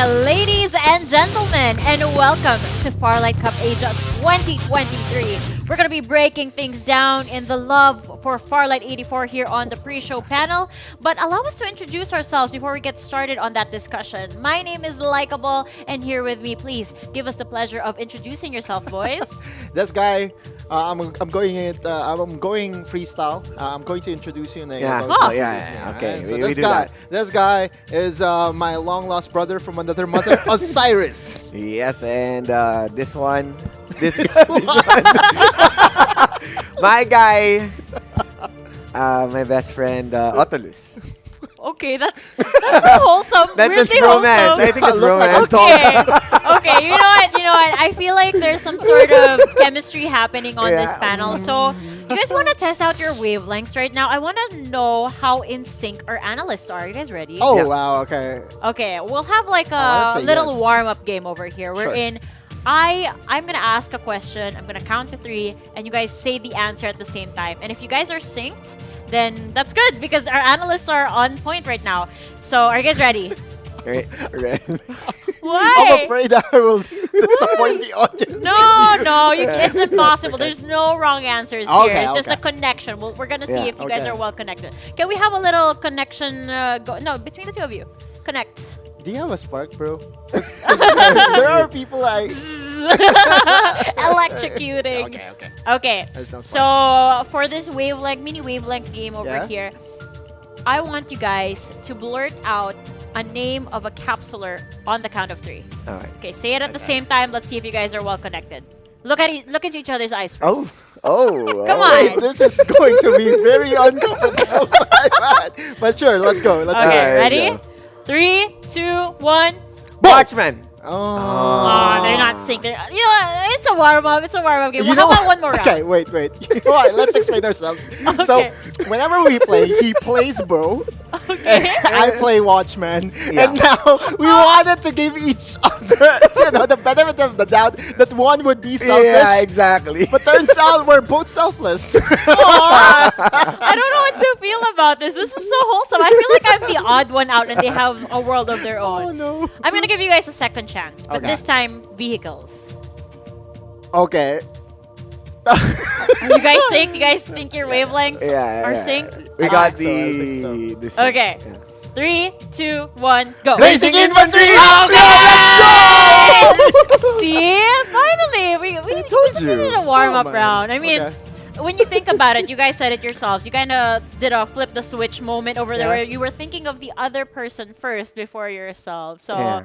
ladies and gentlemen, and welcome to FARLIGHT CUP Asia 2023. We're going to be breaking things down in the love for FARLIGHT 84 here on the pre-show panel. But allow us to introduce ourselves before we get started on that discussion. My name is Likeable, and here with me, please give us the pleasure of introducing yourself, boys. This guy, I'm going freestyle. I'm going to introduce you. And Okay. So this guy is my long lost brother from another mother, Osiris. Yes, and this one, my guy, my best friend, Otolus. Okay, that's so wholesome. That is Weirdly romance. wholesome. I think it's romance. Okay, you know what? I feel like there's some sort of chemistry happening on this panel. So, you guys want to test out your wavelengths right now? I want to know how in sync our analysts are. You guys ready? Oh, Yeah. wow, okay. Okay, we'll have like I a wanna say little yes. warm-up game over here. Sure. I'm gonna ask a question. I'm gonna count to 3, and you guys say the answer at the same time. And if you guys are synced, then that's good because our analysts are on point right now. So, are you guys ready? Right. Why? I'm afraid I will disappoint the audience. No, it's impossible. There's no wrong answers here. Okay, It's just okay. a connection. We're gonna see if you guys okay. are well connected. Can we have a little connection? Between the two of you, connect. Do you have a spark, bro? There are people like... Electrocuting. Okay. Okay. That's not So for this mini wavelength game over Yeah? here, I want you guys to blurt out a name of a capsuler on the count of 3. All right. Okay, say it at the same time. Let's see if you guys are well connected. Look into each other's eyes first. Come on. Wait, this is going to be very uncomfortable. But sure, let's go. Let's Okay, Alright, ready? go. 3, 2, 1. Watchman. go. Oh, they're not synced. You know, it's a warm-up. It's a warm-up game. You Well, how know about one more round? Okay, wait. You know what? Let's explain ourselves. So, Okay. whenever we play, he plays bro, and I play watchman, Yeah. and now we wanted to give each other, the benefit of the doubt that one would be selfish. Yeah, exactly. But turns out we're both selfless. Aw, I don't know what to feel about this. This is so wholesome. I feel like I'm the odd one out and they have a world of their own. Oh no. I'm going to give you guys a second chance, but Okay. this time, vehicles. Okay. Are you guys synced? You guys think your wavelengths are yeah. synced? We I got think so. the Okay. Yeah. 3, 2, 1, go. Blazing infantry. See? Finally! We just you. did a warm-up Oh, man. round. I mean, Okay. when you think about it, you guys said it yourselves. You kind of did a flip the switch moment over there Yeah. where you were thinking of the other person first before yourself. So, Yeah.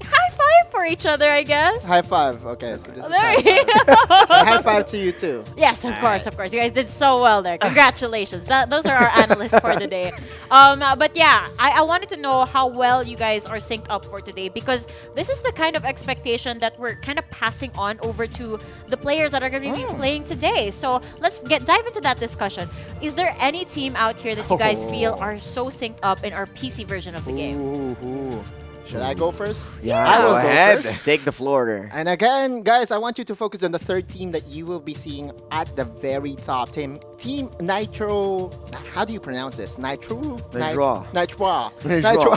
high five for each other, I guess. High five. Okay, so this is There high you five. go. High five to you too. Yes, of course. You guys did so well there. Congratulations. Those are our analysts for the day. But yeah, I wanted to know how well you guys are synced up for today because this is the kind of expectation that we're kind of passing on over to the players that are going to be playing today. So let's dive into that discussion. Is there any team out here that you guys feel are so synced up in our PC version of the game? Ooh. Should I go first? Yeah, I will go go ahead. first. Take the floor there. And again, guys, I want you to focus on the third team that you will be seeing at the very top. Team Nitro. How do you pronounce this? Nitro? Nitro. Nitro. Nitro.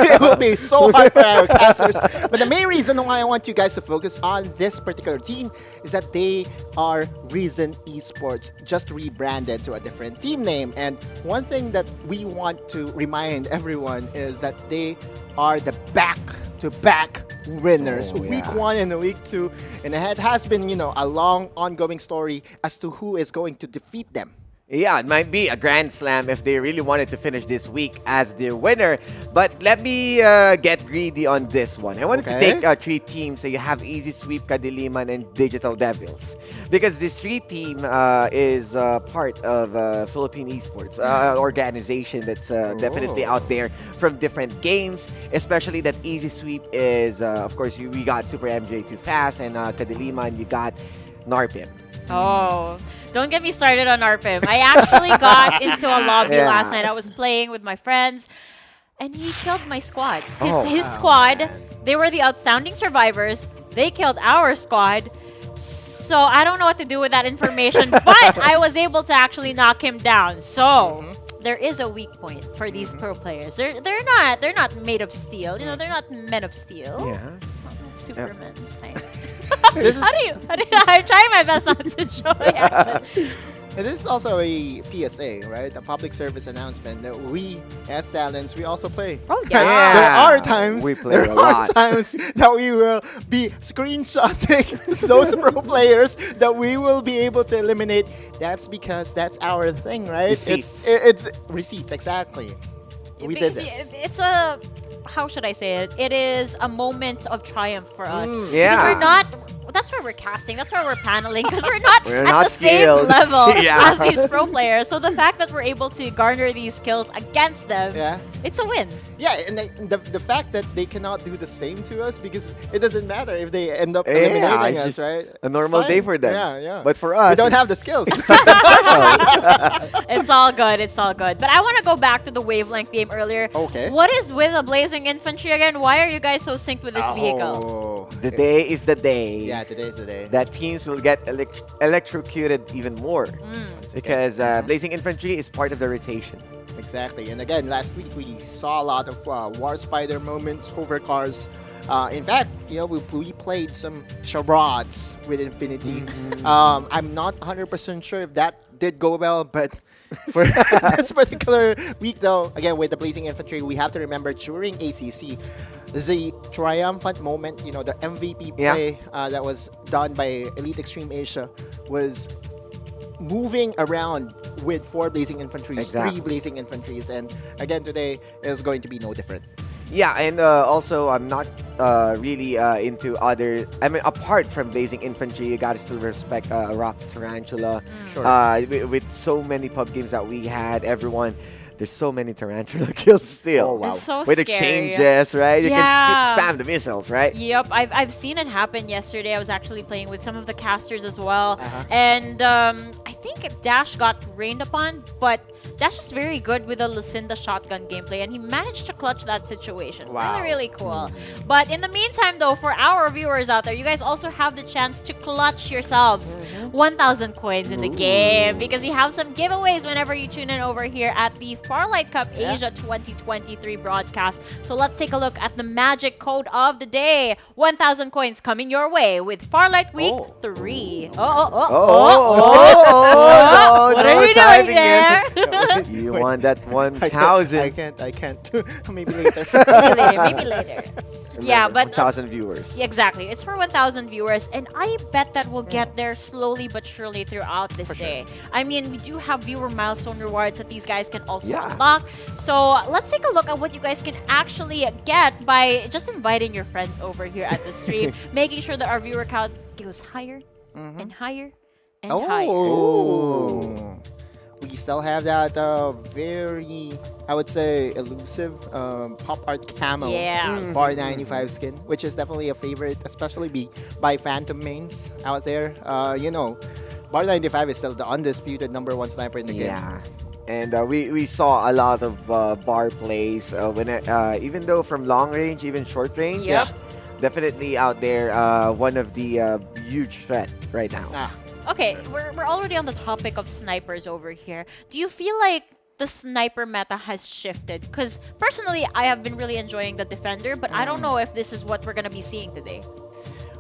It will be so hard for our casters. But the main reason why I want you guys to focus on this particular team is that they are Reason Esports, just rebranded to a different team name. And one thing that we want to remind everyone is that they are the back-to-back winners. Oh, yeah. Week 1 and week 2. And it has been, a long ongoing story as to who is going to defeat them. Yeah, it might be a grand slam if they really wanted to finish this week as the winner. But let me get greedy on this one. I wanted to Okay. take 3 teams. So you have Easy Sweep, Kadiliman, and Digital Devils. Because this 3 team is part of Philippine Esports organization that's definitely out there from different games. Especially that Easy Sweep is, of course, we got Super MJ Too Fast, and Kadiliman, you got Narpim. Oh, don't get me started on RPM. I actually got into a lobby Yeah. last night. I was playing with my friends, and he killed my squad. His Oh, squad, they were the outstanding survivors. They killed our squad. So I don't know what to do with that information, but I was able to actually knock him down. So there is a weak point for these pro players. They're not made of steel. You know, they're not men of steel. Yeah. Superman. This is, I'm trying my best not to show the action. and this is also a PSA, right? A public service announcement that we, as talents, we also play. Oh yeah. Yeah. There are times. We play there a are lot. times that we will be screenshotting those pro players that we will be able to eliminate. That's because that's our thing, right? Receipts. It's receipts, exactly. We did Because this. it's a, how should I say it? It is a moment of triumph for us. Yeah. Because we're not. That's why we're casting. That's why we're paneling. Because we're not We're at not the same skilled. level Yeah. as these pro players. So the fact that we're able to garner these skills against them, Yeah. it's a win. Yeah, and the fact that they cannot do the same to us because it doesn't matter if they end up Yeah, eliminating it's us, just right? A normal It's day fine. for them. Yeah, yeah. But for us, we don't have the it's- skills. It's all good. It's all good. But I want to go back to the wavelength game earlier. Okay. What is with the blazing infantry again? Why are you guys so synced with this vehicle? Oh. the day is the day. Yeah, today's the day. That teams will get electrocuted even more because blazing infantry is part of the rotation. Exactly. And again, last week we saw a lot of War Spider moments, hover cars. In fact, you know, we played some charades with Infinity. I'm not 100% sure if that did go well, but for this particular week, though, again, with the Blazing Infantry, we have to remember during ACC, the triumphant moment, you know, the MVP play that was done by Elite Extreme Asia was moving around with 4 Blazing Infantries, Exactly. 3 Blazing Infantries, and again, today is going to be no different. Yeah, and also I'm not really into other. I mean, apart from blazing infantry, you gotta still respect Rock Tarantula. Sure. With so many pub games that we had, everyone. There's so many tarantula kills still. Oh, wow. It's so With scary. exchanges, right? You Yeah. can spam the missiles, right? Yep, I've seen it happen yesterday. I was actually playing with some of the casters as well. Uh-huh. And I think Dash got rained upon, but Dash is very good with the Lucinda shotgun gameplay, and he managed to clutch that situation. Wow. Really, really cool. But in the meantime, though, for our viewers out there, you guys also have the chance to clutch yourselves 1,000 coins in the game, because we have some giveaways whenever you tune in over here at the FARLIGHT CUP Asia 2023 broadcast. So let's take a look at the magic code of the day. 1,000 coins coming your way with FARLIGHT Week 3. Oh, What no are you doing timing there? it. You want that I 1,000. can't. Maybe later. Maybe later. Yeah, Remember, but 1,000 viewers. exactly. It's for 1,000 viewers, and I bet that we'll get there slowly but surely throughout this day. I mean, we do have viewer milestone rewards that these guys can also Yeah. unlock. So let's take a look at what you guys can actually get by just inviting your friends over here at the stream, making sure that our viewer count goes higher and higher and higher. Oh. We still have that very, I would say, elusive pop art camo Yeah. Bar 95 skin, which is definitely a favorite, especially by Phantom mains out there. You know, Bar 95 is still the undisputed #1 sniper in the game. Yeah. And we saw a lot of bar plays even though from long range, even short range. Yep. Definitely out there, one of the huge threat right now. Ah, Okay, we're already on the topic of snipers over here. Do you feel like the sniper meta has shifted? Because personally, I have been really enjoying the defender, but I don't know if this is what we're gonna be seeing today.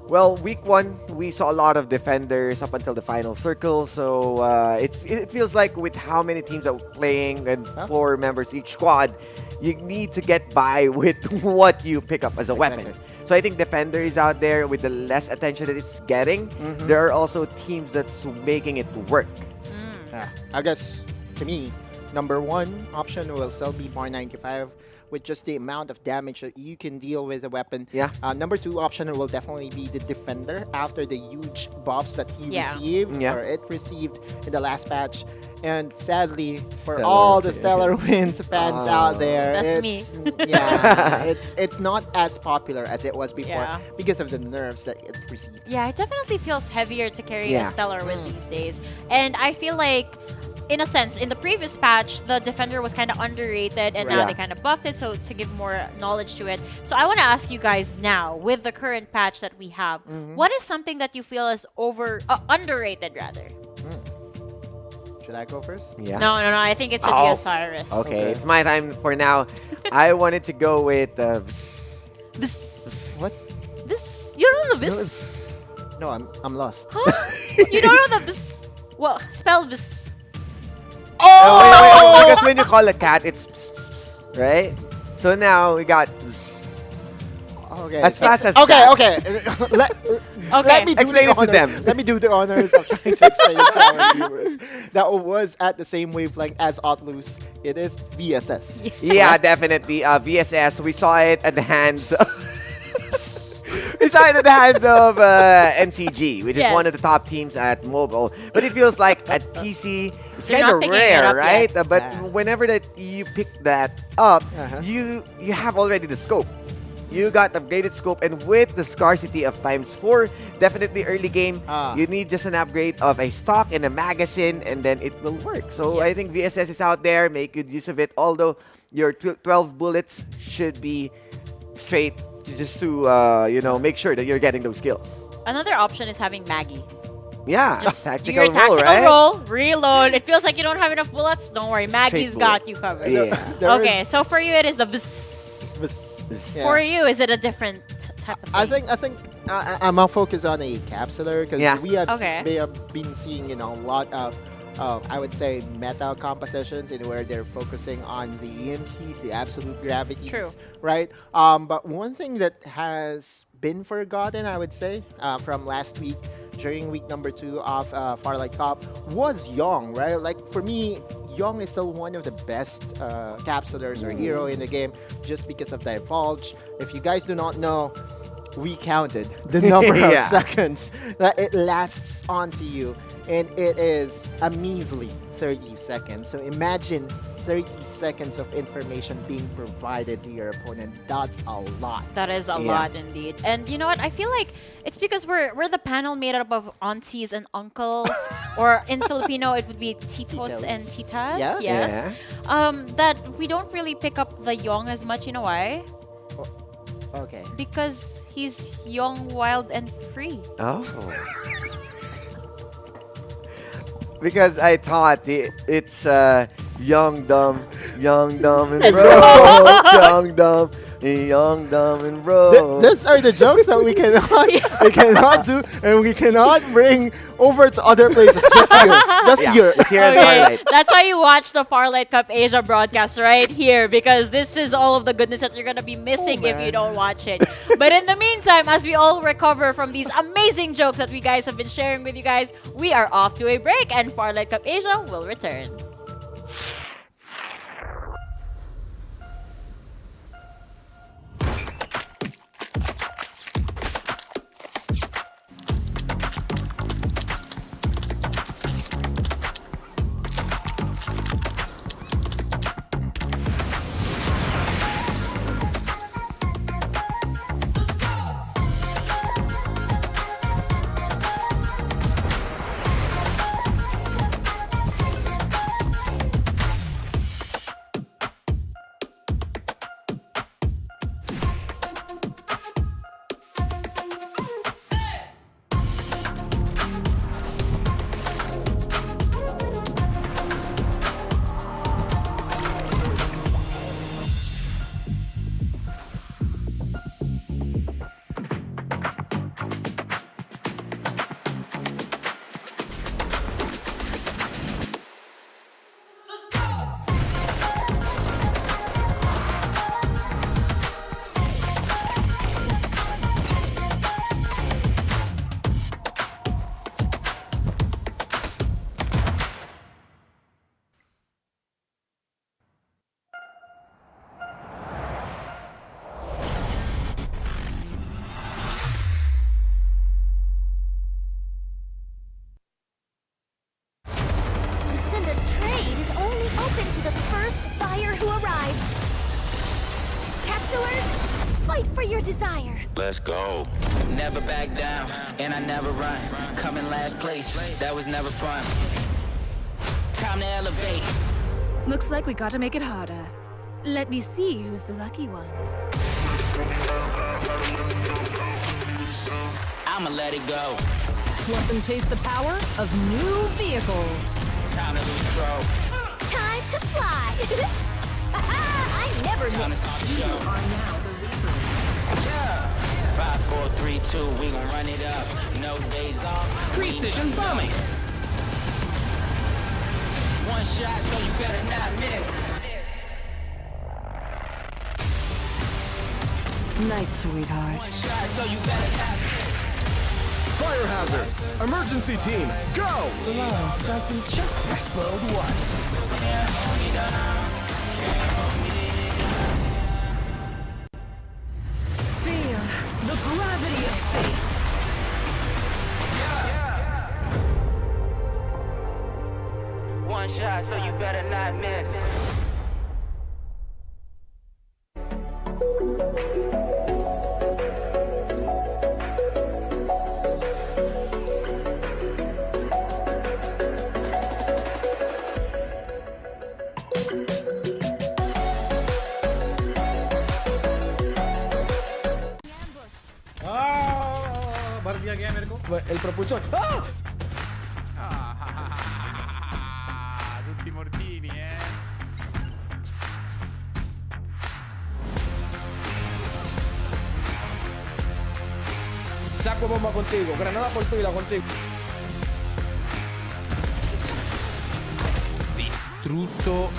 Well, week 1, we saw a lot of defenders up until the final circle. So it feels like with how many teams are playing and 4 members each squad, you need to get by with what you pick up as a weapon. Exactly. So I think defender is out there with the less attention that it's getting. There are also teams that's making it work. I guess, to me, #1 option will still be Bar 95 with just the amount of damage that you can deal with a weapon. Yeah. #2 option will definitely be the defender after the huge buffs that he Yeah. received Yeah. or it received in the last patch. And sadly, for Stellar. all the Stellar Winds fans out there, That's me. yeah, it's not as popular as it was before Yeah. because of the nerfs that it received. Yeah, it definitely feels heavier to carry a Yeah. Stellar with these days. And I feel like, in a sense, in the previous patch, the defender was kind of underrated, and now Yeah. they kind of buffed it, so to give more knowledge to it. So I want to ask you guys now, with the current patch that we have, what is something that you feel is underrated, rather? Should I go first? Yeah. No. I think it should be Oh. Osiris. Okay, Okay. it's my time for now. I wanted to go with Bzz. What? Bzz. You don't know the bzz? No, I'm lost. Huh? You don't know the bzz? Well, spell bzz. wait, because when you call a cat, it's right? So now we got Okay. as fast as Okay, that. okay. Let, Okay. let me do Explain the it to honor- them. Let me do the honors of trying to explain it to our viewers. That was at the same wavelength as Otlus. It is VSS. Yeah, definitely. VSS, we saw it at the hands. We saw it at the hands of NCG, which is Yes. one of the top teams at mobile. But it feels like at PC, it's They're kind not of picking it rare, up right? yet. But Yeah. whenever that you pick that up, Uh-huh. you have already the scope. You got upgraded scope, and with the scarcity of ×4, definitely early game, Ah. you need just an upgrade of a stock and a magazine, and then it will work. So Yeah. I think VSS is out there, make good use of it. Although your 12 bullets should be straight, just to make sure that you're getting those kills. Another option is having Maggie. Yeah, Just do tactical your tactical roll, right? roll, reload. It feels like you don't have enough bullets. Don't worry, Maggie's Straight got bullets. you covered. Yeah. There Okay, is- so for you it is the bzz. Yeah. For you, is it a different type of thing? I think I'm more focused on a capsular because Yeah. we have Okay. we have been seeing a lot of I would say meta compositions in where they're focusing on the EMPs, the absolute gravities, True. right? But one thing that has been forgotten, I would say, from last week during week number 2 of Farlight Cup was Young, right? Like for me, Young is still one of the best capsulars or hero in the game just because of Divulge. If you guys do not know, we counted the number Yeah. of seconds that it lasts onto you, and it is a measly 30 seconds. So imagine 30 seconds of information being provided to your opponent. That's a lot. That is a Yeah. lot indeed. And you know what? I feel like it's because we're the panel made up of aunties and uncles, or in Filipino it would be titos Titos. and titas. Yeah? Yes. Yeah. That we don't really pick up the young as much. You know why? Okay. Because he's young, wild, and free. Oh. Because I thought it's young, dumb, and And broke. young, dumb, and broke. These are the jokes that we cannot do, and we cannot bring over to other places. Just here. Just Yeah, here. it's here in Okay, Farlight. that's why you watch the Farlight Cup Asia broadcast right here, because this is all of the goodness that you're gonna be missing if you man. don't watch it. But in the meantime, as we all recover from these amazing jokes that we guys have been sharing with you guys, we are off to a break, and Farlight Cup Asia will return. Lucinda's trade is only open to the first buyer who arrives. Capsulers, fight for your desire. Let's go. Never back down, and I never run. Come in last place, that was never fun. Time to elevate. Looks like we gotta make it harder. Let me see who's the lucky one. I'ma let it go. Let them taste the power of new vehicles. Time Time to lose control. Time to fly. I never Time to miss. start the show. Yeah. 5, 4, 3, 2, we gon' run it up. No days off. Precision bombing. One shot, so you better not miss. Night, sweetheart. One shot, so you better not miss. Fire hazard! Emergency team, go! Love doesn't just explode once. Feel the gravity of fate. One shot, so you better not miss. बढ़ दिया गया मेरे को el propulsor. Tutti mortini, Saco bomba contigo, granada por pila contigo. Distrutto.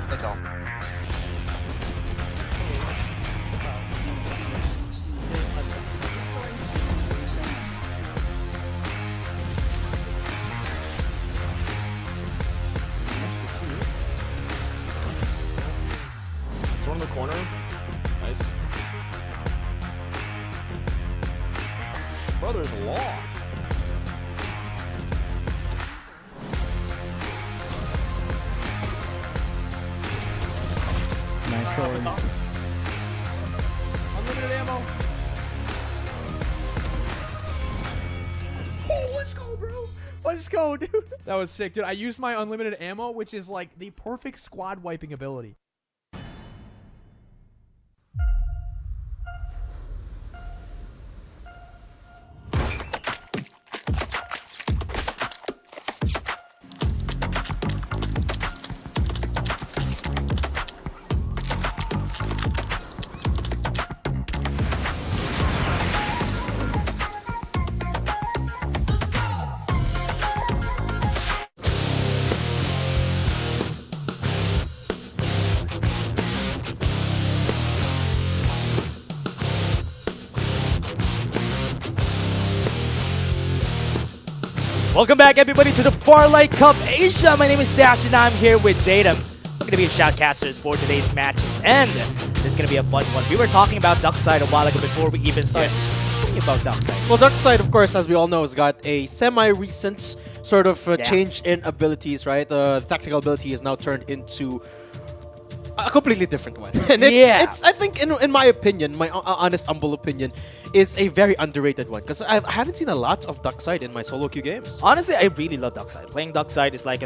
That's all. It's one in the corner. Nice. Brother's law. Nice going. Unlimited ammo. Oh, let's go, bro. Let's go, dude. That was sick, dude. I used my unlimited ammo, which is like the perfect squad wiping ability. Welcome back, everybody, to the FARLIGHT CUP Asia. My name is Dash, and I'm here with Zaydam. We're going to be shoutcasters for today's matches, and this is going to be a fun one. We were talking about Duckside a while ago before we even started talking about Duckside. Well, Duckside, of course, as we all know, has got a semi-recent sort of change in abilities, right? The tactical ability is now turned into a completely different one. And it's I think, in my opinion, my honest, humble opinion, is a very underrated one. Because I haven't seen a lot of Duckside in my solo queue games. Honestly, I really love Duckside. Playing Duckside is like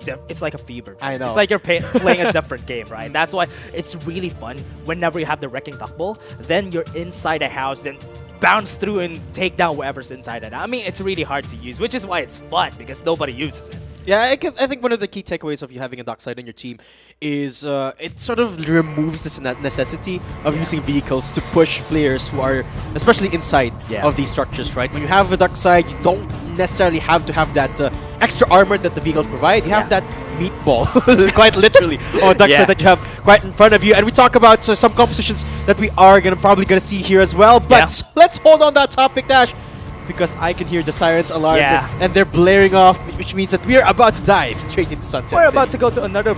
it's like a fever. I know. It's like you're playing a different game, right? That's why it's really fun whenever you have the Wrecking Duck Ball. Then you're inside a house, then bounce through and take down whatever's inside it. I mean, it's really hard to use, which is why it's fun, because nobody uses it. Yeah, I think one of the key takeaways of you having a Duckside in your team is it sort of removes this necessity of using vehicles to push players who are especially inside of these structures, right? When you have a Duckside, you don't necessarily have to have that extra armor that the vehicles provide. You have that meatball, quite literally, on Duckside that you have quite in front of you. And we talk about some compositions that we are probably gonna see here as well. But let's hold on that topic, Dash, because I can hear the sirens alarm and they're blaring off, which means that we are about to dive straight into Sunset We're City. about to go to another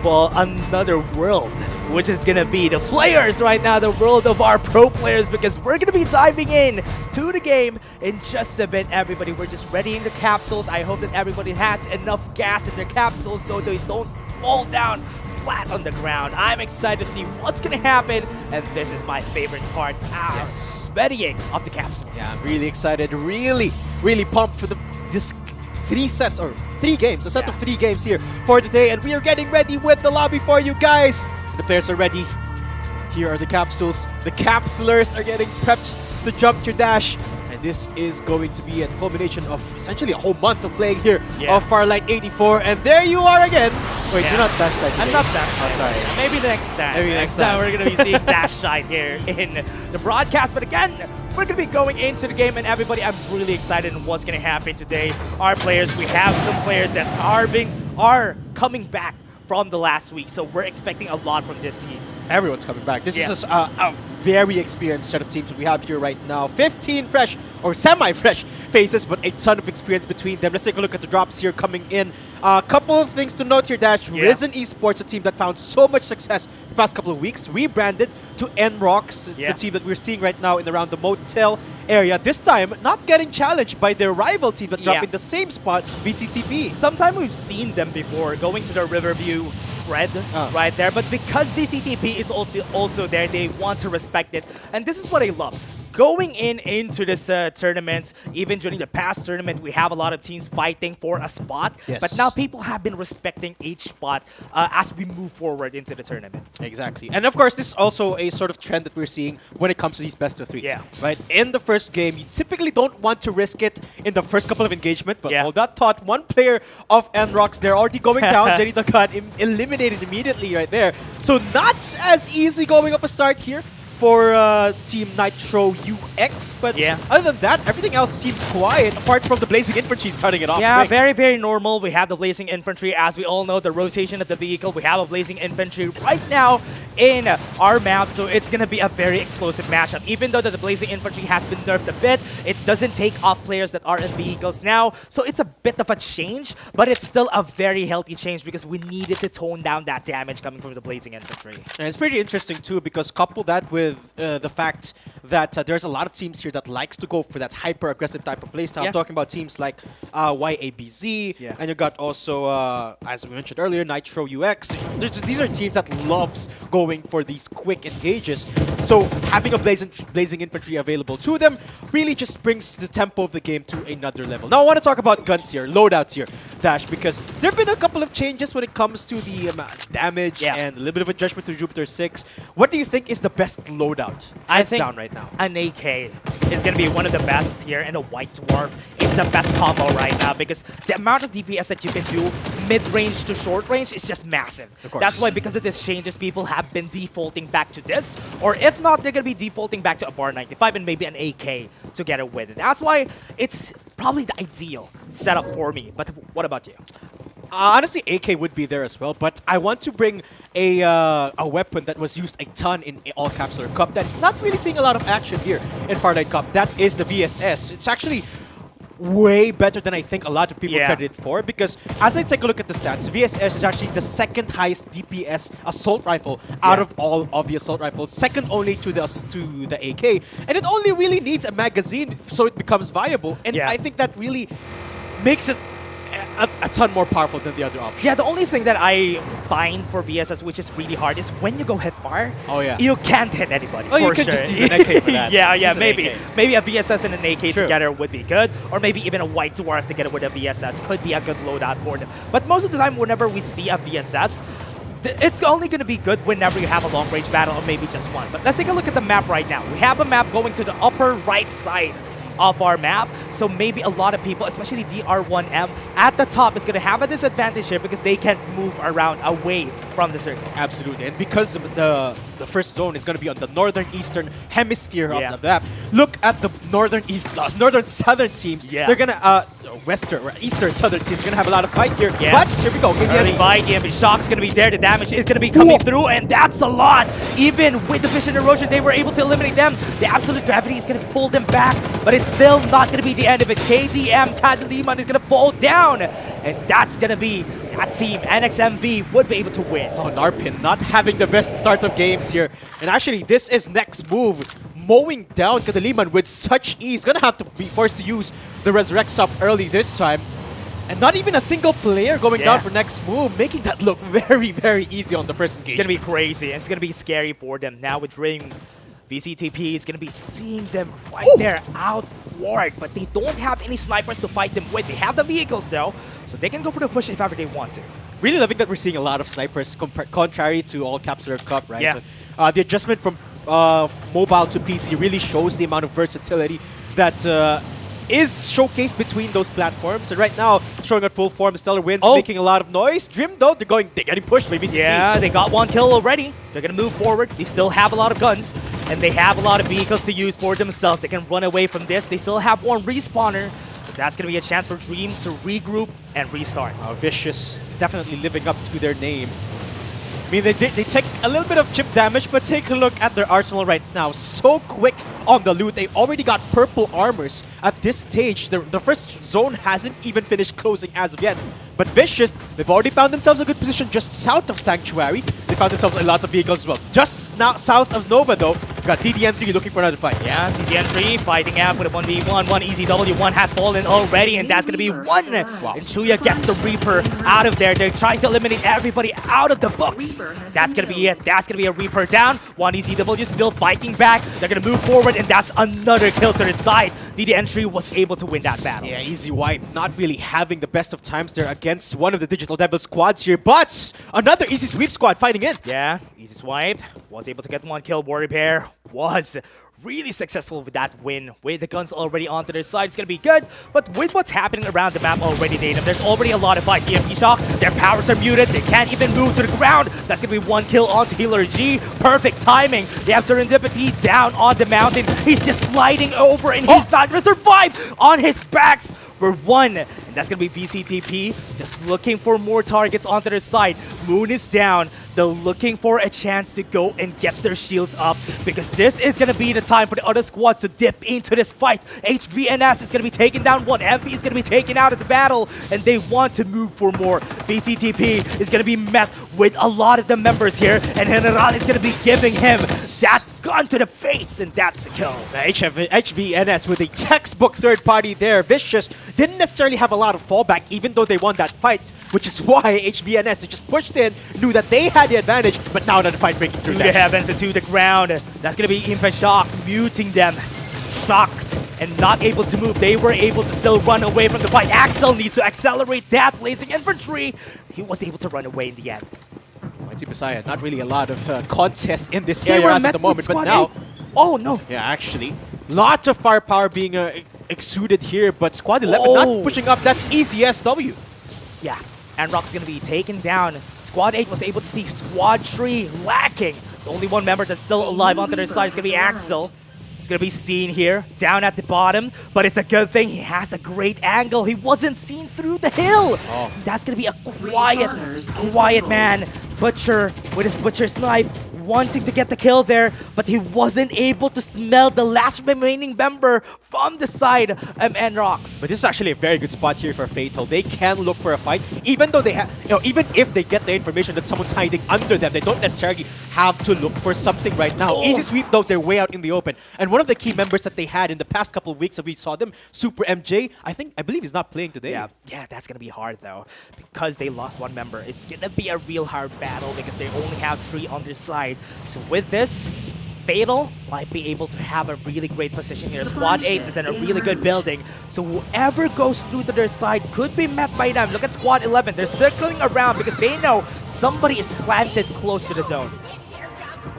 world, which is gonna be the players right now, the world of our pro players, because we're gonna be diving in to the game in just a bit. Everybody, we're just readying the capsules. I hope that everybody has enough gas in their capsules so they don't fall down flat on the ground. I'm excited to see what's gonna happen, and this is my favorite part. Readying of the capsules. Yeah, I'm really excited, really pumped for this 3 sets or 3 games, a set of 3 games here for today, and we are getting ready with the lobby for you guys. The players are ready. Here are the capsules. The capsulers are getting prepped to jump your dash. And this is going to be a culmination of essentially a whole month of playing here of Farlight 84. And there you are again. Wait, you're not dash side today. I'm not dash side. Oh, sorry. Maybe next time. Maybe next time. We're going to be seeing dash side here in the broadcast. But again, we're going to be going into the game. And everybody, I'm really excited on what's going to happen today. Our players, we have some players that are coming back from the last week, so we're expecting a lot from these teams. Everyone's coming back. This is a very experienced set of teams that we have here right now. 15 fresh or semi-fresh faces, but a ton of experience between them. Let's take a look at the drops here coming in. A couple of things to note here, Dash. Risen Esports, a team that found so much success the past couple of weeks, rebranded to NROX, the team that we're seeing right now in around the motel area. This time, not getting challenged by their rival team that dropped in the same spot, VCTP. Sometimes we've seen them before going to the Riverview spread right there, but because VCTP is also there, they want to respect it, and this is what I love. Going into this tournaments, even during the past tournament, we have a lot of teams fighting for a spot. But now people have been respecting each spot as we move forward into the tournament. Exactly. And of course, this is also a sort of trend that we're seeing when it comes to these best of 3s. Right? In the first game, you typically don't want to risk it in the first couple of engagement, but hold that thought. One player of NROX, they're already going down. Jenny got eliminated immediately right there. So not as easy going off a start here for Team Nitro UX, but other than that, everything else seems quiet, apart from the Blazing Infantry starting it off. Yeah, very, very normal. We have the Blazing Infantry. As we all know, the rotation of the vehicle, we have a Blazing Infantry right now in our map, so it's going to be a very explosive matchup. Even though the Blazing Infantry has been nerfed a bit, it doesn't take off players that are in vehicles now, so it's a bit of a change, but it's still a very healthy change because we needed to tone down that damage coming from the Blazing Infantry. And it's pretty interesting too, because couple that with the fact that there's a lot of teams here that likes to go for that hyper-aggressive type of playstyle. I'm talking about teams like YABZ, and you got also, as we mentioned earlier, Nitro UX. These are teams that loves going for these quick engages. So having a Blazing Infantry available to them really just brings the tempo of the game to another level. Now I want to talk about guns here, loadouts here, Dash, because there have been a couple of changes when it comes to the damage and a little bit of adjustment to Jupiter 6. What do you think is the best loadout? I think down right now. An AK is going to be one of the best here, and a White Dwarf is the best combo right now because the amount of DPS that you can do mid-range to short range is just massive. That's why, because of this changes, people have been defaulting back to this, or if not, they're going to be defaulting back to a Bar 95 and maybe an AK together with it. That's why it's probably the ideal setup for me. But what about you? Honestly, AK would be there as well, but I want to bring a weapon that was used a ton in All Capsular Cup that is not really seeing a lot of action here in Farlight Cup. That is the VSS. It's actually way better than I think a lot of people credit for, because as I take a look at the stats, VSS is actually the second highest DPS assault rifle out of all of the assault rifles, second only to the AK, and it only really needs a magazine so it becomes viable, and I think that really makes it a ton more powerful than the other options. Yeah, the only thing that I find for VSS, which is really hard, is when you go hit fire, yeah, you can't hit anybody. Oh, you can just use an AK for that. Yeah, maybe a VSS and an AK together would be good, or maybe even a White Dwarf together with a VSS could be a good loadout for them. But most of the time, whenever we see a VSS, it's only going to be good whenever you have a long-range battle, or maybe just one. But let's take a look at the map right now. We have a map going to the upper right side of our map, so maybe a lot of people, especially DR1M at the top, is going to have a disadvantage here because they can't move around away from the circle. Absolutely, and because the first zone is going to be on the northern eastern hemisphere of the map, look at the northern southern teams. They're going to eastern southern teams are going to have a lot of fight here. But here we go. Early fight, Shock's going to be there. The damage is going to be coming through, and that's a lot. Even with the Vision Erosion, they were able to eliminate them. The Absolute Gravity is going to pull them back, but it's still not going to be the end of it. KDM, Kadaliman is going to fall down, and that's going to be that team. NXMV would be able to win. Oh, Narpin not having the best start of games here. And actually, this is next move. Mowing down Kadaliman with such ease. Gonna have to be forced to use the Resurrect Sub early this time. And not even a single player going Yeah. down for next move, making that look very, very easy on the first It's engagement. going to be crazy, and it's going to be scary for them. Now with Ring, VCTP is going to be seeing them right there out forward, but they don't have any snipers to fight them with. They have the vehicles though, so they can go for the push if ever they want to. Really loving that we're seeing a lot of snipers, contrary to all Capsular Cup, right? Yeah. The adjustment from mobile to PC really shows the amount of versatility that is showcased between those platforms. And right now, showing at full form, Stellar Winds making a lot of noise. Dream though, they're getting pushed by VCT. Yeah, they got one kill already. They're going to move forward. They still have a lot of guns, and they have a lot of vehicles to use for themselves. They can run away from this. They still have one respawner. But that's going to be a chance for Dream to regroup and restart. Vicious, definitely living up to their name. I mean, they take a little bit of chip damage, but take a look at their arsenal right now. So quick on the loot. They already got purple armors at this stage. The first zone hasn't even finished closing as of yet. But Vicious, they've already found themselves a good position just south of Sanctuary. They found themselves a lot of vehicles as well. Just now south of Nova, though, we got DDN3 looking for another fight. Yeah, DDN3 fighting out with a 1v1. One easy W. One has fallen already, and that's going to be one. Wow. And Chuya gets the Reaper out of there. They're trying to eliminate everybody out of the books. That's going to be it. That's going to be a Reaper down. One easy W still fighting back. They're going to move forward, and that's another kill to the side. DDN3 was able to win that battle. Yeah, easy wipe. Not really having the best of times there against one of the Digital Devil squads here, but another easy sweep squad fighting in. Yeah, easy swipe. Was able to get one kill. Warrior Bear was really successful with that win. With the guns already onto their side, it's going to be good. But with what's happening around the map already, Datum, there's already a lot of fights. EMP Shock, their powers are muted. They can't even move to the ground. That's going to be one kill onto Healer G. Perfect timing. They have Serendipity down on the mountain. He's just sliding over, and he's not going to survive on his backs for one. And that's going to be VCTP just looking for more targets onto their side. Moon is down. They're looking for a chance to go and get their shields up, because this is going to be the time for the other squads to dip into this fight. HVNS is going to be taken down. One MP is going to be taken out of the battle, and they want to move for more. VCTP is going to be met with a lot of the members here, and General is going to be giving him that gun to the face, and that's a kill. HVNS with a textbook third party there. Vicious didn't necessarily have a lot of fallback, even though they won that fight, which is why HVNS, they just pushed in, knew that they had the advantage, but now another fight breaking through to the heavens and to the ground. That's going to be Infant Shock, muting them. Shocked and not able to move. They were able to still run away from the fight. Axel needs to accelerate that. Blazing Infantry, he was able to run away in the end. Mighty Messiah, not really a lot of contest in this area as of the moment, but now... Oh, no. Yeah, actually. Lots of firepower being exuded here, but Squad 11 not pushing up. That's easy SW. Yeah, and Rock's going to be taken down. Squad 8 was able to see Squad 3 lacking. The only one member that's still alive onto their side is going to be Axel. He's going to be seen here, down at the bottom, but it's a good thing he has a great angle. He wasn't seen through the hill. That's going to be a quiet man. Butcher with his Butcher's knife, wanting to get the kill there, but he wasn't able to smell the last remaining member from the side of Enrox. But this is actually a very good spot here for Fatal. They can look for a fight, even though they have, even if they get the information that someone's hiding under them, they don't necessarily have to look for something right now. Easy sweep though, they're way out in the open. And one of the key members that they had in the past couple of weeks that we saw them, Super MJ, I believe he's not playing today. Yeah, that's gonna be hard though, because they lost one member. It's gonna be a real hard battle because they only have 3 on their side. So with this, Fatal might be able to have a really great position here. Squad 8 is in a really good building, so whoever goes through to their side could be met by them. Look at Squad 11. They're circling around because they know somebody is planted close to the zone.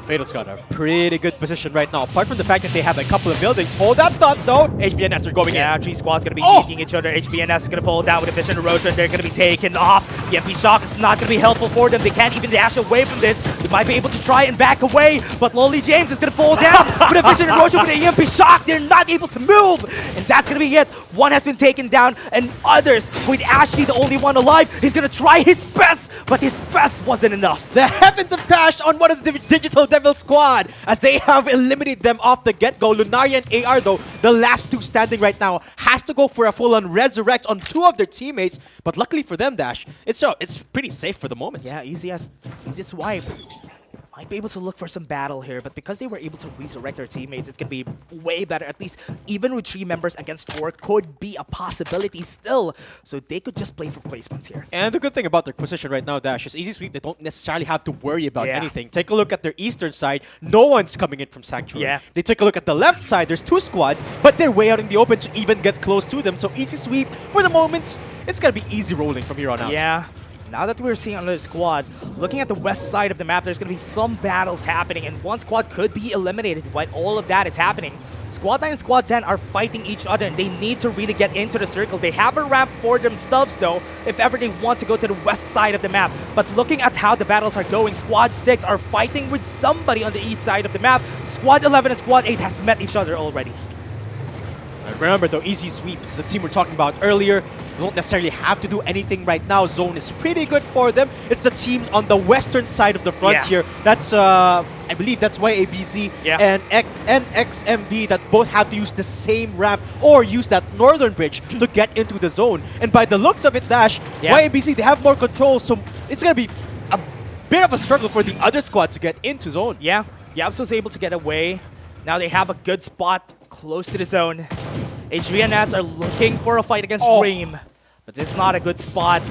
Fatal's got a pretty good position right now. Apart from the fact that they have a couple of buildings. Hold that thought though. HVNS are going in. Yeah, 3 squads going to be beating each other. HVNS is going to fall down with a Vision Erosion. They're going to be taken off. The MP Shock is not going to be helpful for them. They can't even dash away from this. They might be able to try and back away, but Lowly James is going to fall down with a Vision Erosion with the EMP Shock. They're not able to move, and that's going to be it. One has been taken down, and others, with Ashley the only one alive, he's going to try his best, but his best wasn't enough. The heavens have crashed on one of the Digital Devil squad as they have eliminated them off the get-go. Lunaria and AR though, the last 2 standing right now, has to go for a full-on resurrect on 2 of their teammates, but luckily for them, Dash, it's pretty safe for the moment. Yeah, easiest wipe. might be able to look for some battle here, but because they were able to resurrect their teammates, it's going to be way better. At least even with 3 members against 4 could be a possibility still. So they could just play for placements here. And the good thing about their position right now, Dash, is easy sweep. They don't necessarily have to worry about anything. Take a look at their eastern side. No one's coming in from Sanctuary. Yeah. They take a look at the left side. There's 2 squads, but they're way out in the open to even get close to them. So easy sweep for the moment. It's going to be easy rolling from here on out. Yeah. Now that we're seeing another squad, looking at the west side of the map, there's going to be some battles happening, and one squad could be eliminated while all of that is happening. Squad 9 and Squad 10 are fighting each other, and they need to really get into the circle. They have a ramp for themselves, though, if ever they want to go to the west side of the map. But looking at how the battles are going, Squad 6 are fighting with somebody on the east side of the map. Squad 11 and Squad 8 has met each other already. Remember, though, easy sweep is the team we're talking about earlier. They don't necessarily have to do anything right now. Zone is pretty good for them. It's the team on the western side of the frontier. That's, I believe that's why ABZ and NXMB that both have to use the same ramp or use that northern bridge to get into the zone. And by the looks of it, Dash, YABC, they have more control, so it's going to be a bit of a struggle for the other squad to get into zone. Yeah, Yabs was able to get away. Now they have a good spot close to the zone. HVNS are looking for a fight against Dream, but it's not a good spot.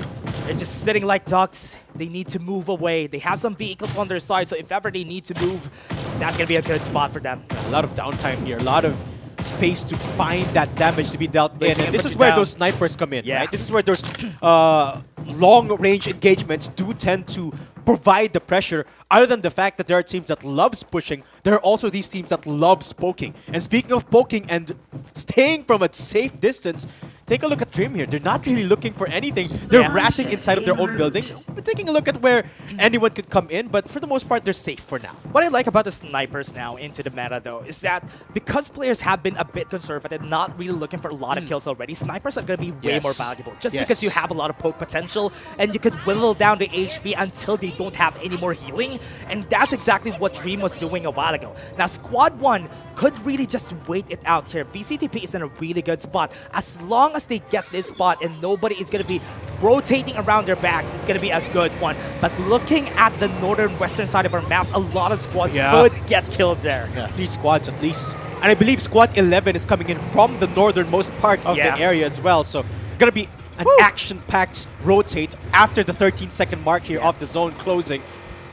They're just sitting like ducks. They need to move away. They have some vehicles on their side, so if ever they need to move, that's going to be a good spot for them. A lot of downtime here, a lot of space to find that damage to be dealt in. And this is where those snipers come in, right? This is where those long-range engagements do tend to provide the pressure. Other than the fact that there are teams that loves pushing, there are also these teams that loves poking. And speaking of poking and staying from a safe distance, take a look at Dream here. They're not really looking for anything. They're ratting inside of their own building, but taking a look at where anyone could come in. But for the most part, they're safe for now. What I like about the snipers now into the meta, though, is that because players have been a bit conservative, not really looking for a lot of kills already, snipers are going to be way more valuable. Just because you have a lot of poke potential, and you could whittle down the HP until they don't have any more healing. And that's exactly what Dream was doing a while ago. Now, Squad 1 could really just wait it out here. VCTP is in a really good spot. As long as they get this spot and nobody is going to be rotating around their backs, it's going to be a good one. But looking at the northern western side of our maps, a lot of squads could get killed there. 3 squads at least. And I believe Squad 11 is coming in from the northernmost part of the area as well. So, going to be an action-packed rotate after the 13-second mark here of the zone closing.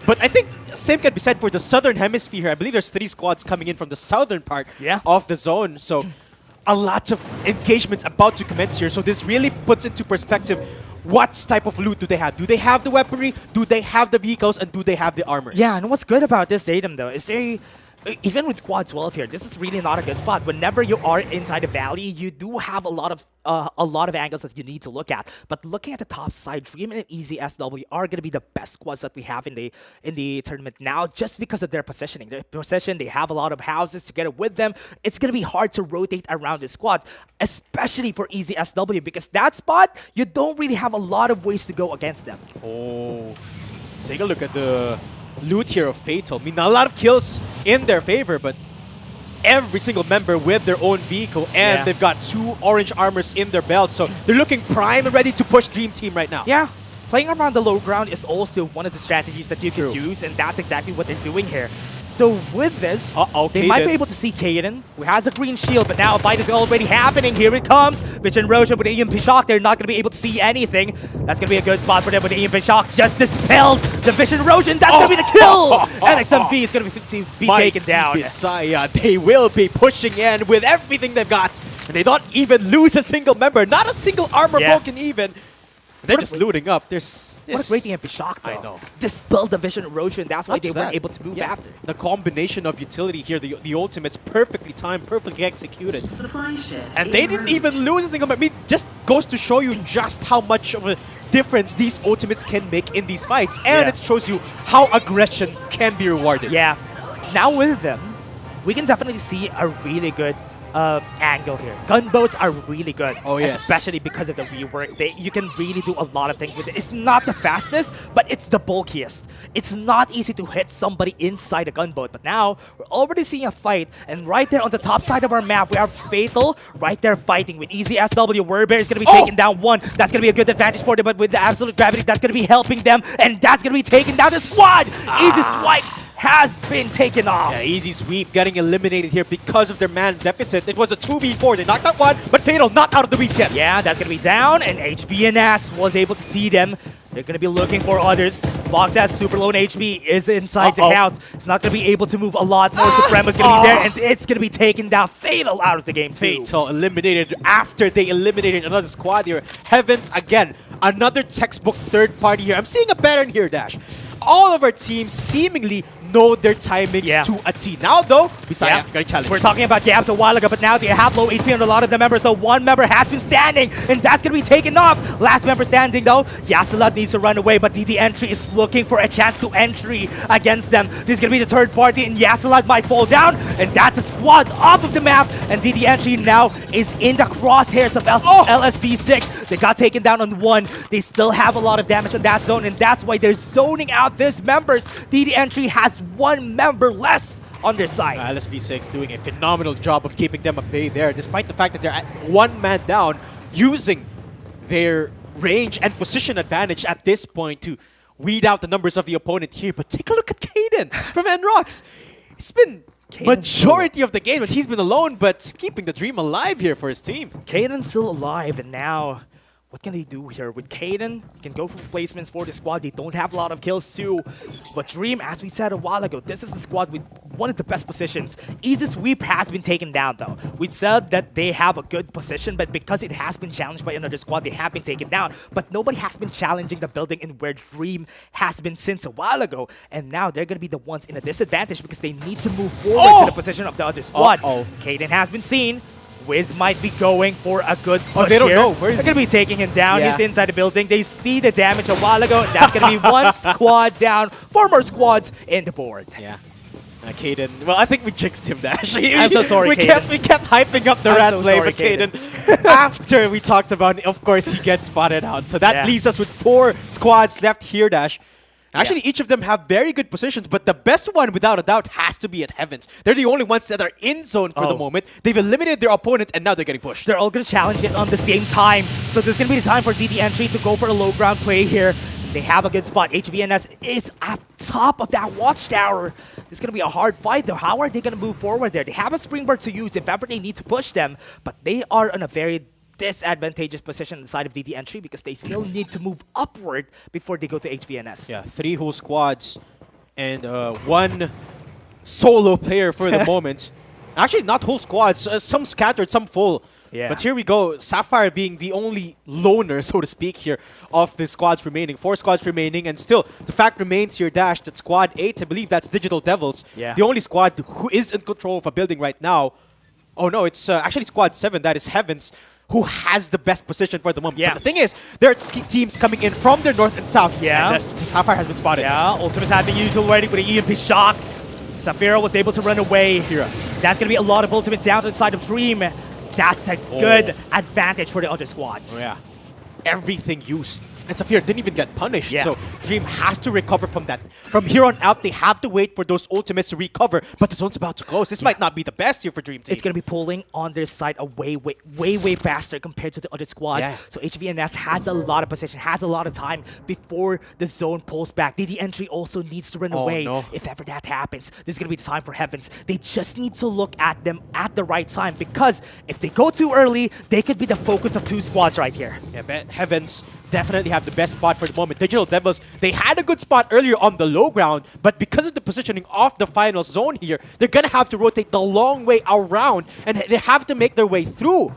But I think same can be said for the southern hemisphere here. I believe there's 3 squads coming in from the southern part of the zone. So a lot of engagements about to commence here. So this really puts into perspective what type of loot do they have. Do they have the weaponry? Do they have the vehicles? And do they have the armors? Yeah, and what's good about this datum, though, is even with Squad 12 here, this is really not a good spot. Whenever you are inside the valley, you do have a lot of angles that you need to look at. But looking at the top side, Dream and Easy SW are going to be the best squads that we have in the tournament now, just because of their positioning. Their position, they have a lot of houses together with them. It's going to be hard to rotate around the squad, especially for Easy SW, because that spot, you don't really have a lot of ways to go against them. Oh, take a look at the loot here of Fatal. I mean, a lot of kills in their favor, but every single member with their own vehicle, and they've got 2 orange armors in their belt, so they're looking prime and ready to push Dream Team right now. Yeah, playing around the low ground is also one of the strategies that you could use, and that's exactly what they're doing here. So with this, they might be able to see Kaden, who has a green shield, but now a fight is already happening. Here it comes. Vision Roshan with EMP Shock. They're not going to be able to see anything. That's going to be a good spot for them with the EMP Shock. Just dispelled the Vision Roshan. That's going to be the kill. NXMV is going to be taken down. Messiah, they will be pushing in with everything they've got. And they don't even lose a single member. Not a single armor broken even. They're just looting up. There's what a great EMP Shock, though. I know. Dispelled the Vision Erosion. That's why they were able to move after. The combination of utility here, the ultimate's perfectly timed, perfectly executed. And they didn't even lose a single member. I mean, just goes to show you just how much of a difference these ultimates can make in these fights. And it shows you how aggression can be rewarded. Yeah. Now with them, we can definitely see a really good angle here. Gunboats are really good, especially because of the rework. You can really do a lot of things with it. It's not the fastest, but it's the bulkiest. It's not easy to hit somebody inside a gunboat, but now we're already seeing a fight, and right there on the top side of our map, we have Fatal right there fighting with Easy SW. Warbear is going to be taking down one. That's going to be a good advantage for them, but with the absolute gravity, that's going to be helping them, and that's going to be taking down the squad. Easy Swipe has been taken off. Yeah, easy sweep getting eliminated here because of their man deficit. It was a 2v4. They knocked out one, but Fatal not out of the weeds yet. Yeah, that's going to be down, and HBNS was able to see them. They're going to be looking for others. Fox has super low on HP, is inside the house. It's not going to be able to move a lot more. Suprema's going to be there, and it's going to be taken down. Fatal out of the game, too. Fatal eliminated after they eliminated another squad here. Heavens, again, another textbook third party here. I'm seeing a pattern here, Dash. All of our teams seemingly know their timings to a T. Now, though, Bisaya got a challenge. We're talking about gaps a while ago, but now they have low HP on a lot of the members, so one member has been standing, and that's going to be taken off. Last member standing, though, Yasalat needs to run away, but DD Entry is looking for a chance to entry against them. This is going to be the third party, and Yasalat might fall down, and that's a squad off of the map, and DD Entry now is in the crosshairs of LSB6. They got taken down on one. They still have a lot of damage on that zone, and that's why they're zoning out these members. DD Entry has one member less on their side. LSB6 doing a phenomenal job of keeping them at bay there, despite the fact that they're at one man down, using their range and position advantage at this point to weed out the numbers of the opponent here. But take a look at Kaden from NRox. It's been majority of the game when he's been alone, but keeping the dream alive here for his team. Kaden's still alive, and now what can they do here? With Kaden, you can go for replacements for the squad. They don't have a lot of kills too. But Dream, as we said a while ago, this is the squad with one of the best positions. Easy Sweep has been taken down though. We said that they have a good position, but because it has been challenged by another squad, they have been taken down. But nobody has been challenging the building in where Dream has been since a while ago. And now they're going to be the ones in a disadvantage because they need to move forward to the position of the other squad. Kaden has been seen. Wiz might be going for a good push they don't here. know. Where is They're going to be taking him down. Yeah. He's inside the building. They see the damage a while ago. That's going to be one squad down. 4 more squads in the board. Yeah. Kaden, well, I think we jinxed him, Dash. I'm so sorry, we Kaden. we kept hyping up the I'm rat so play sorry, for Kaden. After we talked about it, of course, he gets spotted out. So that leaves us with 4 squads left here, Dash. Actually, each of them have very good positions, but the best one, without a doubt, has to be at Heavens. They're the only ones that are in zone for the moment. They've eliminated their opponent, and now they're getting pushed. They're all going to challenge it on the same time. So this is going to be the time for DD Entry to go for a low ground play here. They have a good spot. HVNS is at top of that watchtower. This is going to be a hard fight, though. How are they going to move forward there? They have a springboard to use if ever they need to push them, but they are in a very disadvantageous position on the side of DD Entry because they still need to move upward before they go to HVNS. Yeah, 3 whole squads and 1 solo player for the moment. Actually, not whole squads. Some scattered, some full. Yeah. But here we go. Sapphire being the only loner, so to speak, here of the squads remaining. 4 squads remaining, and still the fact remains here, Dash, that squad 8, I believe that's Digital Devils, the only squad who is in control of a building right now. Oh no, it's actually squad 7, that is Heavens, who has the best position for the moment. But the thing is, there are teams coming in from the north and south. And Sapphire has been spotted. Yeah, Ultimates have been used already with an EMP shock. Safira was able to run away. That's going to be a lot of ultimates down to the side of Dream. That's a good advantage for the other squads. Oh, yeah. Everything used. And Safira didn't even get punished. So Dream has to recover from that. From here on out, they have to wait for those ultimates to recover. But the zone's about to close. This might not be the best here for Dream Team. It's going to be pulling on their side way faster compared to the other squads. So HVNS has a lot of position, has a lot of time before the zone pulls back. DD Entry also needs to run away if ever that happens. This is going to be the time for Heavens. They just need to look at them at the right time because if they go too early, they could be the focus of 2 squads right here. Yeah, but Heavens definitely have the best spot for the moment. Digital Devils, they had a good spot earlier on the low ground, but because of the positioning of the final zone here, they're going to have to rotate the long way around, and they have to make their way through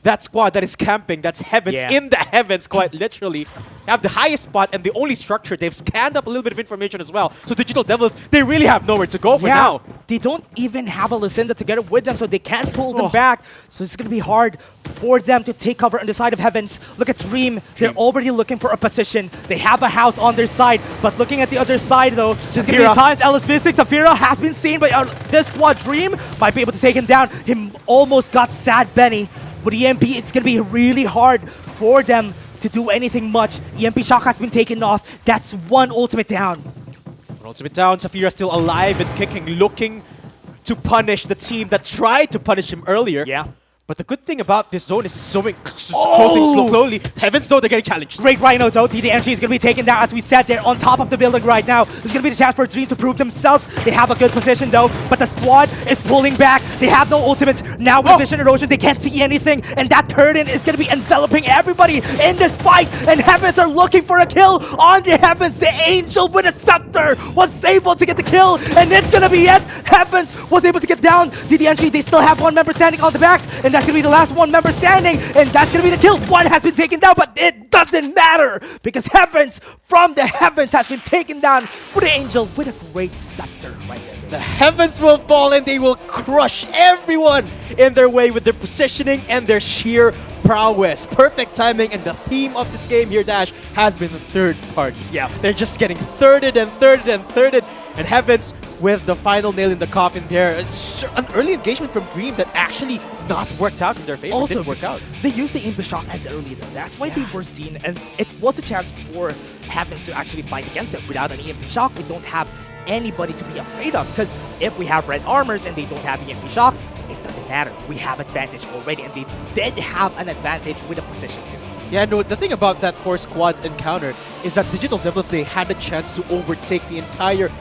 that squad that is camping. That's Heavens in the heavens, quite literally. They have the highest spot and the only structure. They've scanned up a little bit of information as well. So Digital Devils, they really have nowhere to go for now. They don't even have a Lucinda together with them, so they can't pull them back. So it's going to be hard for them to take cover on the side of Heavens. Look at Dream. They're already looking for a position. They have a house on their side, but looking at the other side, though, there's going to be times LSB6, Safira has been seen by this squad. Dream might be able to take him down. He almost got Sad Benny. With EMP, it's going to be really hard for them to do anything much. EMP shock has been taken off. That's 1 ultimate down. 1 ultimate down. Safira still alive and kicking, looking to punish the team that tried to punish him earlier. But the good thing about this zone is it's closing slowly. Heavens know they're getting challenged. Great Rhino though. The entry is going to be taken down as we said. They're on top of the building right now. There's going to be the chance for Dream to prove themselves. They have a good position though, but the squad is pulling back. They have no ultimates. Now with vision erosion, they can't see anything, and that curtain is going to be enveloping everybody in this fight, and Heavens are looking for a kill on the Heavens. The Angel with a scepter was able to get the kill, and it's going to be it. Heavens was able to get down. The entry, they still have one member standing on the backs, and that's going to be the last one member standing, and that's going to be the kill. One has been taken down, but it doesn't matter because Heavens from the Heavens has been taken down with the Angel with a great scepter right there. The Heavens will fall and they will crush everyone in their way with their positioning and their sheer prowess. Perfect timing, and the theme of this game here, Dash, has been third parties. Yeah. They're just getting thirded and thirded and thirded. And Heavens with the final nail in the coffin there. It's an early engagement from Dream that actually not worked out in their favor. Also, didn't work out. They used the Imp Shock as early though. That's why they were seen, and it was a chance for Heavens to actually fight against them. Without an EMP Shock, we don't have anybody to be afraid of, because if we have red armors and they don't have EMP Shocks, it doesn't matter. We have advantage already, and they did have an advantage with the position too. Yeah, no, the thing about that 4-squad encounter is that Digital Devils, they had a chance to overtake the entire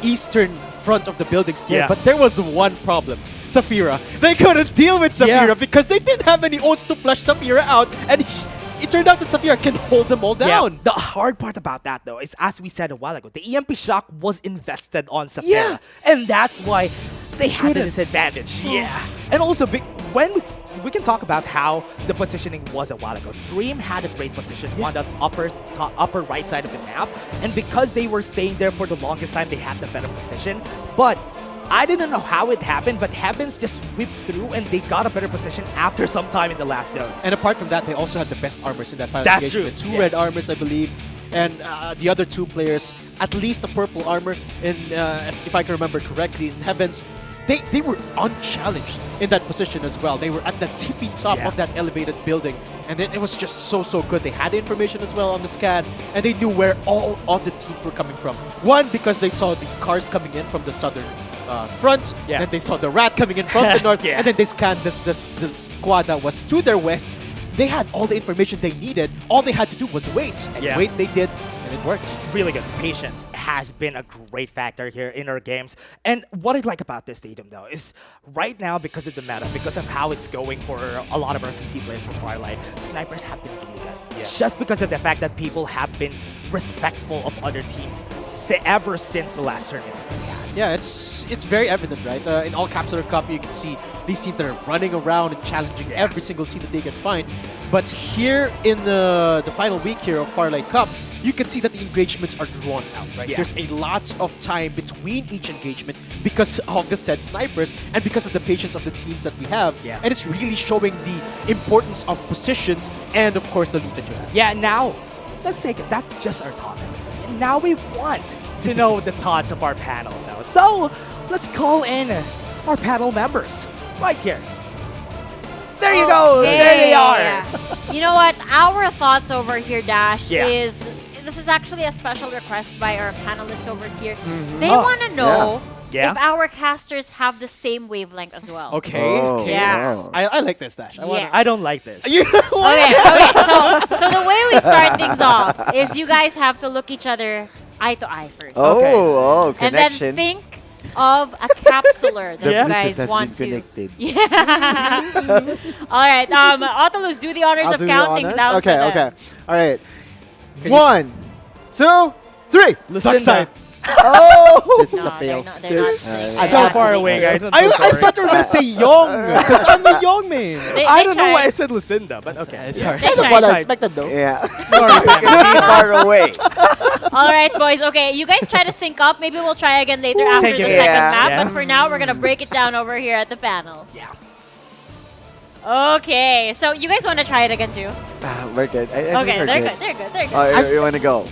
eastern front of the buildings there, Yeah. but there was one problem. Saphira. They couldn't deal with Saphira because they didn't have any ults to flush Saphira out, and it turned out that Saphira can hold them all down. Yeah. The hard part about that though is, as we said a while ago, the EMP Shock was invested on Saphira, Yeah. and that's why they had a Couldn't. disadvantage. Yeah. And also, when we can talk about how the positioning was a while ago. Dream had a great position on the upper right side of the map, and because they were staying there for the longest time, they had the better position. But I didn't know how it happened, but Heavens just whipped through and they got a better position after some time in the last zone. And apart from that, they also had the best armors in that final That's engagement. true. Two Yeah. red armors, I believe, and the other two players, at least a purple armor. And if I can remember correctly, in Heavens, they were unchallenged in that position as well. They were at the tippy top of that elevated building, and then it was just so good. They had the information as well on the scan, and they knew where all of the teams were coming from. One, because they saw the cars coming in from the southern front, and they saw the rat coming in from the north, and then they scanned the squad that was to their west. They had all the information they needed. All they had to do was wait, and wait they did, and it worked. Really good. Patience has been a great factor here in our games. And what I like about this stadium, though, is right now, because of the meta, because of how it's going for a lot of our PC players from Farlight, snipers have been really good. Just because of the fact that people have been respectful of other teams ever since the last tournament that we had. Yeah, it's very evident, right? In all Capsular Cup, you can see these teams that are running around and challenging every single team that they can find. But here in the final week here of Farlight Cup, you can see that the engagements are drawn out, right? There's a lot of time between each engagement because of the said snipers and because of the patience of the teams that we have. And it's really showing the importance of positions and, of course, the loot that you have. Yeah, now, let's take it. That's just our thoughts. And now we want to know the thoughts of our panel now. So, let's call in our panel members right here. There you go. There they are. You know what? Our thoughts over here, Dash, Yeah. is this is actually a special request by our panelists over here. They want to know if our casters have the same wavelength as well. Okay. Oh, Yes. wow. I like this, Dash. I don't like this. Okay. So the way we start things off is you guys have to look each other eye to eye first. Oh, And then connection. think of a capsular that The you Bluetooth guys has want been to. connected. Yeah. All right. Autolus, do the honors I'll of do the counting honors? down. Okay, for them. okay. All right. 1, 2, 3. Lucinda. Oh! This is No, a fail. they're not This- saying I'm that. so Not far saying away, that. guys. I'm I so sorry. thought you were going to say Young, because I'm a Young man. I don't know why I tried. said Lucinda, but okay. It's alright. That's They what I tried. expected, though. Yeah. Sorry, You can see far away. All right, boys. Okay, you guys try to sync up. Maybe we'll try again later after Thank the you. second Yeah. map. Yeah. But for now, we're gonna break it down over here at the panel. Yeah. Okay, so you guys want to try it again too? We're good. I think Okay, we're they're good. good. They're good. They're good. Oh, you want to go?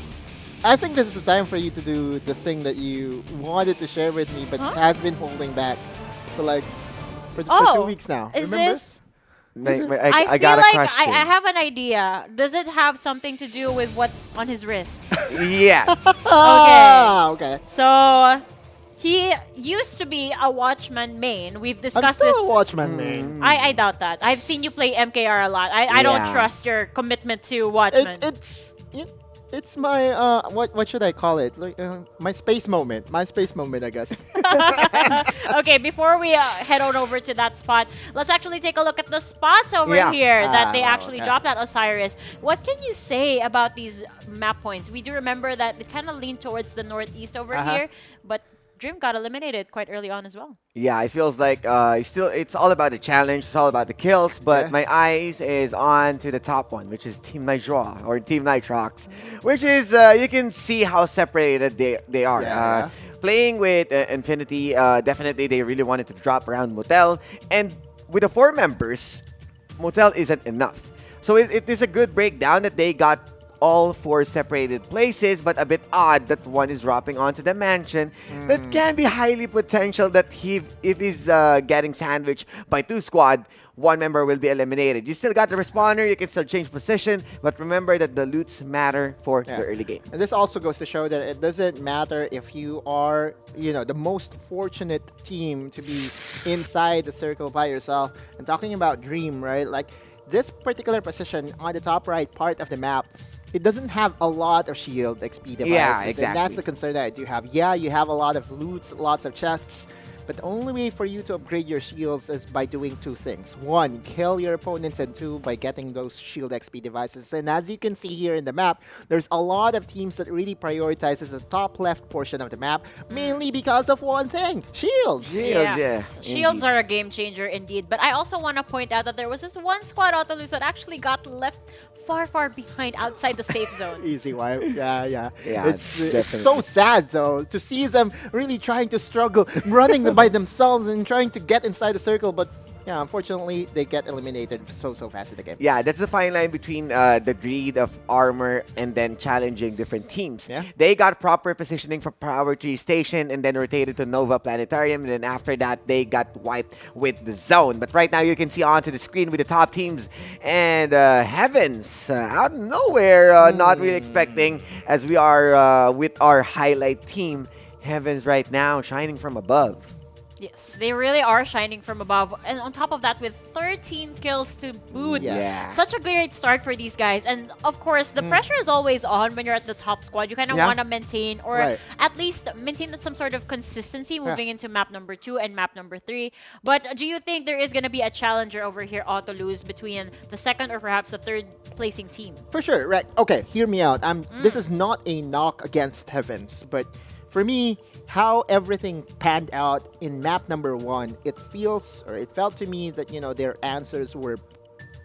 I think this is the time for you to do the thing that you wanted to share with me, but Huh? has been holding back for for 2 Oh, weeks now. Is Remember? this? I I got feel a like question. I have an idea. Does it have something to do with what's on his wrist? Yes. Ah, okay. So He used to be a Watchman main. We've I'm discussed still this. a Watchman main. I doubt that. I've seen you play MKR a lot. I don't Yeah. trust your commitment to Watchman. It's my what should I call it? Like my space moment. My space moment, I guess. Okay, before we head on over to that spot, let's actually take a look at the spots over Yeah. here that they Ah, actually okay. dropped at Osiris. What can you say about these map points? We do remember that it kind of leaned towards the northeast over here, but Dream got eliminated quite early on as well. Yeah, it feels like it's all about the challenge, it's all about the kills, but Yeah. my eyes is on to the top one, which is Team Nitrox or Team Nitrox, which is you can see how separated they are. Yeah. Playing with Infinity, definitely they really wanted to drop around Motel, and with the 4 members, Motel isn't enough. So it is a good breakdown that they got all 4 separated places, but a bit odd that one is dropping onto the mansion. That can be highly potential that if he's getting sandwiched by 2 squad, 1 member will be eliminated. You still got the respawner, you can still change position, but remember that the loots matter for the early game. And this also goes to show that it doesn't matter if you are, the most fortunate team to be inside the circle by yourself. And talking about Dream, right? Like this particular position on the top right part of the map, it doesn't have a lot of shield XP devices. Yeah, And that's exactly. the concern that I do have. Yeah, you have a lot of loots, lots of chests, but the only way for you to upgrade your shields is by doing 2 things. 1, kill your opponents, and 2, by getting those shield XP devices. And as you can see here in the map, there's a lot of teams that really prioritizes the top left portion of the map, mainly because of one thing, shields. Shields, Yes. yeah, Shields indeed. are a game changer indeed. But I also want to point out that there was this one squad Autolus that actually got left far behind outside the safe zone. Easy wipe. Yeah. Yeah, It's so sad though to see them really trying to struggle, running by themselves and trying to get inside the circle, but yeah, unfortunately they get eliminated so fast in the game. Yeah, that's the fine line between the greed of armor and then challenging different teams. Yeah. They got proper positioning from Power Tree Station and then rotated to Nova Planetarium. And then after that, they got wiped with the zone. But right now, you can see onto the screen with the top teams. And Heavens, out of nowhere, not really expecting, as we are with our highlight team. Heavens right now, shining from above. Yes, they really are shining from above. And on top of that, with 13 kills to boot. Yeah. Such a great start for these guys. And of course, the pressure is always on when you're at the top squad. You kind of Yeah. want to maintain, or Right. at least maintain some sort of consistency moving into map number 2 and map number 3. But do you think there is going to be a challenger over here, Autolus, between the second or perhaps the third placing team? For sure, right. Okay, hear me out. This is not a knock against Heavens, but for me, how everything panned out in map number 1, it felt to me that, their answers were,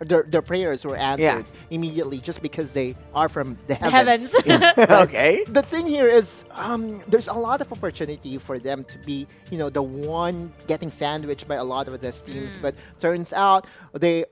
their prayers were answered immediately just because they are from the heavens. Okay. The thing here is, there's a lot of opportunity for them to be, the one getting sandwiched by a lot of these teams, but turns out they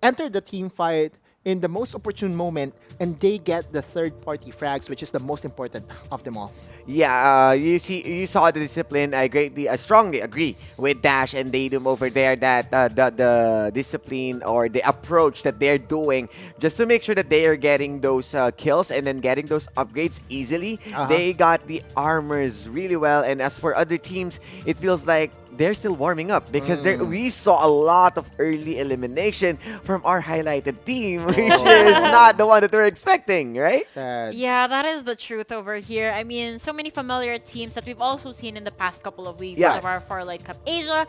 entered the team fight in the most opportune moment, and they get the third-party frags, which is the most important of them all. Yeah, you saw the discipline. I strongly agree with Dash and Daedum over there that the discipline or the approach that they're doing just to make sure that they are getting those kills and then getting those upgrades easily. They got the armors really well, and as for other teams, it feels like they're still warming up because we saw a lot of early elimination from our highlighted team, which is not the one that we're expecting, right? Sad. Yeah, that is the truth over here. I mean, so many familiar teams that we've also seen in the past couple of weeks Yeah. of our FARLIGHT Cup Asia.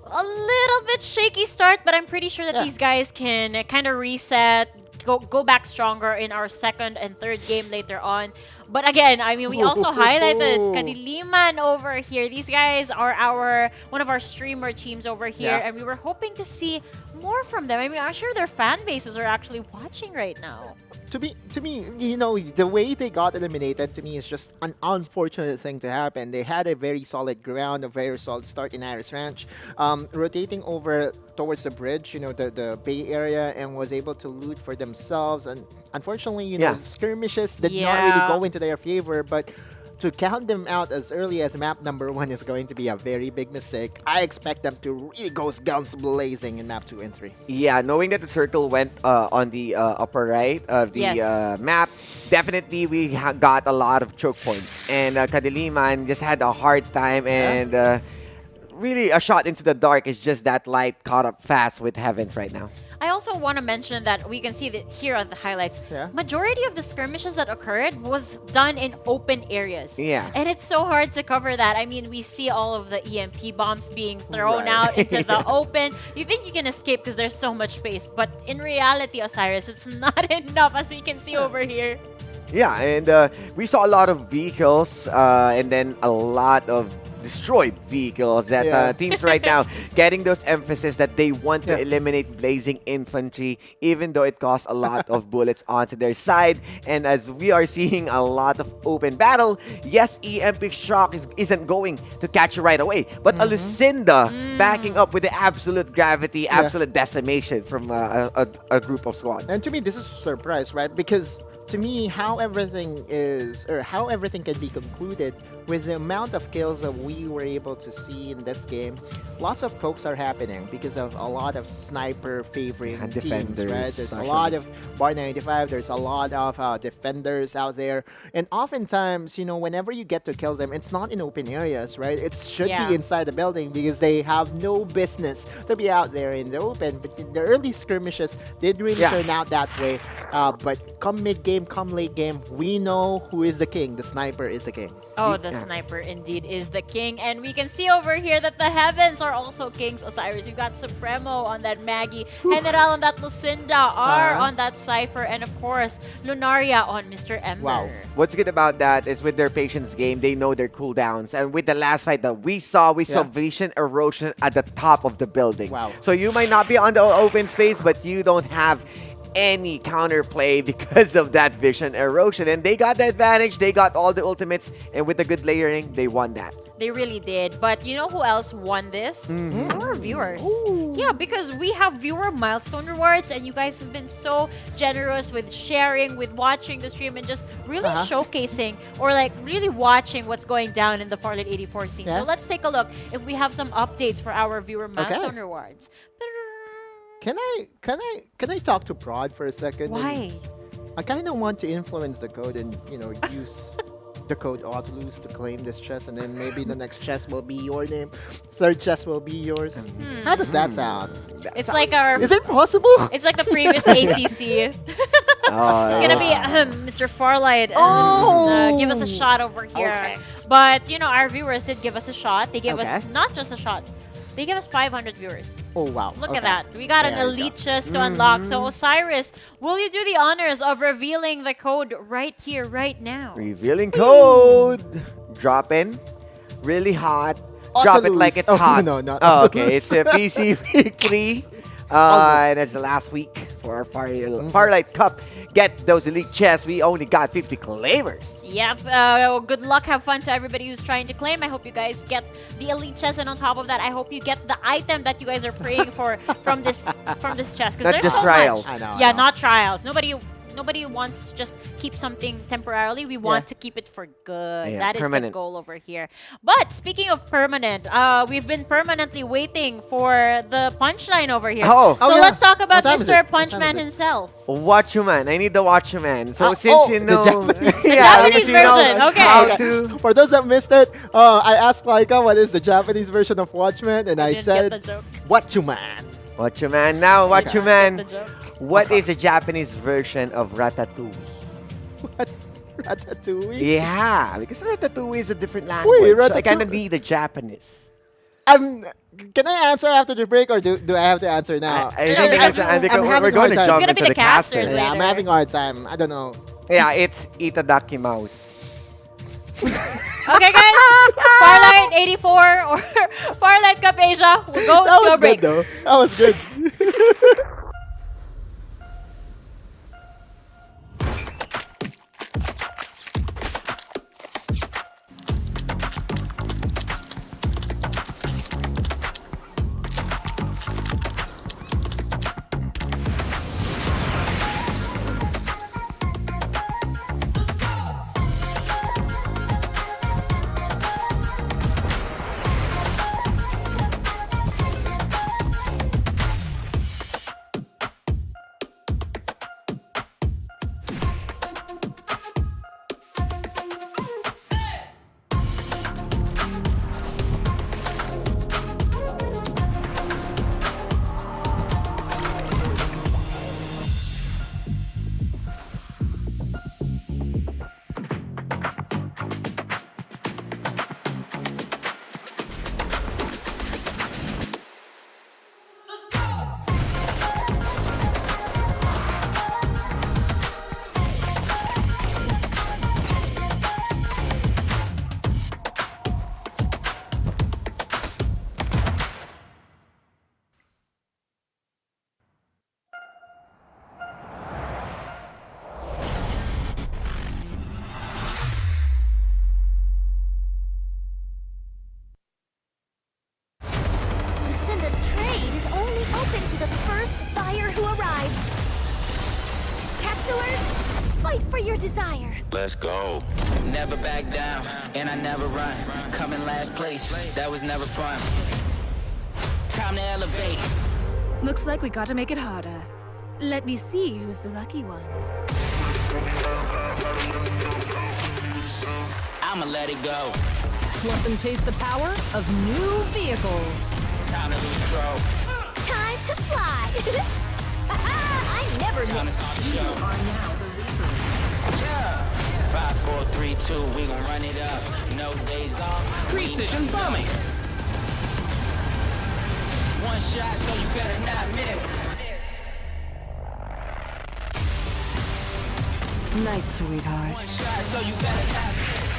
A little bit shaky start, but I'm pretty sure that these guys can kind of reset, go back stronger in our second and third game later on. But again, I mean, we also highlighted Kadiliman over here. These guys are one of our streamer teams over here, and we were hoping to see more from them. I mean, I'm sure their fan bases are actually watching right now. To me, the way they got eliminated to me is just an unfortunate thing to happen. They had a very solid ground, a very solid start in Iris Ranch, rotating over towards the bridge, the Bay Area, and was able to loot for themselves. And unfortunately, skirmishes did not really go into their favor, but to count them out as early as map number 1 is going to be a very big mistake. I expect them to really go guns blazing in map 2 and 3. Yeah, knowing that the circle went on the upper right of the map, definitely we got a lot of choke points. And Kadiliman just had a hard time, and really a shot into the dark is just that light caught up fast with Heavens right now. I also want to mention that we can see that here on the highlights, majority of the skirmishes that occurred was done in open areas. Yeah. And it's so hard to cover that. I mean, we see all of the EMP bombs being thrown out into the open. You think you can escape because there's so much space. But in reality, Osiris, it's not enough, as we can see over here. Yeah, and we saw a lot of vehicles and then a lot of destroyed vehicles that teams right now getting those emphasis that they want to eliminate blazing infantry, even though it costs a lot of bullets onto their side. And as we are seeing a lot of open battle, yes, EMP Shock isn't going to catch you right away, but a Lucinda backing up with the absolute gravity, absolute decimation from a group of squad. And to me, this is a surprise, right? Because to me, how everything can be concluded with the amount of kills that we were able to see in this game, lots of pokes are happening because of a lot of sniper favoring and teams, defenders, right? There's a lot of Bar 95, there's a lot of defenders out there, and oftentimes, you know, whenever you get to kill them, it's not in open areas, right? It should be inside the building because they have no business to be out there in the open. But in the early skirmishes did really turn out that way. But come mid-game, come late game, we know who is the king. The sniper is the king. Oh, the sniper indeed is the king. And we can see over here that the Heavens are also kings, Osiris. We've got Supremo on that Maggie, General on that Lucinda, R on that Cypher, and of course, Lunaria on Mr. Ember. Wow. What's good about that is with their patience game, they know their cooldowns. And with the last fight that we saw vision erosion at the top of the building. Wow. So you might not be on the open space, but you don't have any counterplay because of that vision erosion. And they got the advantage. They got all the ultimates. And with the good layering, they won that. They really did. But you know who else won this? Our viewers. Yeah, because we have viewer milestone rewards, and you guys have been so generous with sharing, with watching the stream, and just really showcasing or like really watching what's going down in the Farlight 84 scene. So let's take a look if we have some updates for our viewer milestone rewards. Can I talk to Prod for a second? Why? I kind of want to influence the code and, you know, use the code Audlus to claim this chest, and then maybe the next chest will be your name, third chest will be yours. How does that sound? It's like our... Is it possible? It's like the previous ACC. It's gonna be Mr. Farlight. Give us a shot over here. But, you know, our viewers did give us a shot. They gave us not just a shot. They gave us 500 viewers. Oh, wow. Look at that. We got an elite chest to unlock. So, Osiris, will you do the honors of revealing the code right here, right now? Revealing code. Drop in. Really hot. Drop it like it's hot. No, not okay. It's a PC Weekly. And it's the last week for our Farlight Cup. Get those elite chests. We only got 50 claimers. Yep. Good luck. Have fun to everybody who's trying to claim. I hope you guys get the elite chest, and on top of that, I hope you get the item that you guys are praying for from this chest. Because there's just so trials. much. I know. Not trials. Nobody wants to just keep something temporarily. We want to keep it for good. That is the goal over here. But speaking of permanent, we've been permanently waiting for the punchline over here. So let's talk about Mr. Punchman himself. Watchman. I need the Watchman. So since you know... The Japanese version. How to... For those that missed it, I asked Laika what is the Japanese version of Watchman, and I said, Watchman. Watchman. Now, Watchman. What is the Japanese version of Ratatouille? What? Ratatouille? Yeah, because Ratatouille is a different language. So I kind of need the Japanese. Can I answer after the break, or do I have to answer now? I think we're going to jump into the casters. Yeah, I'm having a hard time. I don't know. Yeah, it's Itadaki Mouse. Okay, guys. Farlight 84 or Farlight Cup Asia. We'll go to a break. That was good, though. That was good. Fight for your desire. Let's go. Never back down, and I never run. Coming last place, that was never fun. Time to elevate. Looks like we gotta make it harder. Let me see who's the lucky one. I'ma let it go. Let them taste the power of new vehicles. Time to lose control. Time to fly. I never Time to miss. start the show. 5, 4, 3, 2, we gon' run it up. No days off. Precision bombing. One shot, so you better not miss. Night, sweetheart. One shot, so you better not miss.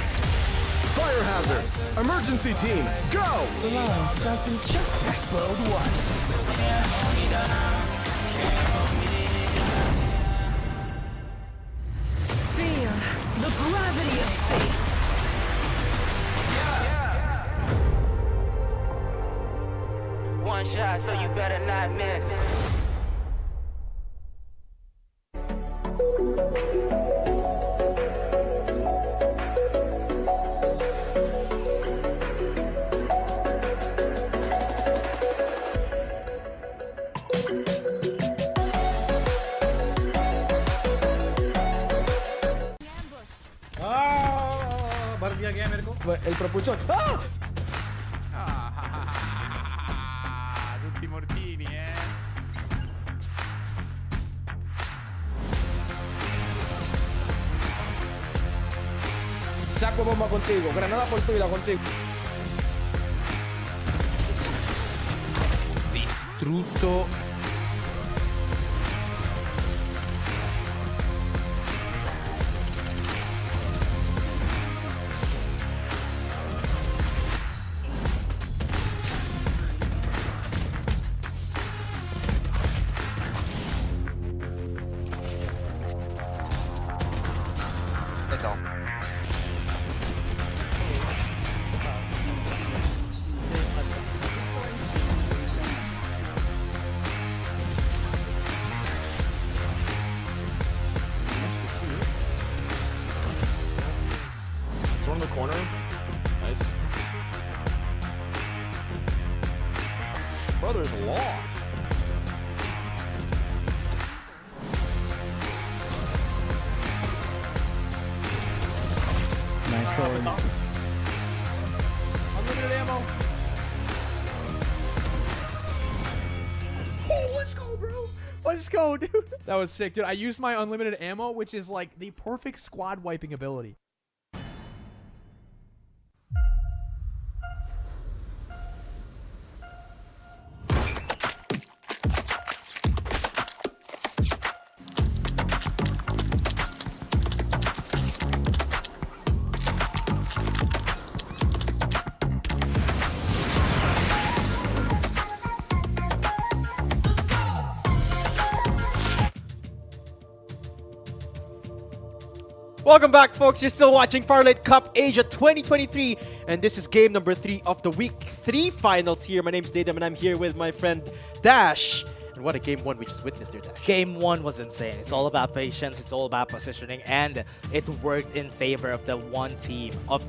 Fire hazard. Emergency team, go! Love doesn't just explode once. Feel the gravity of fate. One shot, so you better not miss. El propulsor. ¡Ah! Tutti mortini, Saco bomba contigo. Granada por tuya contigo. Distrutto. That's all. It's one in the corner. Nice. Brother's law. Nice going. Unlimited ammo. Oh, let's go, bro. Let's go, dude. That was sick, dude. I used my unlimited ammo, which is like the perfect squad wiping ability. Welcome back, folks. You're still watching FARLIGHT CUP Asia 2023, and this is game number 3 of the week 3 finals here. My name's Dadam, and I'm here with my friend Dash. And what a game 1 we just witnessed there, Dash. Game 1 was insane. It's all about patience, it's all about positioning, and it worked in favor of the one team of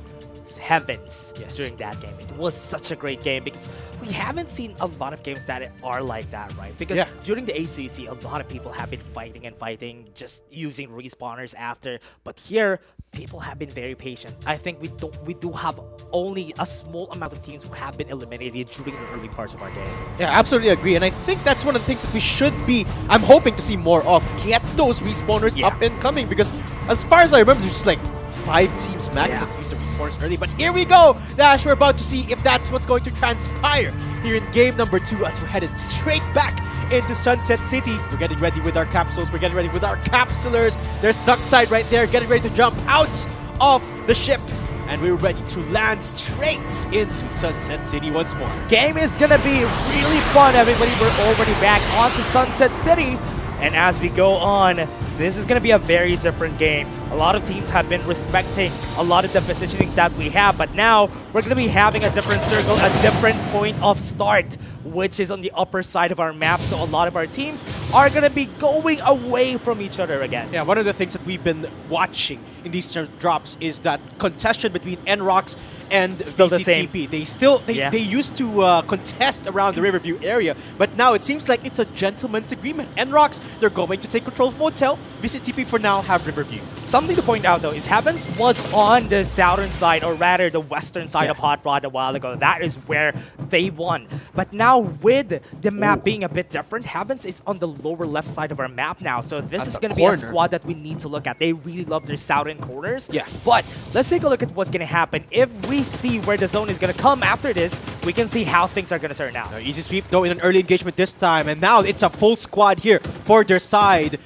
Heavens during that game. It was such a great game because we haven't seen a lot of games that are like that, right? Because during the ACC, a lot of people have been fighting and fighting, just using respawners after. But here, people have been very patient. I think we do have only a small amount of teams who have been eliminated during the early parts of our game. Yeah, absolutely agree. And I think that's one of the things that we should be, I'm hoping to see more of. Get those respawners up and coming, because as far as I remember, there's just like 5 teams max that use the respawners early. But here we go, Dash. We're about to see if that's what's going to transpire here in game number 2 as we're headed straight back into Sunset City. We're getting ready with our capsules. We're getting ready with our capsulers. There's Duckside right there, getting ready to jump out of the ship. And we're ready to land straight into Sunset City once more. Game is gonna be really fun, everybody. We're already back onto Sunset City. And as we go on, this is going to be a very different game. A lot of teams have been respecting a lot of the positionings that we have, but now we're going to be having a different circle, a different point of start, which is on the upper side of our map. So a lot of our teams are going to be going away from each other again. Yeah, one of the things that we've been watching in these drops is that contestation between NROX and Still the same. VCTP. They used to contest around the Riverview area, but now it seems like it's a gentleman's agreement. NROX, they're going to take control of Motel. VCTP for now have Riverview. Something to point out though is Heavens was on the southern side, or rather the western side of Hot Rod a while ago. That is where they won. But now with the map being a bit different, Heavens is on the lower left side of our map now. So this is going to be a squad that we need to look at. They really love their southern corners. Yeah. But let's take a look at what's going to happen. If we see where the zone is going to come after this, we can see how things are going to turn out. Easy sweep though in an early engagement this time, and now it's a full squad here for their side.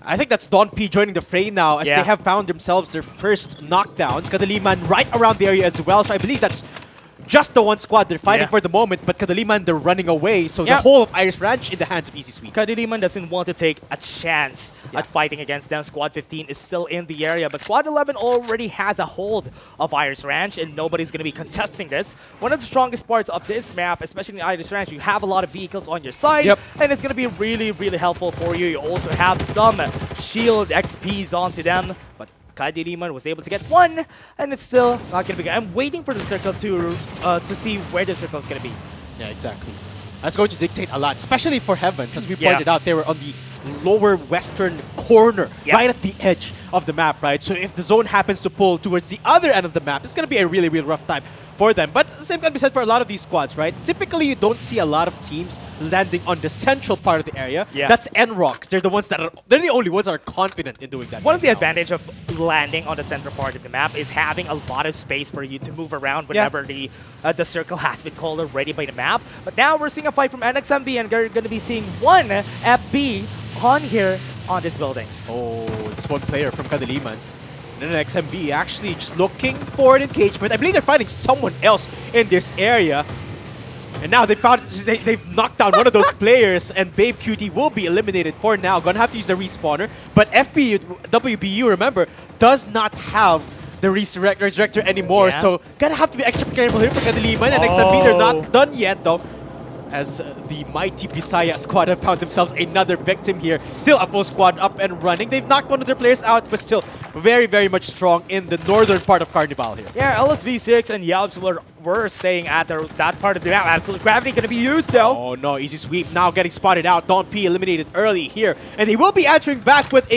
I think that's Don P joining the fray now as they have found themselves their first knockdowns. Kadaliman right around the area as well, so I believe that's just the one squad they're fighting for the moment, but Kadaliman, they're running away, so the whole of Iris Ranch in the hands of Easy Sweep. Kadaliman doesn't want to take a chance at fighting against them. Squad 15 is still in the area, but Squad 11 already has a hold of Iris Ranch, and nobody's going to be contesting this. One of the strongest parts of this map, especially in Iris Ranch, you have a lot of vehicles on your side, and it's going to be really, really helpful for you. You also have some shield XPs onto them, but Kadaliman was able to get one, and it's still not going to be good. I'm waiting for the circle to see where the circle is going to be. Yeah, exactly. That's going to dictate a lot, especially for Heavens. As we pointed out, they were on the lower western corner, right at the edge of the map, right? So if the zone happens to pull towards the other end of the map, it's going to be a really, really rough time for them. But the same can be said for a lot of these squads, right? Typically, you don't see a lot of teams landing on the central part of the area. That's NROX. They're the ones that they're the only ones that are confident in doing that. One of the advantage of landing on the central part of the map is having a lot of space for you to move around whenever the circle has been called already by the map. But now we're seeing a fight from NXMB, and we're going to be seeing one FB on here on these buildings. Oh, it's one player from Kadaliman. And then XMB actually just looking for an engagement. I believe they're fighting someone else in this area. And now they've knocked down one of those players, and Babe QT will be eliminated for now. Gonna have to use a respawner. But WBU, remember, does not have the resurrector anymore. So gonna have to be extra careful here for Kadaliman. And XMB, they're not done yet though, as the mighty Bisaya squad have found themselves another victim here. Still a full squad up and running. They've knocked one of their players out, but still very, very much strong in the northern part of Carnival here. Yeah, LSV6 and Yelps were staying at that part of the map. Absolute Gravity going to be used though. Oh no, Easy Sweep now getting spotted out. Don P eliminated early here, and they will be answering back with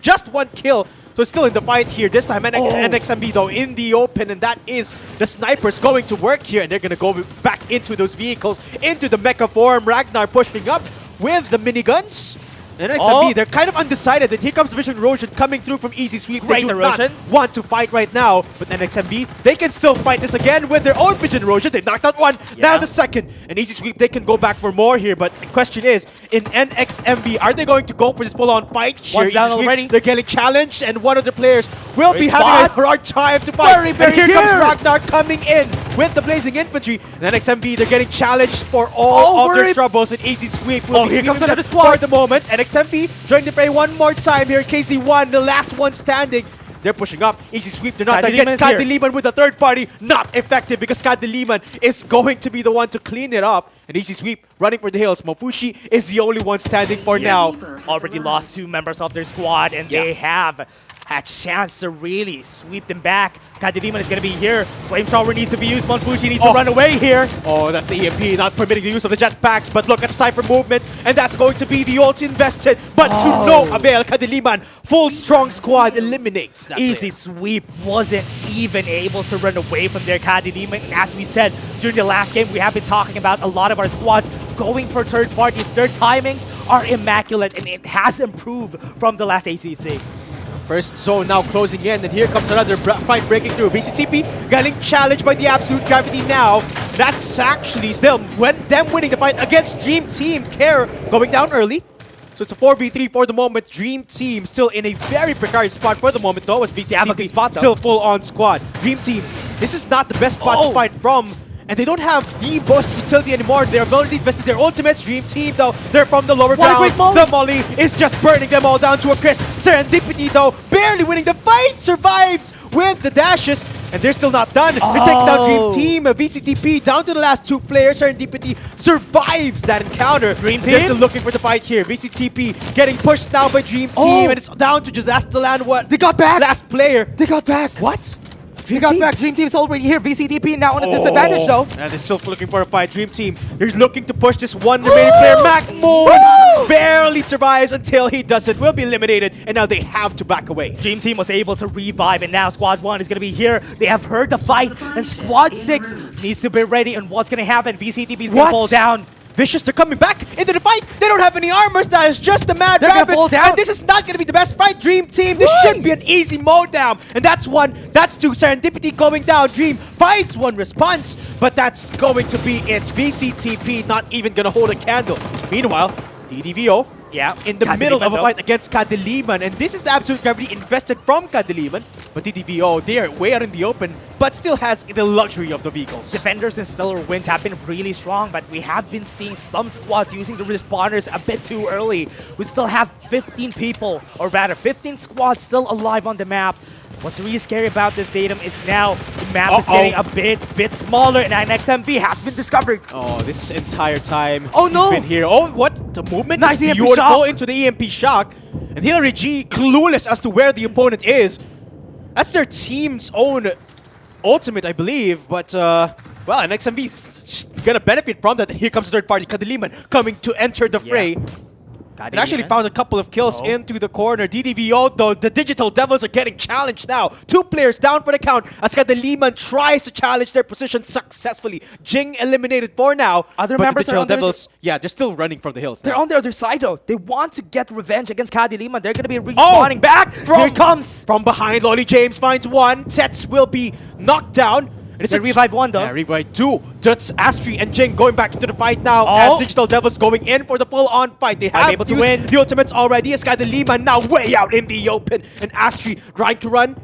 just one kill. So still in the fight here this time, and NXMB though in the open, and that is the snipers going to work here, and they're going to go back into those vehicles, into the mecha form. Ragnar pushing up with the miniguns. And NXMB, they're kind of undecided, and here comes Vision Erosion coming through from Easy Sweep. They do not want to fight right now, but NXMB, they can still fight this again with their own Vision Erosion. They knocked out one, now the second. And Easy Sweep, they can go back for more here, but the question is, in NXMB, are they going to go for this full-on fight here? One's down already. They're getting challenged, and one of the players will be having a hard time to fight. And here comes Ragnar coming in with the Blazing Infantry. And NXMB, they're getting challenged for all of their troubles, and Easy Sweep will be here comes another squad for the moment. And XMB joining the fray one more time here. KZ1, the last one standing. They're pushing up. Easy Sweep, they're not done yet. Kadaliman with the third party, not effective because Kadaliman is going to be the one to clean it up. And Easy Sweep running for the hills. Mofushi is the only one standing for now. Already lost 2 members of their squad, and they have a chance to really sweep them back. Kadaliman is going to be here. Flamethrower needs to be used. Monfushi needs to run away here. Oh, that's the EMP, not permitting the use of the jetpacks. But look at the Cypher movement, and that's going to be the ult invested. But to no avail, Kadaliman, full strong squad eliminates that Easy Sweep wasn't even able to run away from their Kadaliman. And as we said during the last game, we have been talking about a lot of our squads going for third parties. Their timings are immaculate, and it has improved from the last ACC. First zone now closing in, and here comes another fight breaking through. VCTP getting challenged by the Absolute Gravity now. That's actually still them winning the fight against Dream Team. Care going down early. So it's a 4v3 for the moment. Dream Team still in a very precarious spot for the moment though, as VCTP still full on squad. Dream Team, this is not the best spot to fight from. and they don't have the boss utility anymore. They're already invested their ultimates. Dream Team, though, they're from the lower What a ground. great molly. The molly is just burning them all down to a crisp. Serendipity, though, barely winning the fight, survives with the dashes. And they're still not done. They take down Dream Team. VCTP down to the last 2 players. Serendipity survives that encounter. Dream They're Team? still looking for the fight here. VCTP getting pushed now by Dream Team. And it's down to just last They got back. last player. They got back. What? They got back. Dream Team's already here. VCTP now on a disadvantage though. And they're still looking for a fight. Dream Team, they're looking to push this one remaining player. Mac Moon barely survives until he doesn't. Will be eliminated, and now they have to back away. Dream Team was able to revive, and now Squad 1 is going to be here. They have heard the fight, and Squad 6 needs to be ready on what's going to happen. VCTP is going to fall down. Vicious, they're coming back into the fight. They don't have any armor styles, just the Mad They're gonna Rabbits. fall down. And this is not going to be the best fight, Dream Team. This should be an easy mode down. And that's 1, that's 2. Serendipity going down. Dream fights 1 response, but that's going to be it. VCTP not even going to hold a candle. Meanwhile, DDVO in the middle of a fight against Kadiliman, and this is the absolute gravity invested from Kadiliman. But DDVO, they are way out in the open, but still has the luxury of the vehicles. Defenders and Stellar Winds have been really strong, but we have been seeing some squads using the respawners a bit too early. We still have 15 people, or rather 15 squads still alive on the map. What's really scary about this datum is now the map is getting a bit smaller, and an XMV has been discovered. Oh, this entire time Oh, no. he's been here. Oh, what? The movement Nice is EMP beautiful shock. into the EMP shock. And Hillary G, clueless as to where the opponent is. That's their team's own ultimate, I believe. But, well, an XMV is gonna benefit from that. Here comes the third party, Kadiliman, coming to enter the fray. And actually found a couple of kills into the corner. DDVO, though, the Digital Devils are getting challenged now. 2 players down for the count as Kadiliman tries to challenge their position successfully. Jing eliminated for now. Other but members the are Digital on their- Devils, yeah, they're still running from the hills They're now. on the other side though. They want to get revenge against Kadiliman. They're going to be respawning back. Here it comes. From behind, Lolly James finds 1. Sets will be knocked down. And They revive 1 though. Yeah, revive 2. That's Astri and Jing going back into the fight now as Digital Devils going in for the full-on fight. They have able to used win. the ultimates already. As Kadiliman now way out in the open. And Astri trying to run.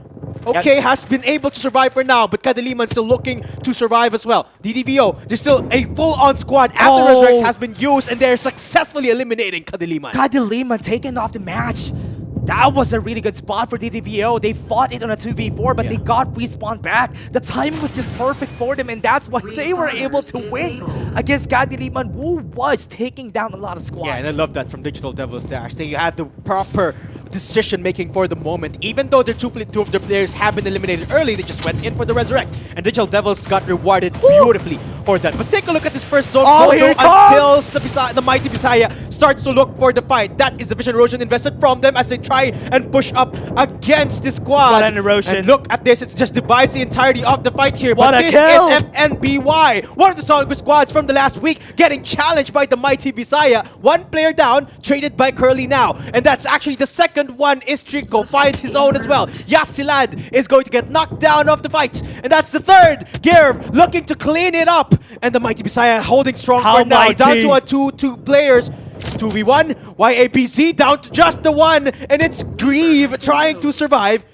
Okay, has been able to survive for now, but Kadiliman still looking to survive as well. DDVO, there's still a full-on squad after Resurrex has been used, and they're successfully eliminating Kadiliman. Kadiliman taking off the match. That was a really good spot for DDVO. They fought it on a 2v4, but they got respawned back. The timing was just perfect for them, and that's why they were able to win against Kadiliman, who was taking down a lot of squads. Yeah, and I love that from Digital Devils Dash. They had the proper decision making for the moment. Even though two of their players have been eliminated early, they just went in for the Resurrect. And Digital Devils got rewarded beautifully for that. But take a look at this first zone here photo until the Mighty Bisaya starts to look for the fight. That is the vision erosion invested from them as they try and push up against the squad. What an erosion. And look at this, it just divides the entirety of the fight here. What but a this kill. is FNBY, one of the stronger squads from the last week, getting challenged by the Mighty Bisaya. 1 player down, traded by Curly now. And that's actually the second one is Trico, finds his own as well. Yasilad is going to get knocked down off the fight. And that's the third. Gerv looking to clean it up. And the Mighty Bisaya holding strong How for now. mighty. Down to a 2 players. 2v1. YAPZ down to just the 1. And it's Grieve trying to survive.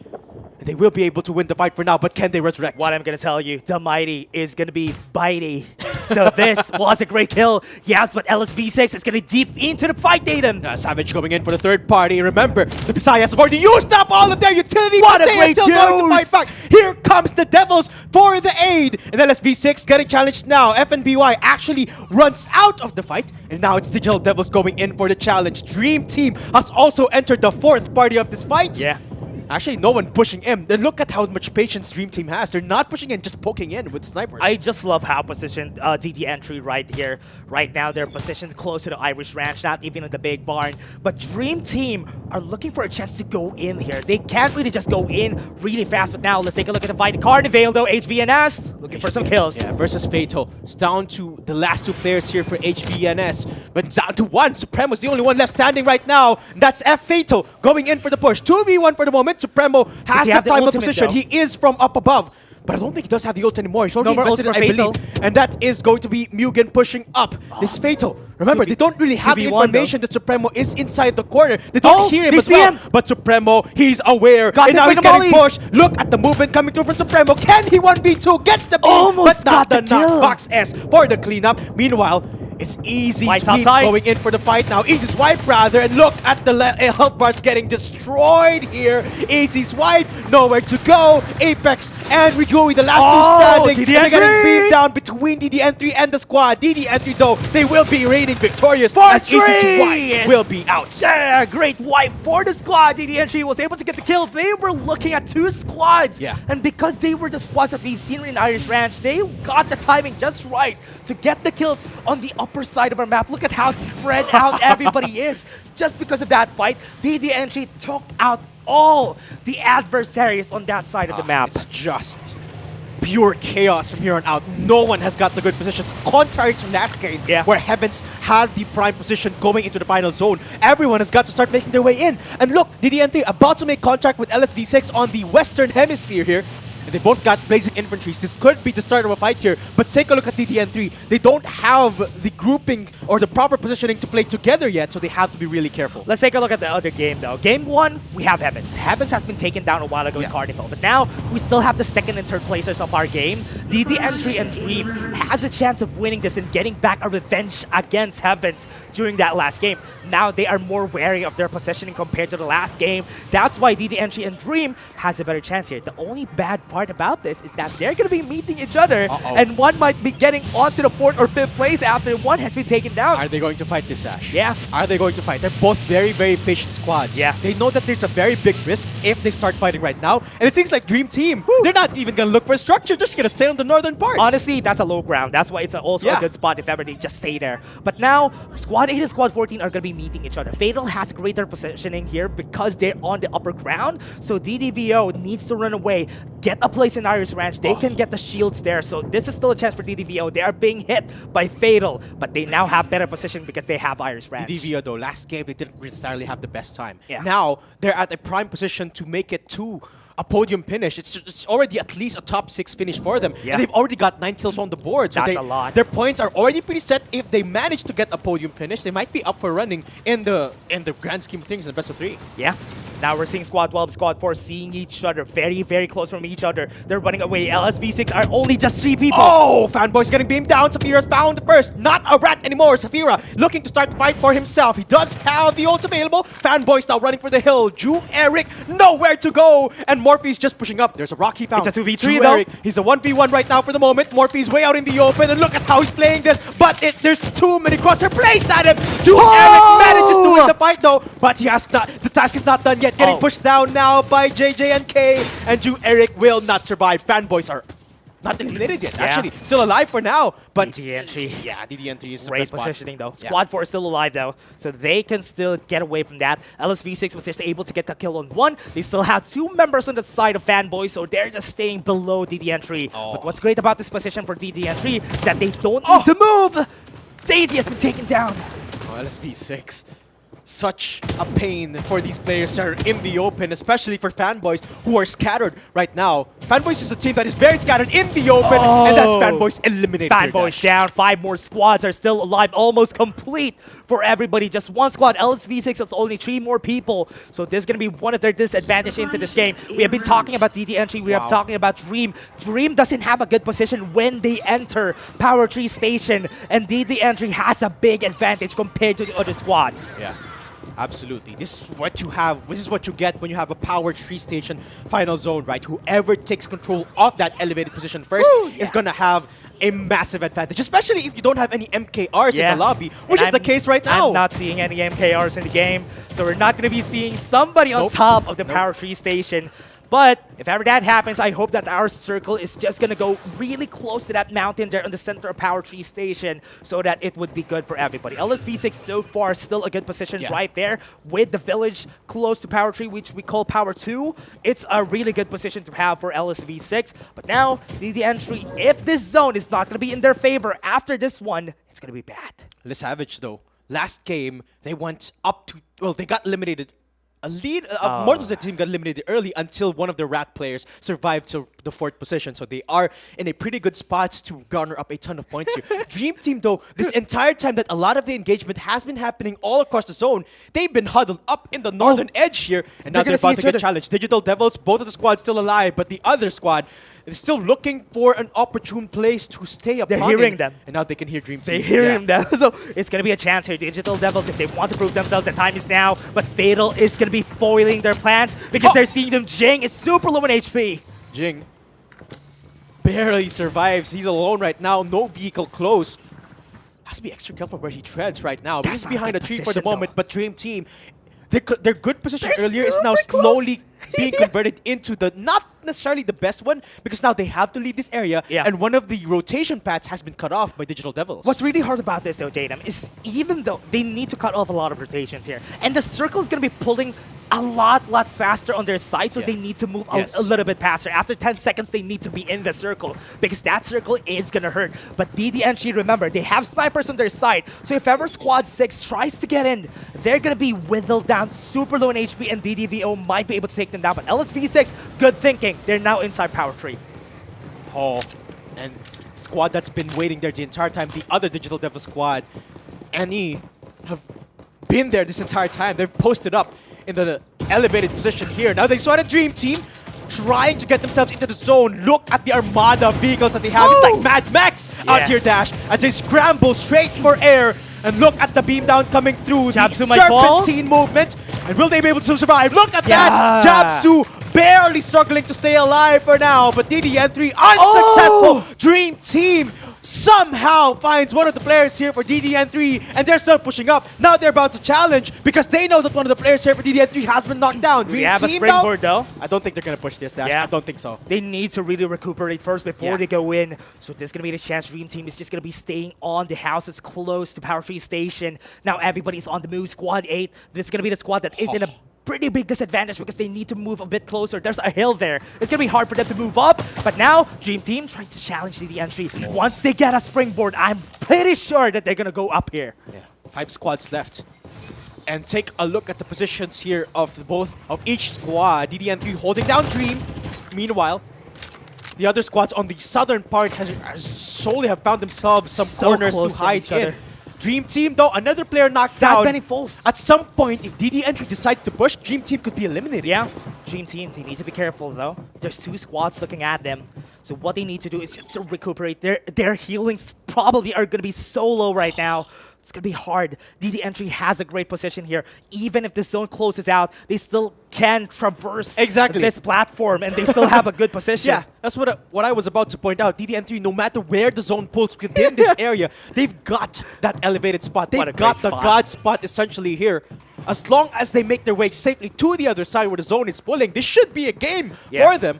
And they will be able to win the fight for now, but can they resurrect? What I'm going to tell you, the Mighty is going to be bitey. So this was a great kill. Yes, but LSV6 is going to deep into the fight, Datum. Savage going in for the third party. Remember, the Bisayas have already used up all of their utility, What but a they are great still going to juice. fight back. Here comes the Devils for the aid. And LSV6 getting challenged now. FNBY actually runs out of the fight. And now it's Digital Devils going in for the challenge. Dream Team has also entered the fourth party of this fight. Yeah. Actually, no one pushing in. Then look at how much patience Dream Team has. They're not pushing in, just poking in with snipers. I just love how positioned DD entry right here. Right now, they're positioned close to the Irish Ranch, not even in the big barn. But Dream Team are looking for a chance to go in here. They can't really just go in really fast. But now, let's take a look at the fight. Carnivale, though, HVNS, looking for some kills. Yeah, versus Fatal. It's down to the last 2 players here for HVNS. But down to 1. Supremo's the only one left standing right now. That's F Fatal going in for the push. 2v1 for the moment. Supremo has he the have the final ultimate, position. though? He is from up above. but I don't think he does have the ult anymore. He's already No more ult invested, for I Fatal. believe. And that is going to be Mugen pushing up. This is Fatal. Remember, they don't really have the 2v1 information that Supremo is inside the corner. They don't hear him they as see well. him. But Supremo, he's aware. Got And hit now by he's the getting molly. pushed. Look at the movement coming through from Supremo. Can he 1v2? Gets the beam, Almost but not got the the kill. knockbox S for the cleanup. Meanwhile, it's easy White sweep outside. going in for the fight now. Easy swipe rather, and look at the health bars getting destroyed here. Easy swipe, nowhere to go. Apex and Ryui, the last two standing. DD They're getting entry. beamed down between DD Entry and the squad. DD Entry though, they will be reigning victorious For as Easy three. Swipe will be out. Yeah, great wipe for the squad. DD Entry was able to get the kill. They were looking at 2 squads. Yeah. And because they were the squads that we've seen in Irish Ranch, they got the timing just right to get the kills on the upper side of our map. Look at how spread out everybody is. Just because of that fight, DD Entry took out all the adversaries on that side of the map. It's just pure chaos from here on out. No one has got the good positions. Contrary to last game, where Heavens had the prime position going into the final zone, everyone has got to start making their way in. And look, DDNT about to make contact with LSV6 on the Western Hemisphere here. And they both got basic infantries. This could be the start of a fight here, but take a look at DDN3. They don't have the grouping or the proper positioning to play together yet, so they have to be really careful. Let's take a look at the other game, though. Game 1, we have Heavens. Heavens has been taken down a while ago in Carnival, but now we still have the second and third placers of our game. DD Entry and Dream has a chance of winning this and getting back a revenge against Heavens during that last game. Now they are more wary of their positioning compared to the last game. That's why DD Entry and Dream has a better chance here. The only bad part about this is that they're going to be meeting each other, and one might be getting onto the 4th or 5th place after one has been taken down. Are they going to fight this, Dash? Yeah. Are they going to fight? They're both very, very patient squads. Yeah. They know that there's a very big risk if they start fighting right now. And it seems like Dream Team, they're not even going to look for a structure. They're just going to stay on the northern parts. Honestly, that's a low ground. That's why it's also a good spot if ever they just stay there. But now, Squad 8 and Squad 14 are going to be meeting each other. Fatal has greater positioning here because they're on the upper ground. So DDVO needs to run away, get a place in Irish Ranch. They can get the shields there. So this is still a chance for DDVO. They are being hit by Fatal, but they now have better position because they have Irish Ranch. DDVO though, last game they didn't necessarily have the best time. Yeah. Now, they're at a prime position to make it to a podium finish. It's already at least a top 6 finish for them. Yeah. And they've already got 9 kills on the board. So That's a lot. Their points are already pretty set. If they manage to get a podium finish, they might be up for running in the grand scheme of things in the best of 3. Yeah. Now we're seeing Squad 12, Squad 4 seeing each other very, very close from each other. They're running away. LSV6 are only just 3 people. Oh, Fanboy's getting beamed down. Saphira's bound first. Not a rat anymore. Saphira looking to start the fight for himself. He does have the ult available. Fanboy's now running for the hill. Ju Eric nowhere to go. And Morphe's just pushing up. There's a rock he found. It's a 2v3 Ju though. Eric, he's a 1v1 right now for the moment. Morphe's way out in the open. And look at how he's playing this. But there's too many crosshair placed at him. Ju Eric manages to win the fight though. But he has not. The task is not done yet. Getting pushed down now by JJ and K. And Ju Eric will not survive. Fanboys are not eliminated yet. Actually, still alive for now. But DD Entry. Yeah, DD Entry is the Great best spot. positioning though. Yeah. Squad 4 is still alive though, so they can still get away from that. LSV6 was just able to get the kill on 1. They still have 2 members on the side of Fanboy, so they're just staying below DD Entry. But what's great about this position for DD Entry is that they don't need to move. Daisy has been taken down. LSV6. Such a pain for these players that are in the open, especially for Fanboys who are scattered right now. Fanboys is a team that is very scattered in the open, and that's Fanboys eliminated. Fanboys down. 5 more squads are still alive, almost complete for everybody. Just 1 squad. LSV6, it's only 3 more people. So this is going to be one of their disadvantage into this game. We have been talking about DD Entry. We are talking about Dream. Dream doesn't have a good position when they enter Power Tree Station, and DD Entry has a big advantage compared to the other squads. Yeah. Absolutely. This is what you have. This is what you get when you have a power tree station final zone, right? Whoever takes control of that elevated position first is going to have a massive advantage, especially if you don't have any MKRs in the lobby, which is the case right now. I'm not seeing any MKRs in the game, so we're not going to be seeing somebody on top of the power tree station. But if ever that happens, I hope that our circle is just going to go really close to that mountain there in the center of Power Tree Station so that it would be good for everybody. LSV6 so far still a good position right there with the village close to Power Tree, which we call Power 2. It's a really good position to have for LSV6. But now, the entry, if this zone is not going to be in their favor after this one, it's going to be bad. Le Savage, though, last game, they went up to... Well, they got eliminated a lead. Mortals' team got eliminated early until one of the Rat players survived to the 4th position. So they are in a pretty good spot to garner up a ton of points here. Dream Team, though, this entire time that a lot of the engagement has been happening all across the zone, they've been huddled up in the northern edge here, and now they're about to get challenged. Digital Devils, both of the squads still alive, but the other squad is still looking for an opportune place to stay up. They're hearing them. And now they can hear Dream Team. They're hearing them. So it's going to be a chance here. Digital Devils, if they want to prove themselves, the time is now. But Fatal is going to be foiling their plans because they're seeing them. Jing is super low in HP. Jing barely survives. He's alone right now. No vehicle close. Has to be extra careful where he treads right now. He's behind a tree for the moment, but Dream Team, their good position earlier is now slowly being converted into the not necessarily the best one, because now they have to leave this area, and one of the rotation paths has been cut off by Digital Devils. What's really hard about this though, Jadam, is even though they need to cut off a lot of rotations here, and the circle is going to be pulling a lot faster on their side, so they need to move a little bit faster. After 10 seconds, they need to be in the circle, because that circle is going to hurt. But DDNG, remember, they have snipers on their side, so if ever Squad 6 tries to get in, they're going to be whittled down super low in HP, and DDVO might be able to take them down. But LSV6, good thinking. They're now inside Power Tree. Oh, and squad that's been waiting there the entire time, the other Digital Devil squad, NE, have been there this entire time. They're posted up in the elevated position here. Now they saw the Dream Team trying to get themselves into the zone. Look at the armada of vehicles that they have. It's like Mad Max out here, Dash, as they scramble straight for air. And look at the beam down coming through. Jabsu the serpentine movement. And will they be able to survive? Look at that! Jabsu barely struggling to stay alive for now. But DDN3 unsuccessful. Dream Team somehow finds one of the players here for DDN3, and they're still pushing up. Now they're about to challenge because they know that one of the players here for DDN3 has been knocked down. Dream have a Team, springboard though. I don't think they're going to push this, Dash. I don't think so. They need to really recuperate first before they go in. So this is going to be the chance. Dream Team is just going to be staying on the houses close to Power Tree Station. Now everybody's on the move. Squad 8, this is going to be the squad that is in a pretty big disadvantage because they need to move a bit closer. There's a hill there. It's going to be hard for them to move up. But now, Dream Team trying to challenge the entry. Once they get a springboard, I'm pretty sure that they're going to go up here. 5 squads left. And take a look at the positions here of each squad. DDN3 holding down Dream. Meanwhile, the other squads on the southern part has solely have found themselves some corners to hide in. Dream Team, though, another player knocked down. At some point, if DDN3 decides to push, Dream Team could be eliminated. Yeah, Dream Team, they need to be careful, though. There's 2 squads looking at them. So what they need to do is just to recuperate. Their healings probably are going to be so low right now. It's going to be hard. DDN3 has a great position here. Even if the zone closes out, they still can traverse this platform, and they still have a good position. Yeah, that's what I was about to point out. DDN3, no matter where the zone pulls within this area, they've got that elevated spot. They've got the God spot essentially here. As long as they make their way safely to the other side where the zone is pulling, this should be a game for them.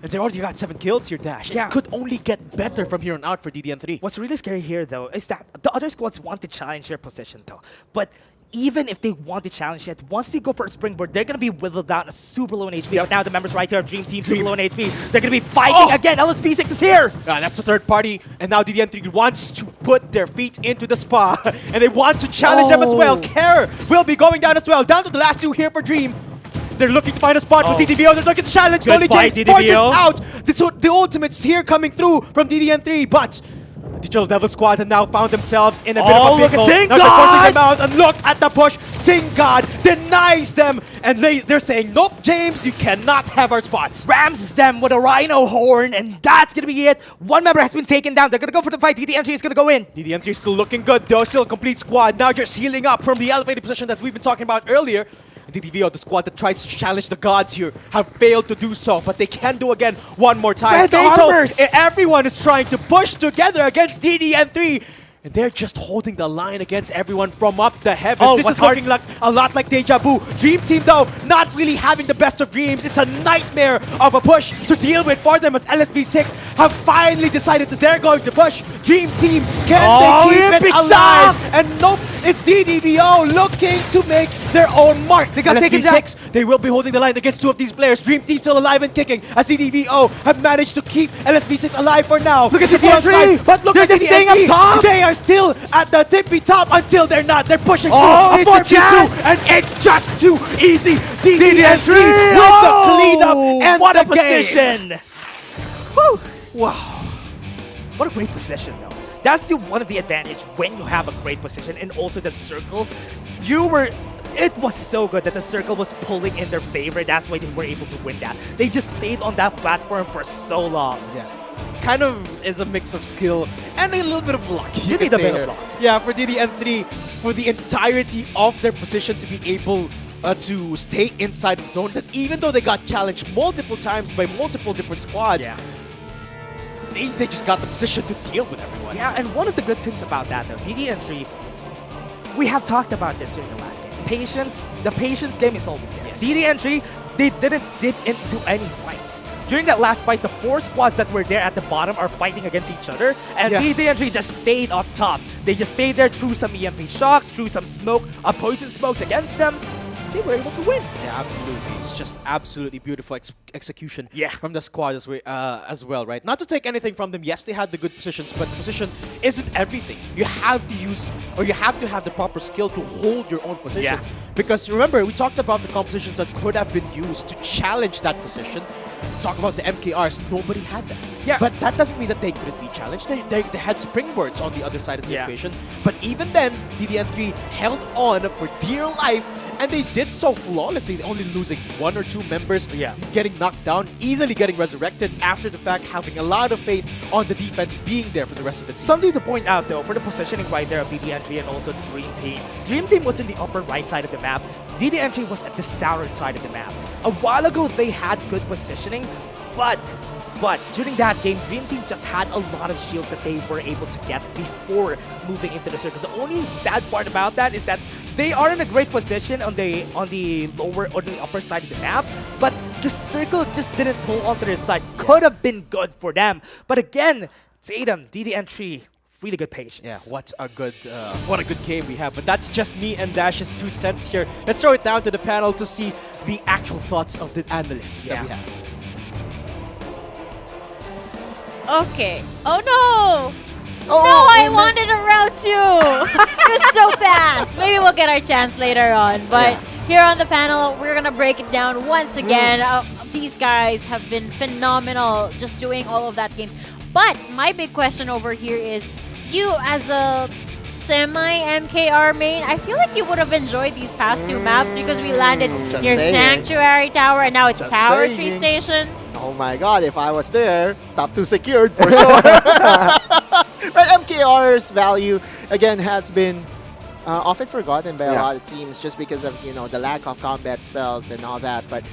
And they already got 7 kills here, Dash. It could only get better from here on out for DDN3. What's really scary here, though, is that the other squads want to challenge their position, though. But even if they want to challenge it, once they go for a springboard, they're going to be whittled down a super low in HP. Now the members right here of Dream Team, super low in HP. They're going to be fighting again. LSP6 is here. That's the third party. And now DDN3 wants to put their feet into the spa. And they want to challenge them as well. Care will be going down as well. Down to the last 2 here for Dream. They're looking to find a spot for DDVO. They're looking to challenge. Slowly James forces out. The ultimates here coming through from DDN3, but the Digital Devil squad have now found themselves in a bit of a pickle. Now they're forcing them out, and look at the push. Sing God denies them, and they're saying, nope, James, you cannot have our spots. Rams them with a rhino horn, and that's going to be it. 1 member has been taken down. They're going to go for the fight. DDNG is going to go in. DDN3 is still looking good, though. Still a complete squad. Now just healing up from the elevated position that we've been talking about earlier. DDVO, the squad that tried to challenge the gods here, have failed to do so, but they can do again one more time. Everyone is trying to push together against DDN3, and they're just holding the line against everyone from up the heavens. This is looking like a lot like Deja Vu. Dream Team, though, not really having the best of dreams. It's a nightmare of a push to deal with for them as LSV6 have finally decided that they're going to push. Dream Team, can they keep it alive? And nope. It's DDBO looking to make their own mark. They got taken down. They will be holding the line against 2 of these players. Dream Team still alive and kicking as DDBO have managed to keep LFB6 alive for now. Look at the DDN3, but look at the staying up top. They are still at the tippy top until they're not. They're pushing through a 4v2, and it's just too easy. DDN3 with the cleanup and what the a position! Woo. Wow. What a great position, though. That's one of the advantage when you have a great position, and also the circle. It was so good that the circle was pulling in their favor. That's why they were able to win that. They just stayed on that platform for so long. Yeah. Kind of is a mix of skill and a little bit of luck. You need a bit of luck. Yeah, for DDN3, for the entirety of their position to be able to stay inside the zone, that even though they got challenged multiple times by multiple different squads, they just got the position to deal with everyone. Yeah, and one of the good things about that, though, DDN3, we have talked about this during the last game. Patience, the patience game is always there. Yes. DDN3, they didn't dip into any fights. During that last fight, the 4 squads that were there at the bottom are fighting against each other, and DDN3 just stayed up top. They just stayed there, threw some EMP shocks, threw some smoke, poison smokes against them. They were able to win. Yeah, absolutely. It's just absolutely beautiful execution from the squad as well, right? Not to take anything from them. Yes, they had the good positions, but the position isn't everything. You have to use, or you have to have the proper skill to hold your own position. Because remember, we talked about the compositions that could have been used to challenge that position. Talk about the MKRs, nobody had that. Yeah. But that doesn't mean that they couldn't be challenged. They had springboards on the other side of the equation. But even then, DDN3 held on for dear life, and they did so flawlessly, only losing 1 or 2 members, getting knocked down, easily getting resurrected after the fact, having a lot of faith on the defense being there for the rest of the team. Something to point out, though, for the positioning right there of DDN3 and also Dream Team. Dream Team was in the upper right side of the map. DDN3 was at the southern side of the map. A while ago, they had good positioning, but during that game, Dream Team just had a lot of shields that they were able to get before moving into the circle. The only sad part about that is that they are in a great position on the lower or the upper side of the map, but the circle just didn't pull onto their side. Could have been good for them, but again, Tatum, DDN3, really good patience. Yeah, what a good game we have. But that's just me and Dash's 2 cents here. Let's throw it down to the panel to see the actual thoughts of the analysts that we have. Okay. Oh no! No, I wanted a route 2! It was so fast! Maybe we'll get our chance later on. But here on the panel, we're gonna break it down once again. These guys have been phenomenal just doing all of that game. But my big question over here is, you as a semi-MKR main, I feel like you would have enjoyed these past 2 maps because we landed near Sanctuary Tower and now it's Power Tree Station. Oh my god, if I was there, top 2 secured for sure. Right, MKR's value, again, has been often forgotten by a lot of teams just because of, the lack of combat spells and all that. But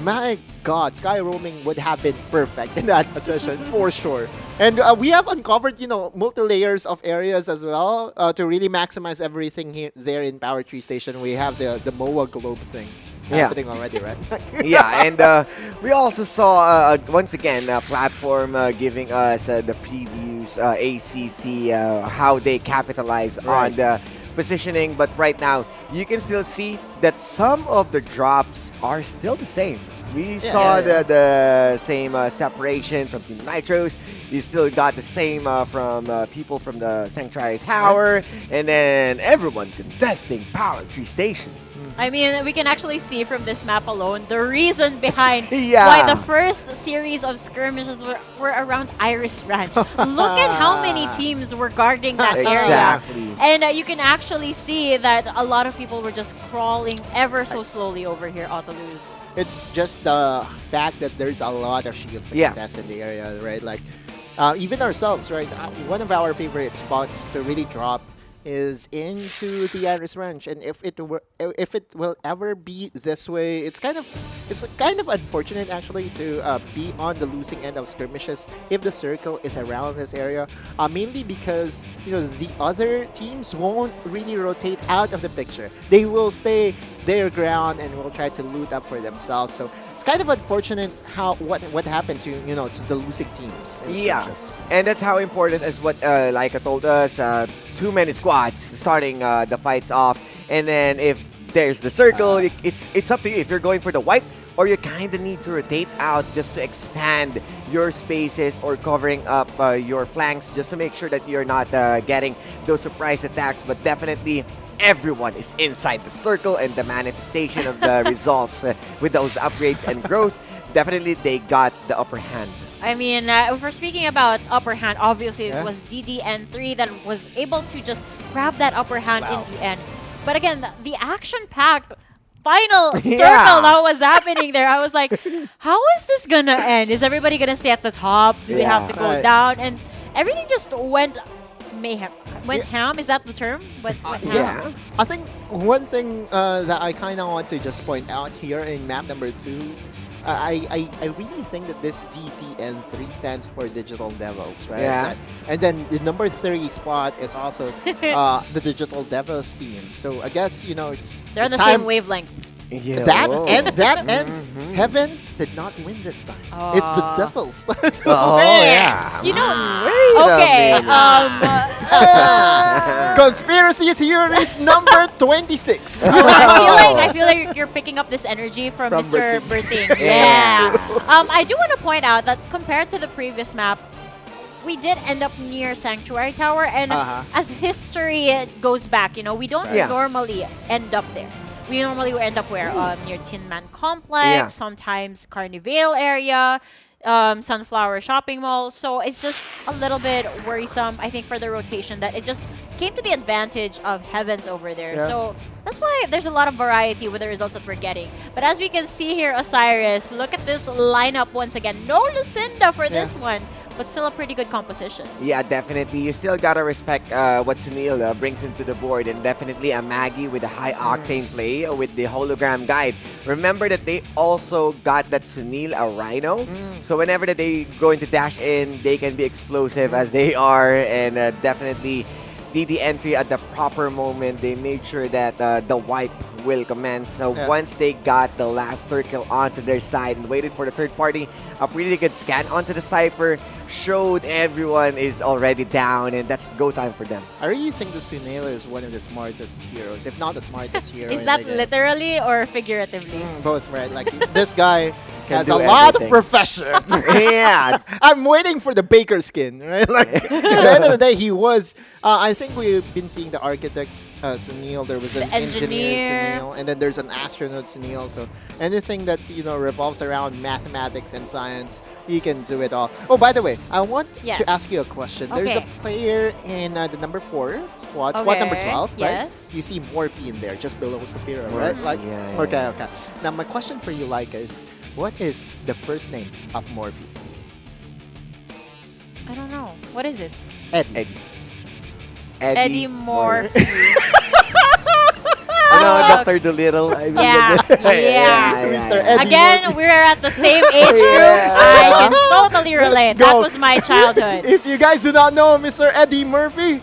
my god, Sky Roaming would have been perfect in that position for sure. And we have uncovered, multi-layers of areas as well to really maximize everything there in Power Tree Station. We have the MOA globe thing happening already, right? And we also saw, once again, a platform giving us the previews, ACC, how they capitalize on the positioning. But right now, you can still see that some of the drops are still the same. We saw the same separation from Team Nitros. You still got the same from people from the Sanctuary Tower. And then everyone contesting Power Tree Station. I mean, we can actually see from this map alone the reason behind why the first series of skirmishes were around Iris Ranch. Look at how many teams were guarding that area. And you can actually see that a lot of people were just crawling ever so slowly over here, Autoluz. It's just the fact that there's a lot of shields to contest in the area, right? Like, even ourselves, right? One of our favorite spots to really drop is into the Iris Ranch, and if it will ever be this way, it's kind of unfortunate actually to be on the losing end of skirmishes if the circle is around this area, mainly because the other teams won't really rotate out of the picture. They will stay their ground and will try to loot up for themselves. So it's kind of unfortunate how what happened to to the losing teams. in Yeah, skirmishes. and that's how important as what Laika told us. Too many squads starting the fights off, and then if there's the circle, it's up to you if you're going for the wipe or you kind of need to rotate out just to expand your spaces or covering up your flanks just to make sure that you're not getting those surprise attacks. But definitely everyone is inside the circle, and the manifestation of the results with those upgrades and growth, definitely they got the upper hand. I mean, if we're speaking about upper hand, obviously Yeah. it was DDN3 that was able to just grab that upper hand in the end. But again, the action-packed final circle that was happening there, I was like, how is this gonna end? Is everybody gonna stay at the top? Do they have to go Right. down? And everything just went mayhem. Went ham? Is that the term? Went ham? Yeah, I think one thing that I kind of want to just point out here in map number 2, I really think that this DTN3 stands for Digital Devils, right? Yeah. And then the number 3 spot is also the Digital Devils team. So I guess it's They're on the same wavelength. Yeah. That whoa. end, Heavens did not win this time. It's the Devils. Oh, yeah. You know, Wait a okay. minute. Conspiracy theories number 26. I feel like you're picking up this energy from Mr. Berting. Berting. Yeah. I do want to point out that compared to the previous map, we did end up near Sanctuary Tower, and as history goes back, we don't Yeah. normally end up there. We normally end up where? Near Tin Man Complex, Yeah. sometimes Carnival area, Sunflower Shopping Mall. So it's just a little bit worrisome, I think, for the rotation that it just came to the advantage of Heavens over there. Yeah. So that's why there's a lot of variety with the results that we're getting. But as we can see here, Osiris, look at this lineup once again. No Lucinda for this one, but still a pretty good composition. Yeah, definitely. You still gotta respect what Sunil brings into the board, and definitely a Maggie with a high octane play with the hologram guide. Remember that they also got that Sunil a Rhino, so whenever that they going to dash in, they can be explosive as they are, and definitely DD entry at the proper moment. They made sure that the wipe will commence. So once they got the last circle onto their side and waited for the third party, a pretty good scan onto the Cypher showed everyone is already down, and that's go time for them. I really think the Sunela is one of the smartest heroes, if not the smartest hero. Is in that the game. literally or figuratively? Both, right? Like this guy Can has do a lot of everything. profession. Yeah. I'm waiting for the baker skin, right? Like at the end of the day, he was. I think we've been seeing the architect Sunil. There was an engineer Sunil, and then there's an astronaut Sunil. So anything that revolves around mathematics and science, he can do it all. Oh, by the way, I want Yes. to ask you a question. There's a Okay. player in the number 4 squad, squad number Okay, 12, right? yes. You see Morphe in there, just below Sapphira, right? Morphe, Like, yeah, okay, okay. Now my question for you, Laika, is what is the first name of Morphe? I don't know. What is it? Eddie. Eddie Moore. You know, Dr. Dolittle. I mean, Yeah, yeah. Mr. Eddie Again, Murphy. we're at the same age group. I can totally relate. That go. was my childhood. If you guys do not know Mr. Eddie Murphy,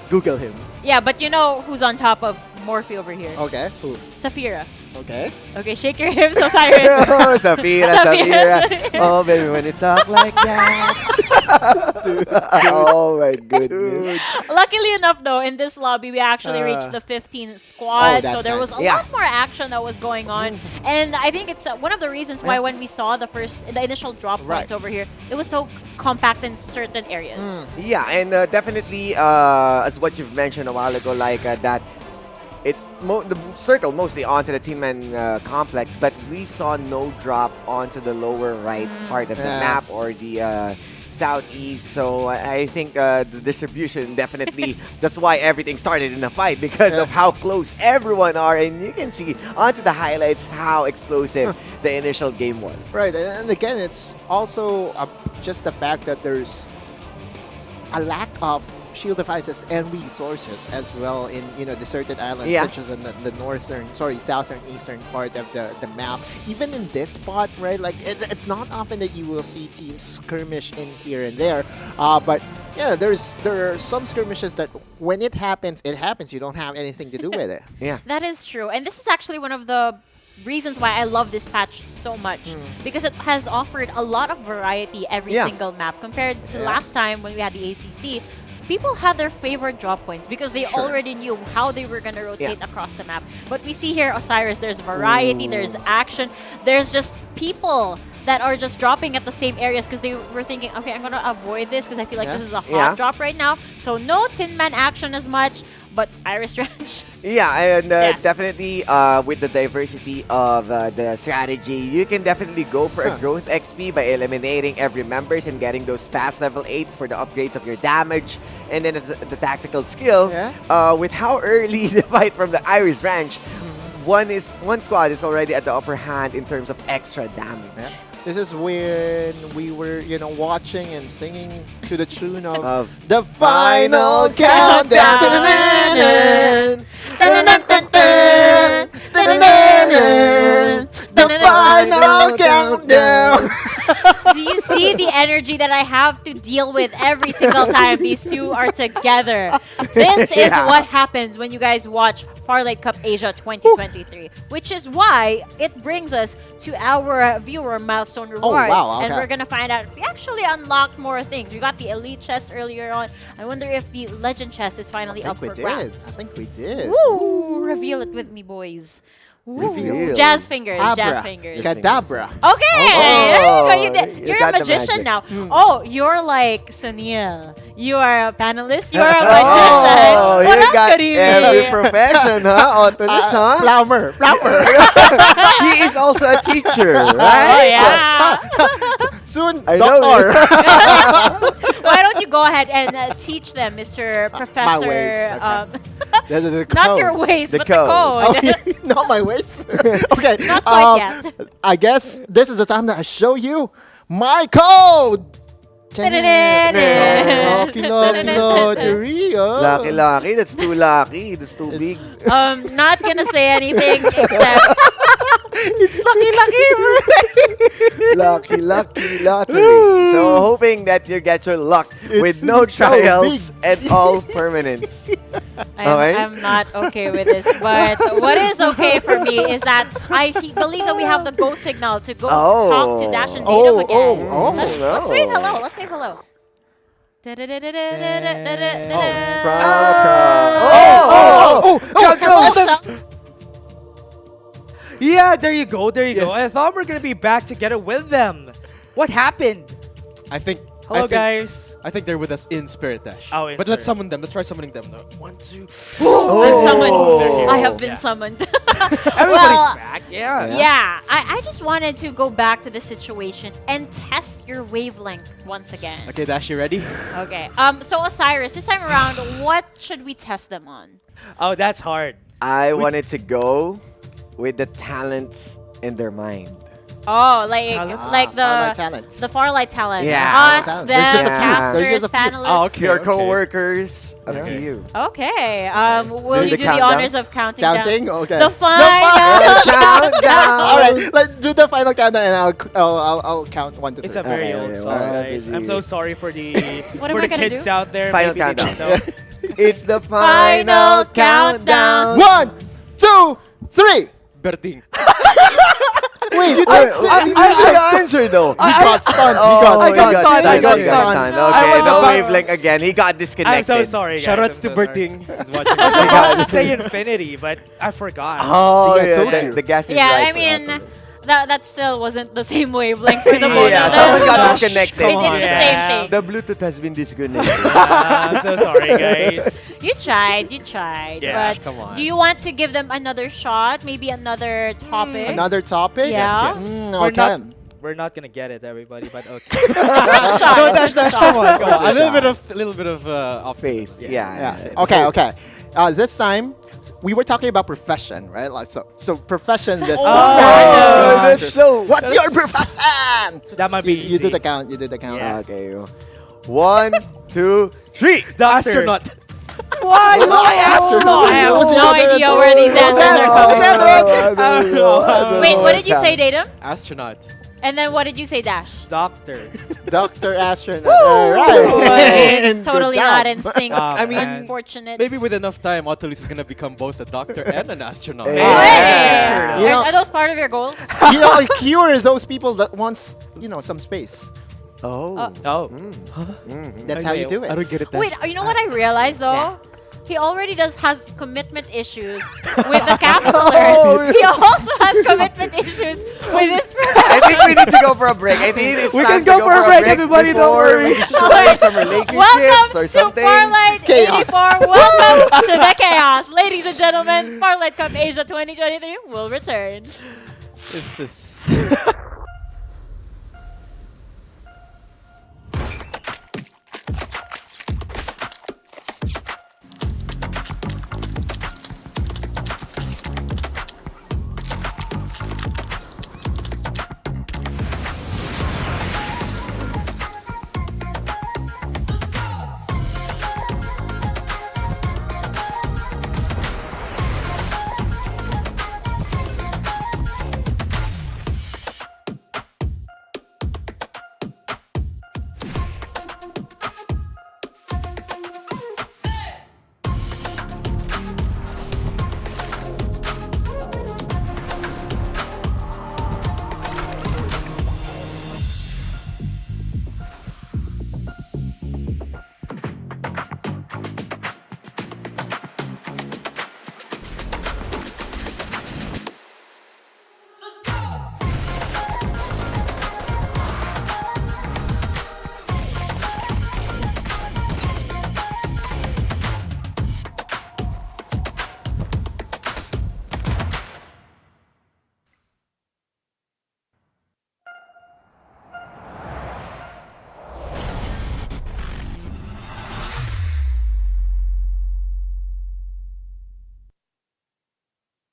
Google him. Yeah, but you know who's on top of Morphe over here? Okay. Who? Saphira. Okay. Okay, shake your hips, Osiris. Oh, Sapphira, Saphira. Sapphira. Oh, baby, when you talk like that. Dude. Oh, my goodness. Luckily enough, though, in this lobby, we actually reached the 15 squad. Oh, that's so there was nice. a Yeah. lot more action that was going on. And I think it's one of the reasons why when we saw the initial drop points Right. over here, it was so compact in certain areas. Yeah, and definitely, as what you've mentioned a while ago, like that, the circle mostly onto the team and complex, but we saw no drop onto the lower right part of the Yeah. map or the southeast. So I think the distribution definitely, that's why everything started in a fight, because of how close everyone are, and you can see onto the highlights how explosive the initial game was. Right, and again, it's also just the fact that there's a lack of shield devices and resources as well in deserted islands Yeah. such as in the southern, eastern part of the map. Even in this spot, right? Like it's not often that you will see teams skirmish in here and there, but yeah, there are some skirmishes that when it happens, it happens. You don't have anything to do with it. Yeah. That is true. And this is actually one of the reasons why I love this patch so much, because it has offered a lot of variety every single map compared to last time when we had the ACC. People had their favorite drop points because they already knew how they were going to rotate across the map. But we see here, Osiris, there's variety, there's action, there's just people that are just dropping at the same areas because they were thinking, okay, I'm going to avoid this because I feel like this is a hot drop right now. So no Tin Man action as much, but Iris Ranch. Yeah, and definitely with the diversity of the strategy, you can definitely go for a growth XP by eliminating every members and getting those fast level 8s for the upgrades of your damage. And then it's the tactical skill. With how early the fight from the Iris Ranch, one squad is already at the upper hand in terms of extra damage. This is when we were, watching and singing to the tune of the final countdown. The final countdown. Do you see the energy that I have to deal with every single time these two are together? This is what happens when you guys watch FARLIGHT CUP Asia 2023, which is why it brings us to our viewer milestone rewards. And we're going to find out if we actually unlocked more things. We got the elite chest earlier on. I wonder if the legend chest is finally up for grabs. I think we did. Woo! Reveal it with me, boys. Ooh, jazz fingers, jazz fingers. Kadabra. Okay, there you go. You're a got the magician magic. now. Oh, you're like Sunil. You are a panelist. You are a magician. Oh, What you else got could you every be? profession, huh? Onto this, huh? Plumber. He is also a teacher, Oh, right? yeah. Soon, I know doctor. Why don't you go ahead and teach them, Mr. Professor? ways, The Not code. your ways, The but code. the code. Oh, not my ways. Okay. Not quite yet. I guess this is the time that I show you my code. Lucky lottery. Lucky. That's too lucky. That's too big. Not gonna say anything except It's lucky. Lucky lottery. So hoping that you get your luck with no so trials and all permanents. I'm not okay with this. But what is okay for me is that I believe that we have the go signal to go talk to Dash and Datum again. Let's wave hello. Let's wave hello. Yeah, there you go. There you go. I Yes. thought we are gonna be back together with them. What happened? I think. Hello, I think, guys. I think they're with us in Spirit Dash. Oh, in but let's spirit. summon them. Let's try summoning them now. 1, 2. I'm summoned. Oh. I have been summoned. Everybody's back. Yeah. Yeah, I just wanted to go back to the situation and test your wavelength once again. Okay, Dash, you ready? Okay. So Osiris, this time around, what should we test them on? Oh, that's hard. I wanted to go with the talents in their mind. Oh, like Farlight the talents. the Farlight talents. Yeah. Us, There's them, just a few. casters, There's just a few. panelists. Oh, okay. Your co-workers, up Okay. to you. Okay. Will Do you the do the countdown? honors of counting Counting? down? Okay. The final Countdown. All right, let's do the final countdown, and I'll count 1 to 3. It's a very Okay, old okay, song, one, guys. two, I'm so sorry for the What am for I the gonna kids do? out there. Final Maybe they countdown. don't know. It's the Final final countdown. countdown. 1, 2, 3. Berting. Wait, I answer though. he got stunned. Oh, He got stunned. I He got got stunned. stunned. I Okay, was no about- wavelength again. He got I'm disconnected. so sorry, guys. Shoutouts I'm to so sorry. Berting. He's watching I was us. about to say infinity, but I forgot. Oh, See, I yeah, told the, you. the gas is Yeah, right I for mean, that. that still wasn't the same wavelength for the both Yeah, of someone them. got Gosh, disconnected. come It's on, the yeah. same thing. The Bluetooth has been disconnected. I'm so sorry, guys. You tried. Yeah, But come on. do you want to give them another shot? Maybe another topic? Another topic? Yeah. We're not gonna get it, everybody, but okay. It's worth a shot. No, It's Dash, worth a Dash, shot. come on, come on. Worth a A little bit of off Faith. Yeah. Yeah. Okay. This time, we were talking about profession, right? Like so profession this Oh, time. that's so. What's your profession? That might be You do easy. the count. You do the count. Yeah. Okay. 1, 2, 3. Astronaut. Why? Why astronaut? I have no idea where these answers are coming from. Wait, what did you say, Datum? Astronaut. And then what did you say, Dash? Doctor. Dr. Astronaut. All right. It's Good totally job. not in sync. I mean, Unfortunate. maybe with enough time, Autolus is gonna become both a doctor and an astronaut. Hey! You know- Are those part of your goals? You know, it cures those people that wants, some space. Oh. Oh. That's how you do I it. don't get it. Wait, you know what I realized though? He already has commitment issues with the capsulers. He also has commitment issues with his I think we need to go for a break. I think it's We time can to go for a break, everybody, don't before worry. we destroy some relationships Welcome or to something. Farlight Chaos. 84. Welcome to the chaos. Ladies and gentlemen, Farlight Cup Asia 2023 will return. This is.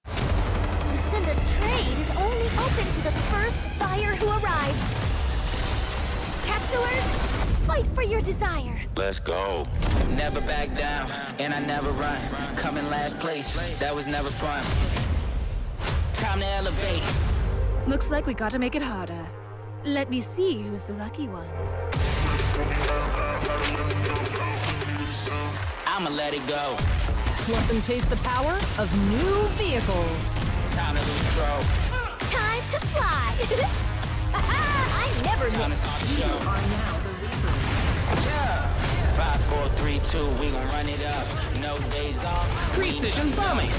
Lucinda's trade is only open to the first buyer who arrives. Capsulers, fight for your desire. Let's go. Never back down, and I never run. Come in last place, that was never fun. Time to elevate. Looks like we gotta make it harder. Let me see who's the lucky one. I'ma let it go. Let them taste the power of new vehicles. Time to lose control. Time to fly. I never Time to miss. start the show. Yeah. 5, 4, 3, 2, we gon' run it up. No days off. Precision bombing.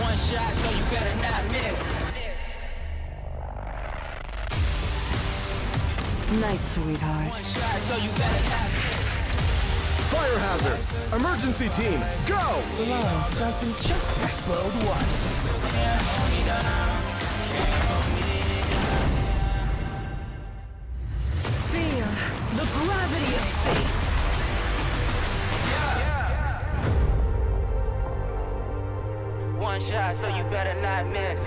One shot, so you better not miss. Night, sweetheart. One shot, so you better not miss. Fire hazard. Emergency team, go! Love doesn't just explode once. Feel the gravity of fate. One shot, so you better not miss.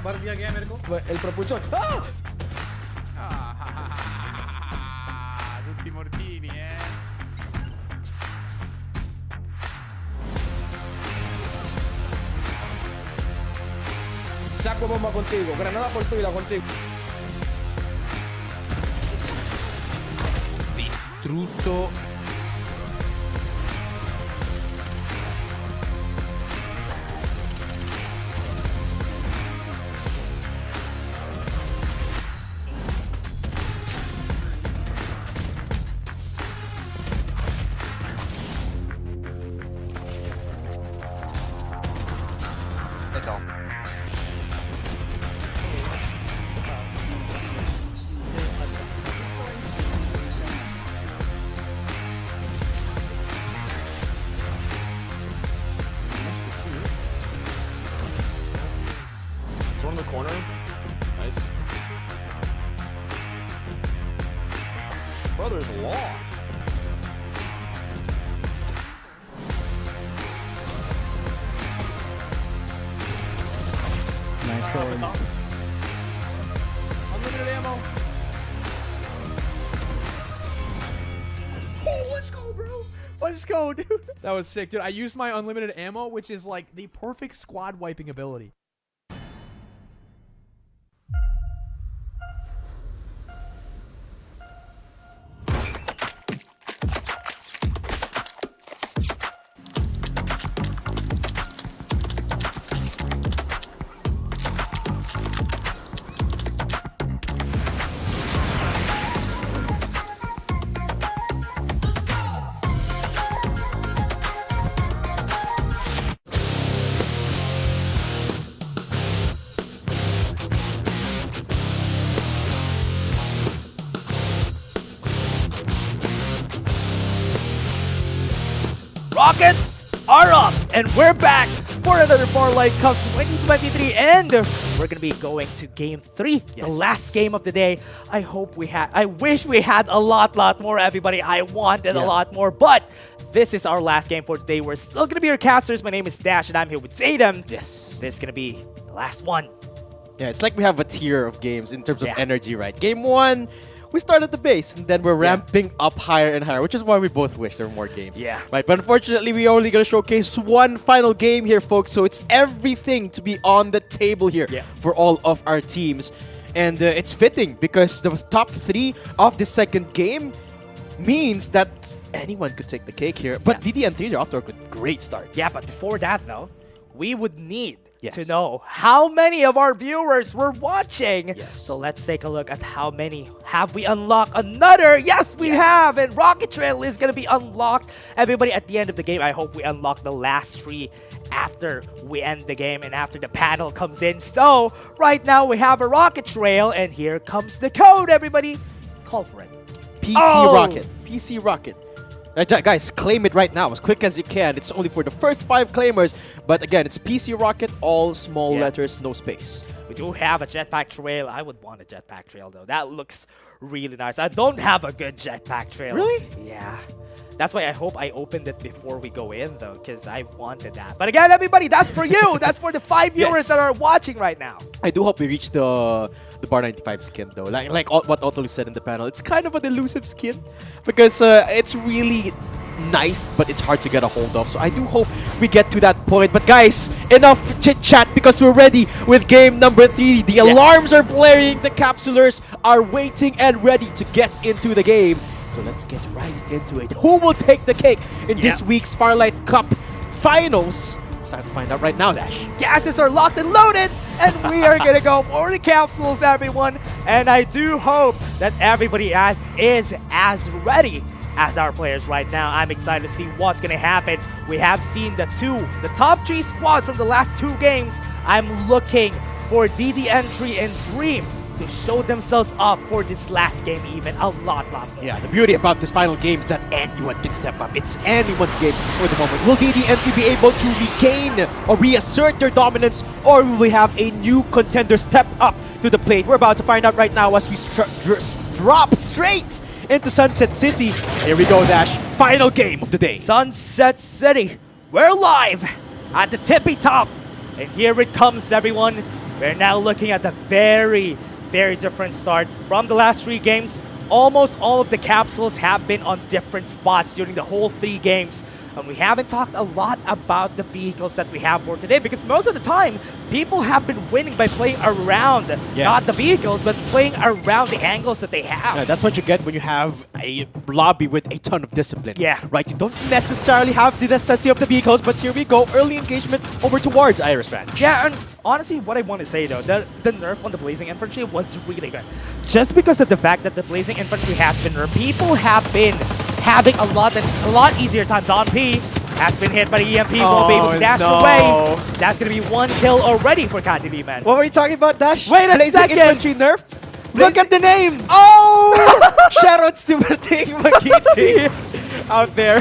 बढ़ दिया गया मेरे को el propulsor. Tutti mortini, Saco bomba contigo, granada por tuya contigo. Distrutto. That's all. corner. Nice. Brothers lost. Nice going. Unlimited ammo. Oh, let's go, bro. Let's go, dude. That was sick, dude. I used my unlimited ammo, which is like the perfect squad wiping ability. Rockets are up, and we're back for another FARLIGHT Cup 2023, and we're gonna be going to Game 3, the last game of the day. I wish we had a lot more, everybody. I wanted a lot more, but this is our last game for today. We're still gonna be your casters. My name is Dash, and I'm here with Zaydam. Yes. This is gonna be the last one. Yeah, it's like we have a tier of games in terms of energy, right? Game 1, we start at the base, and then we're ramping up higher and higher, which is why we both wish there were more games. Yeah. Right, but unfortunately, we're only going to showcase one final game here, folks, so it's everything to be on the table here for all of our teams. And it's fitting, because the top 3 of the second game means that anyone could take the cake here. But DD and 3 are off to a great start. Yeah, but before that, though, we would need to know how many of our viewers were watching. So let's take a look at how many have we unlocked. Another, yes, we have, and Rocket Trail is going to be unlocked. Everybody, at the end of the game, I hope we unlock the last 3 after we end the game and after the panel comes in. So right now we have a Rocket Trail, and here comes the code, everybody. Call for it. PC Rocket. PC Rocket. Guys, claim it right now as quick as you can. It's only for the first 5 claimers. But again, it's PC Rocket, all small letters, no space. We do have a jetpack trail. I would want a jetpack trail, though. That looks really nice. I don't have a good jetpack trail. Really? Yeah. That's why I hope I opened it before we go in, though, because I wanted that. But again, everybody, that's for you. That's for the 5 viewers that are watching right now. I do hope we reach the Bar 95 skin, though. Like what Otto said in the panel, it's kind of an elusive skin because it's really nice, but it's hard to get a hold of. So I do hope we get to that point. But guys, enough chit-chat because we're ready with game number 3. The alarms are blaring. The capsulers are waiting and ready to get into the game. So let's get right into it. Who will take the cake in this week's FARLIGHT Cup Finals? It's time to find out right now, Dash. Gases are locked and loaded, and we are going to go for the capsules, everyone. And I do hope that everybody is as ready as our players right now. I'm excited to see what's going to happen. We have seen the top 3 squads from the last 2 games. I'm looking for DD Entry and Dream to show themselves up for this last game even a lot more. Yeah, the beauty about this final game is that anyone can step up. It's anyone's game for the moment. Will DD Entry be able to regain or reassert their dominance, or will we have a new contender step up to the plate? We're about to find out right now as we drop straight into Sunset City. Here we go, Dash. Final game of the day. Sunset City. We're live at the tippy top. And here it comes, everyone. We're now looking at the very different start from the last 3 games. Almost all of the capsules have been on different spots during the whole 3 games. And we haven't talked a lot about the vehicles that we have for today because most of the time, people have been winning by playing around, not the vehicles, but playing around the angles that they have. Yeah, that's what you get when you have a lobby with a ton of discipline. Yeah. Right? You don't necessarily have the necessity of the vehicles, but here we go. Early engagement over towards Iris Ranch. Yeah, and honestly, what I want to say though, the nerf on the Blazing Infantry was really good. Just because of the fact that the Blazing Infantry has been nerfed, people have been having a lot easier time. Don P has been hit by the EMP, won't be able to dash away. That's going to be 1 kill already for Kadili, man. What were you talking about, Dash? Wait a Blazing second! Infantry nerf? Look at the name! Oh! Shoutouts to Mating Magiting out there.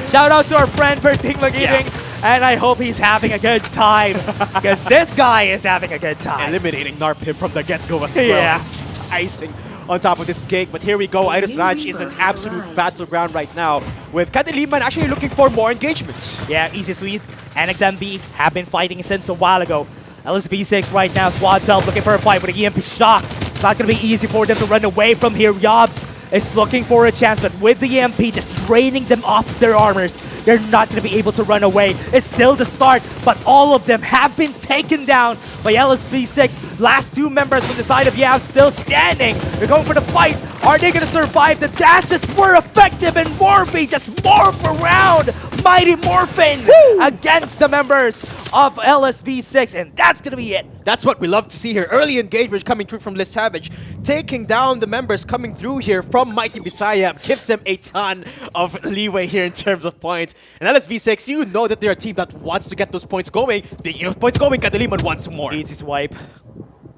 Shout out to our friend Berting Magiging. And I hope he's having a good time. Because this guy is having a good time. Eliminating Narpim from the get-go as well. Yeah. It's icing on top of this cake. But here we go. Iris Ranch is an absolute battleground right now, with Kadiliman actually looking for more engagements. Yeah, Easy Sweet and XMB have been fighting since a while ago. LSB6 right now, Squad 12 looking for a fight with an EMP shock. It's not going to be easy for them to run away from here. Yobs is looking for a chance, but with the EMP just draining them off their armors, they're not going to be able to run away. It's still the start, but all of them have been taken down by LSB6. Last two members from the side of Yav still standing. They're going for the fight. Are they going to survive? The dashes were effective, and Morphe just morph around Mighty Morphin against the members of LSB6, and that's going to be it. That's what we love to see here. Early engagement coming through from Liz Savage, taking down the members coming through here from Mighty Bisaya, gives them a ton of leeway here in terms of points. And LSV6, you know that they're a team that wants to get those points going. Speaking of points going, Kadiliman wants more. Easy swipe.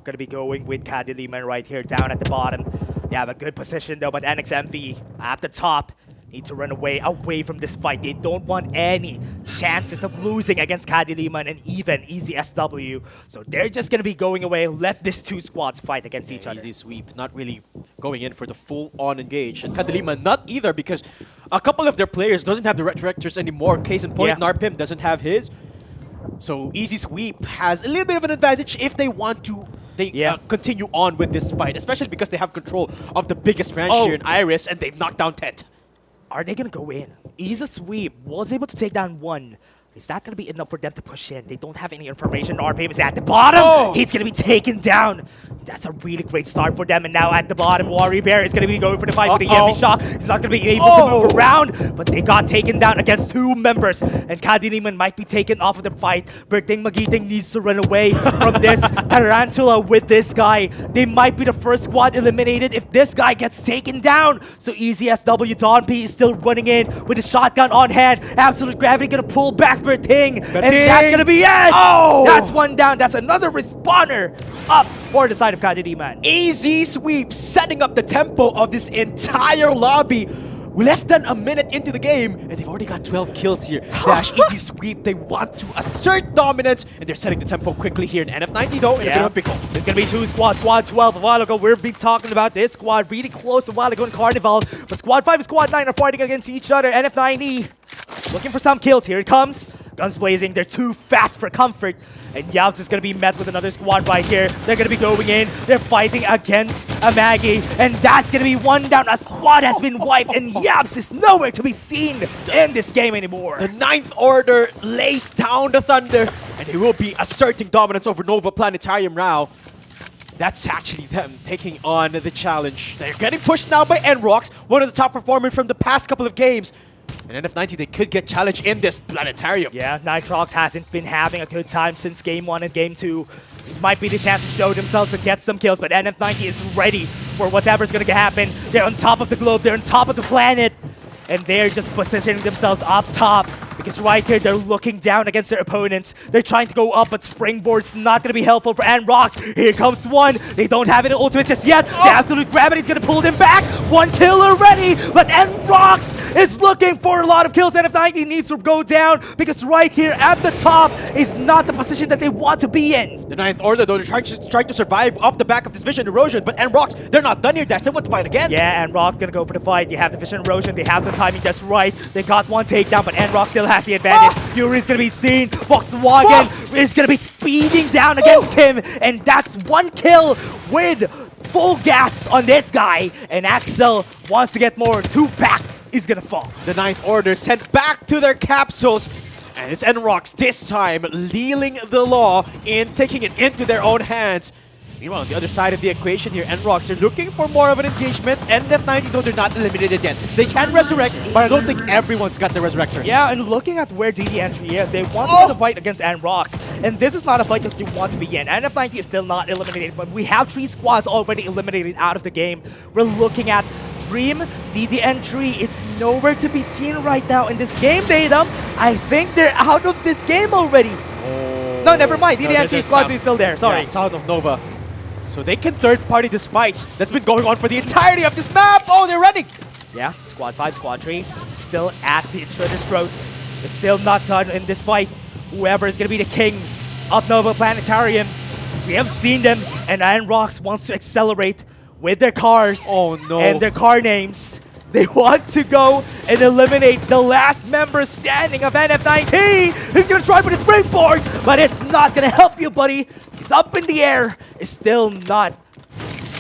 Gonna be going with Kadiliman right here down at the bottom. They have a good position though, but NXMV at the top need to run away from this fight. They don't want any chances of losing against Kadiliman and even Easy SW. So they're just gonna be going away. Let these two squads fight against each other. Easy sweep, not really going in for the full-on engage. And Kadiliman not either, because a couple of their players doesn't have the directors anymore. Case in point, Narpim doesn't have his. So Easy Sweep has a little bit of an advantage if they want to continue on with this fight, especially because they have control of the biggest ranch here in Iris, and they've knocked down Tet. Are they gonna go in? Easy Sweep was able to take down one. Is that gonna be enough for them to push in? They don't have any information. RPM is at the bottom. He's gonna be taken down. That's a really great start for them. And now at the bottom, Warrior Bear is gonna be going for the fight with the EMP shock. He's not gonna be able to move around, but they got taken down against two members. And Kadiliman might be taken off of the fight. Berting Magiting needs to run away from this tarantula with this guy. They might be the first squad eliminated if this guy gets taken down. So Easy SW Don P is still running in with his shotgun on hand. Absolute Gravity gonna pull back Berting. And that's gonna be it. That's one down. That's another respawner up for the side of Kadiliman. Easy Sweep setting up the tempo of this entire lobby. Less than a minute into the game, and they've already got 12 kills here. Dash, Easy Sweep, they want to assert dominance, and they're setting the tempo quickly here in NF90 though, in a bit of a pickle. There's gonna be two squads. Squad 12 a while ago, we've been talking about this squad really close a while ago in Carnival, but Squad 5 and Squad 9 are fighting against each other. NF90 looking for some kills. Here it comes. Guns blazing, they're too fast for comfort. And Yabs is going to be met with another squad right here. They're going to be going in. They're fighting against a Maggie. And that's going to be one down. A squad has been wiped. And Yabs is nowhere to be seen in this game anymore. The Ninth Order lays down the thunder. And they will be asserting dominance over Nova Planetarium now. That's actually them taking on the challenge. They're getting pushed now by Nrox, one of the top performers from the past couple of games. And NF90, they could get challenged in this planetarium. Yeah, Nitrox hasn't been having a good time since Game 1 and Game 2. This might be the chance to show themselves and get some kills, but NF90 is ready for whatever's gonna happen. They're on top of the globe, they're on top of the planet, and they're just positioning themselves up top. Because right here, they're looking down against their opponents. They're trying to go up, but Springboard's not going to be helpful for Nrox. Here comes one. They don't have any ultimate just yet. The Absolute Gravity's going to pull them back. One kill already, but Nrox is looking for a lot of kills. NF90 needs to go down because right here at the top is not the position that they want to be in. The Ninth Order, though, they're trying to survive off the back of this vision erosion, but Nrox, they're not done here, Dash. They want to fight again. Yeah, Nrox going to go for the fight. They have the vision erosion. They have some timing just right. They got one takedown, but Nrox still has the advantage. Fury's gonna be seen. Volkswagen is gonna be speeding down against him, and that's one kill with full gas on this guy. And Axel wants to get more. Two-pack is gonna fall. The Ninth Order sent back to their capsules, and it's Nrox this time leading the law in taking it into their own hands. Meanwhile, on the other side of the equation here, Nrox, they're looking for more of an engagement. NF90, though, they're not eliminated yet. They can resurrect, but I don't think everyone's got the resurrectors. Yeah, and looking at where DD entry is, they want to get a fight against Nrox. And this is not a fight that you want to be in. NF90 is still not eliminated, but we have 3 squads already eliminated out of the game. We're looking at Dream, DD entry is nowhere to be seen right now in this game, Datum. I think they're out of this game already. No, never mind. DD entry squad is still there. Sorry. Yeah, south of Nova. So they can third-party this fight that's been going on for the entirety of this map. Oh, they're running. Yeah, Squad 5, Squad 3. still at each other's throats. It's still not done in this fight. Whoever is going to be the king of Nova Planetarium, we have seen them, and Iron Rocks wants to accelerate with their cars and their car names. They want to go and eliminate the last member standing of NF19. He's going to try for the springboard, but it's not going to help you, buddy. He's up in the air. It's still not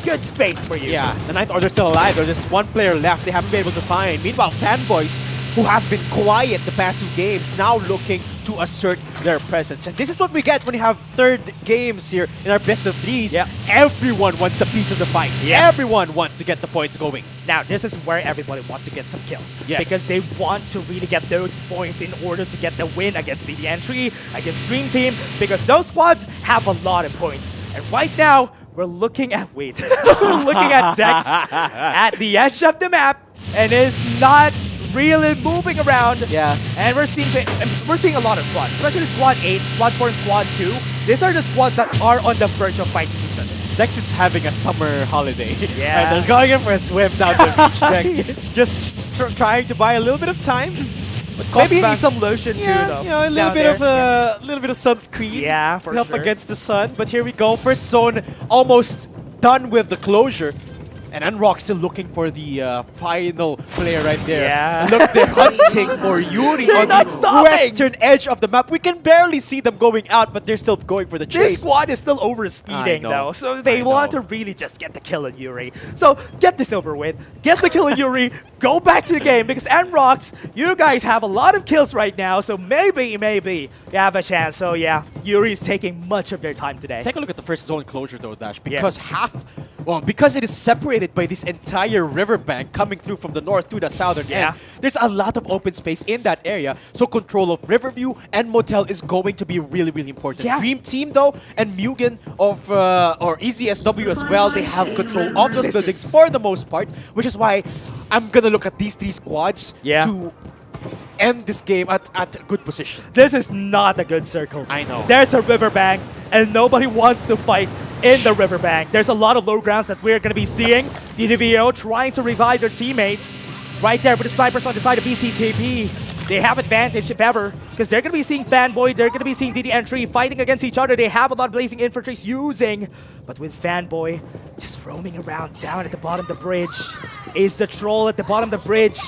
good space for you. Yeah, the Ninth Order's still alive. There's just one player left they haven't been able to find. Meanwhile, Fanboys, who has been quiet the past 2 games, now looking to assert their presence. And this is what we get when you have third games here in our best of 3s. Yeah. Everyone wants a piece of the fight. Yeah. Everyone wants to get the points going. Now, this is where everybody wants to get some kills. Yes. Because they want to really get those points in order to get the win against the entry, against Dream Team, because those squads have a lot of points. And right now, we're looking at, we're looking at Dex at the edge of the map, and is not really moving around. Yeah. And we're seeing a lot of squads, especially Squad 8, Squad 4, and Squad 2. These are the squads that are on the verge of fighting each other. Dex is having a summer holiday. Yeah. And they're going in for a swim down the beach. Dex just trying to buy a little bit of time. But Maybe he needs some lotion too, though. You know, a little bit of sunscreen. Yeah, to for help sure. against the sun. But here we go. First zone almost done with the closure. And Unrock still looking for the final player right there. Yeah. And look, they're hunting for Yuri They're on not the stopping. western edge of the map. We can barely see them going out, but they're still going for the This chase. squad is still over-speeding, I know. though, so they I want know. to really just get the kill on Yuri. So, get this over with. Get the kill on Yuri. Go back to the game, because Nrox, you guys have a lot of kills right now, so maybe you have a chance. So, yeah, Yuri's taking much of their time today. Take a look at the first zone closure though, Dash, because because it is separated by this entire riverbank coming through from the north to the southern end. There's a lot of open space in that area, so control of Riverview and Motel is going to be really, really important. Yeah. Dream Team though, and Mugen of or EZSW as well, they have control of those buildings for the most part, which is why I'm gonna look at these 3 squads to end this game at a good position. This is not a good circle. I know. There's a riverbank, and nobody wants to fight in the riverbank. There's a lot of low grounds that we're going to be seeing. DDVO trying to revive their teammate. Right there with the snipers on the side of BCTP. They have advantage, if ever, because they're going to be seeing Fanboy, they're going to be seeing DD Entry fighting against each other. They have a lot of blazing infantries using, but with Fanboy just roaming around down at the bottom of the bridge. Is the troll at the bottom of the bridge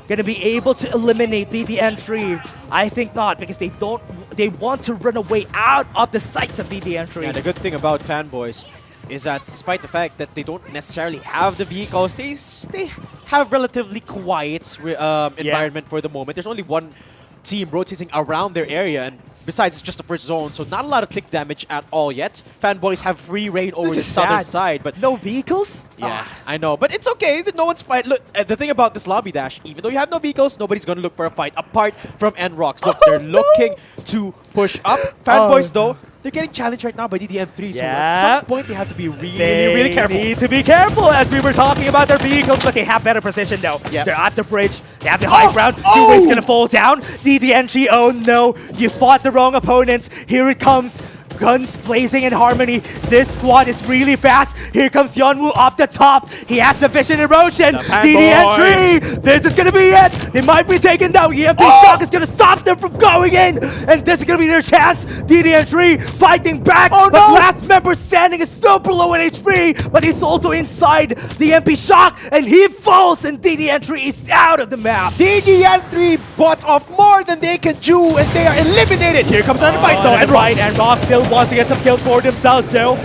going to be able to eliminate DD Entry? I think not, because they want to run away out of the sights of DD Entry. Yeah, the good thing about Fanboys is that despite the fact that they don't necessarily have the vehicles, they have relatively quiet environment for the moment. There's only one team rotating around their area, and besides it's just the first zone, so not a lot of tick damage at all yet. Fanboys have free reign over the southern side, but no vehicles? Yeah, I know, but it's okay. No one's fight. Look, the thing about this lobby, Dash, even though you have no vehicles, nobody's gonna look for a fight apart from Nrox. Look, they're looking to push up. Fanboys though, they're getting challenged right now by DDM3, so at some point they have to be really careful. They need to be careful, as we were talking about their vehicles, but they have better position though. Yep. They're at the bridge, they have the high ground. Yui's gonna fall down. DD Entry, oh no, you fought the wrong opponents. Here it comes. Guns blazing in harmony. This squad is really fast. Here comes Yeonwoo off the top. He has the vision erosion. DD Entry. This is gonna be it. They might be taken down. EMP shock is gonna stop them from going in, and this is gonna be their chance. DD Entry fighting back. But last member standing is still below an HP, but he's also inside the EMP shock, and he falls, and DD Entry is out of the map. DDM3 bought off more than they can do, and they are eliminated. Here comes another fight though, and right, and Rock still wants to get some kills for themselves though.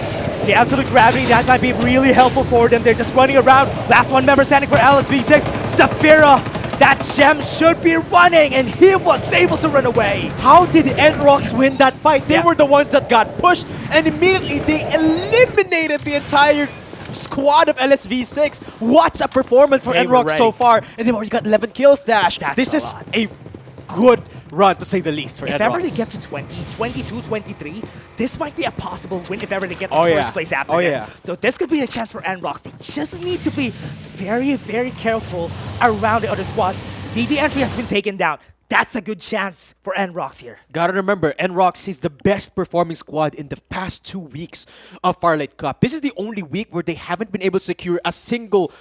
The absolute gravity, that might be really helpful for them. They're just running around. Last one member standing for LSV6, Saphira. That gem should be running, and he was able to run away. How did Nrox win that fight? They were the ones that got pushed, and immediately they eliminated the entire squad of LSV6. What a performance for Nrox so far, and they've already got 11 kills, Dash. This is a good run, to say the least, for If Nrox. ever they get to 20, 22, 23, this might be a possible win if ever they get to first place after this. So this could be a chance for Nrox. They just need to be very, very careful around the other squads. DD Entry has been taken down. that's a good chance for NRox here. Gotta remember, NRox is the best performing squad in the past 2 weeks of FARLIGHT Cup. This is the only week where they haven't been able to secure a single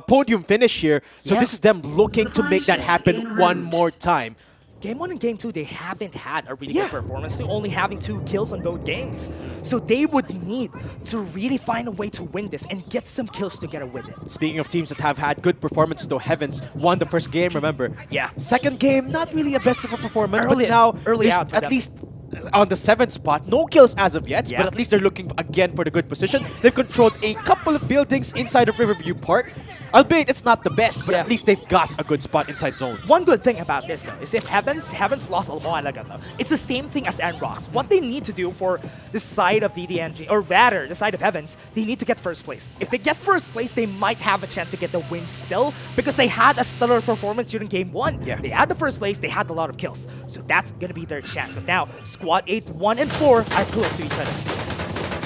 podium finish here. So this is them looking to make that happen one more time. Game 1 and Game 2, they haven't had a really good performance. They're only having 2 kills on both games. So they would need to really find a way to win this and get some kills together with it. Speaking of teams that have had good performances, though, Heavens won the first game, remember? Yeah. Second game, not really a best of a performance, Early- but now early there's out for at them. least on the 7th spot. No kills as of yet, but at least they're looking again for the good position. They've controlled a couple of buildings inside of Riverview Park. Albeit it's not the best, but at least they've got a good spot inside zone. One good thing about this, though, is if Heavens lost a while ago, though, it's the same thing as NRox. What they need to do for the side of DDNG, or rather, the side of Heavens, they need to get first place. If they get first place, they might have a chance to get the win still, because they had a stellar performance during Game 1. Yeah. They had the first place, they had a lot of kills. So that's going to be their chance. But now, Squad 8, 1, and 4 are close to each other.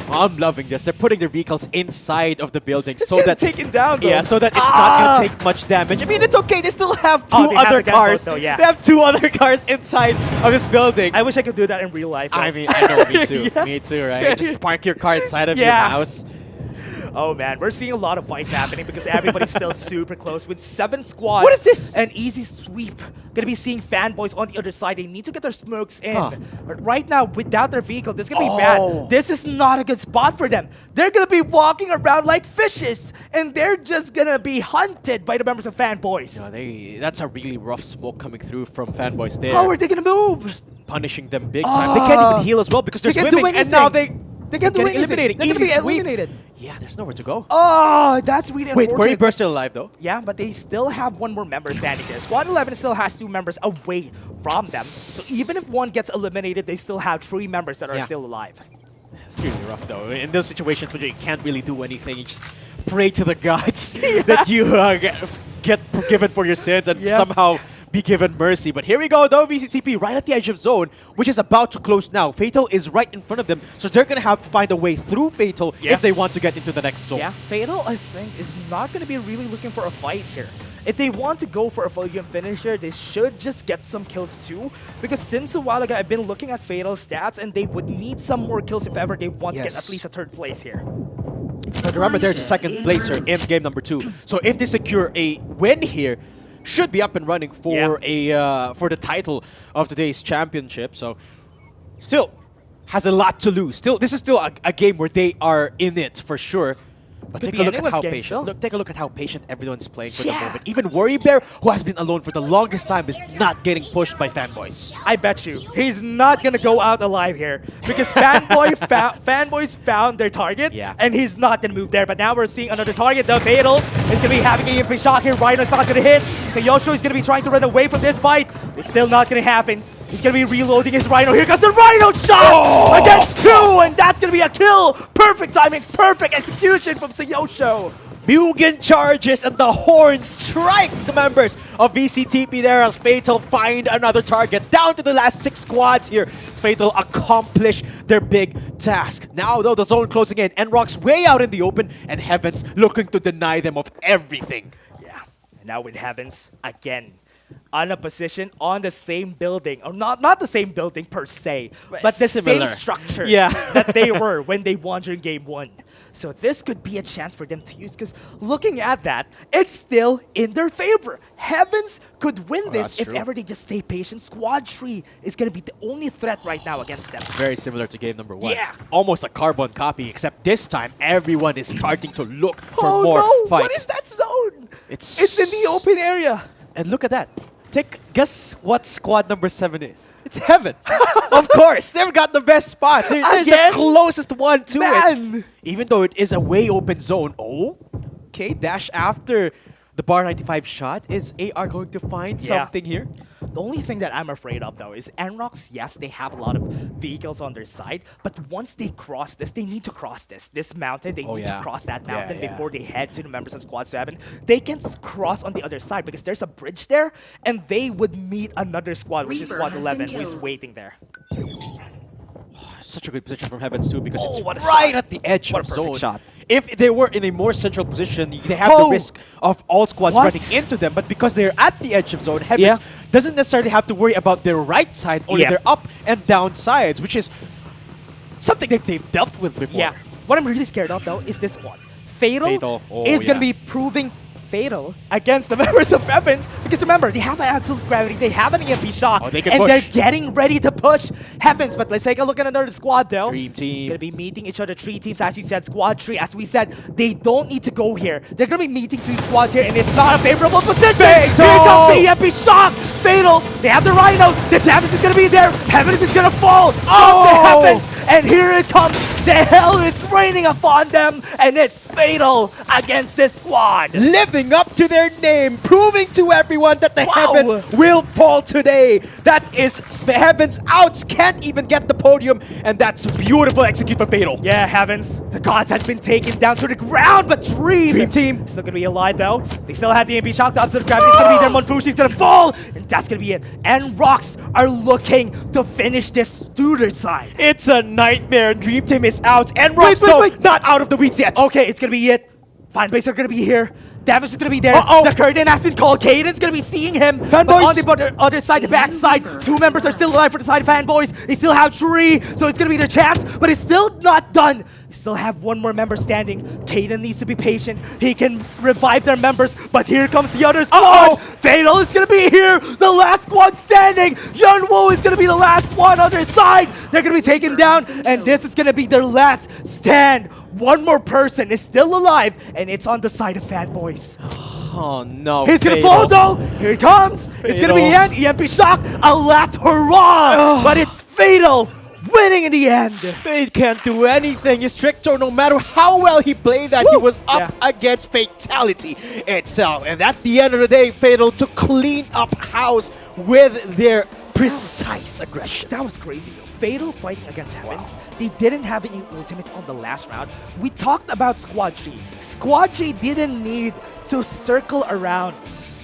I'm loving this. They're putting their vehicles inside of the building so that taken down, though. yeah, so that it's not gonna take much damage. I mean, it's okay. They still have two they have other the gun cars. boat, though, yeah. They have 2 other cars inside of this building. I wish I could do that in real life. I though. mean, I know, me too. Yeah. Me too, right? Just park your car inside of your Yeah. house. Oh man, we're seeing a lot of fights happening because everybody's still super close with 7 squads. What is this? An easy sweep. Gonna be seeing fanboys on the other side. They need to get their smokes in. Huh. But right now, without their vehicle, this is gonna be bad. This is not a good spot for them. They're gonna be walking around like fishes, and they're just gonna be hunted by the members of fanboys. No, that's a really rough smoke coming through from fanboys there. How are they gonna move? Just punishing them big time. They can't even heal as well because they're They can't do swimming, and now anything. They can't do getting anything. eliminated. They're gonna Easy be sweep. eliminated. Yeah, there's nowhere to go. Oh, that's really Wait, unfortunate. Worry Burst still alive though? Yeah, but they still have one more member standing there. Squad 11 still has 2 members away from them. So even if one gets eliminated, they still have 3 members that are still alive. It's really rough though. In those situations where you can't really do anything, you just pray to the gods that you get forgiven for your sins and somehow be given mercy. But here we go though, VCTP right at the edge of zone, which is about to close now. Fatal is right in front of them, so they're gonna have to find a way through Fatal if they want to get into the next zone. Yeah, Fatal, I think, is not going to be really looking for a fight here. If they want to go for a podium finisher, they should just get some kills too. Because since a while ago, I've been looking at Fatal's stats, and they would need some more kills if ever they want to get at least a 3rd place here. But remember, they're the 2nd placer in game number 2. So if they secure a win here, should be up and running for for the title of today's championship. So still has a lot to lose. This is still a game where they are in it for sure. But take a look at how patient. Take a look at how patient everyone's playing for the moment. Even Worry Bear, who has been alone for the longest time, is not getting pushed by fanboys. I bet you he's not gonna go out alive here because fanboys found their target, and he's not gonna move there. But now we're seeing another target. The Fatal is gonna be having an EMP shot here. Rhino's not gonna hit. So Yosho is gonna be trying to run away from this fight. It's still not gonna happen. He's gonna be reloading his Rhino. Here comes the Rhino shot against 2, and that's gonna be a kill. Perfect timing, perfect execution from Sayosho. Mugen charges and the horns strike the members of VCTP there as Fatal find another target. Down to the last 6 squads here. Fatal accomplish their big task. Now though, the zone closing in. NRox way out in the open, and Heavens looking to deny them of everything. Yeah, and now with Heavens again. On a position on the same building, or not the same building per se, but the similar same structure Yeah. that they were when they won during Game 1. So this could be a chance for them to use, because looking at that, it's still in their favor. Heavens could win this if ever they just stay patient. Squad 3 is going to be the only threat right now against them. Very similar to game number 1. Yeah. Almost a carbon copy, except this time everyone is starting to look for more no! fights. What is that zone? It's in the open area. And look at that. Guess what squad number 7 is? It's Heavens. Of course, they've got the best spots. They're the closest one to it. Even though it is a way open zone. Oh, okay, dash after the bar 95 shot. Is AR going to find something here? The only thing that I'm afraid of, though, is NRox, yes, they have a lot of vehicles on their side, but once they cross this, they need to cross this mountain. They need to cross that mountain before they head to the members of Squad 7. They can cross on the other side because there's a bridge there, and they would meet another squad, which is Squad 11, who is waiting there. such a good position from Heavens too, because it's what a right shot. at the edge What of a perfect zone. shot. If they were in a more central position, they have the risk of all squads What? running into them. But because they're at the edge of zone, Heavens doesn't necessarily have to worry about their right side or their up and down sides, which is something that they've dealt with before. Yeah. What I'm really scared of though is this one. Fatal, Oh, is going to be proving fatal against the members of Heavens, because remember, they have an absolute gravity, they have an EMP shock, Oh, they can and push. they're getting ready to push Heavens. But let's take a look at another squad though. Dream team. Gonna be meeting each other, 3 teams, as you said, squad 3. As we said, they don't need to go here. They're gonna be meeting 2 squads here, and it's not a favorable position. Fatal! Here comes the EMP shock. Fatal. They have the Rhino. The damage is gonna be there. Heavens is gonna fall. Oh! Something happens, and here it comes. The hell is raining upon them, and it's fatal against this squad. Living up to their name, proving to everyone that the Wow. Heavens will fall today. That is the Heavens outs, can't even get the podium, and that's beautiful execute from Fatal. Yeah, Heavens, the gods has been taken down to the ground, but Dream Team. still gonna be alive though. They still have the EMP shock. The opposite of gravity is gonna be there. Monfushi's gonna fall, and that's gonna be it. And Rocks are looking to finish this to their side. It's a nightmare, and Dream Team is out, and Rocks not out of the weeds yet. Okay, it's gonna be it. Fanboys are gonna be here. Damage is gonna be there. Uh-oh. The curtain has been called. Caden's gonna be seeing him. Fanboys. But on the other side, the back side, 2 members are still alive for the side of Fanboys. They still have 3, so it's gonna be their chance, but it's still not done. They still have 1 more member standing. Caden needs to be patient. He can revive their members, but here comes the other squad. Fatal is gonna be here. The last squad standing. Yunwoo is gonna be the last one on their side. They're gonna be taken down, and this is gonna be their last stand. 1 more person is still alive, and it's on the side of Fanboys. Oh no. He's gonna Fatal. fall though. Here it comes. It's gonna be the end. EMP shock. A last hurrah. But it's Fatal winning in the end. They can't do anything. Stricto, no matter how well he played that, he was up against Fatality itself. And at the end of the day, Fatal to clean up house with their precise aggression. That was crazy though. Fatal fighting against Heavens. They didn't have any ultimate on the last round. We talked about Squad 3. Squad 3 didn't need to circle around.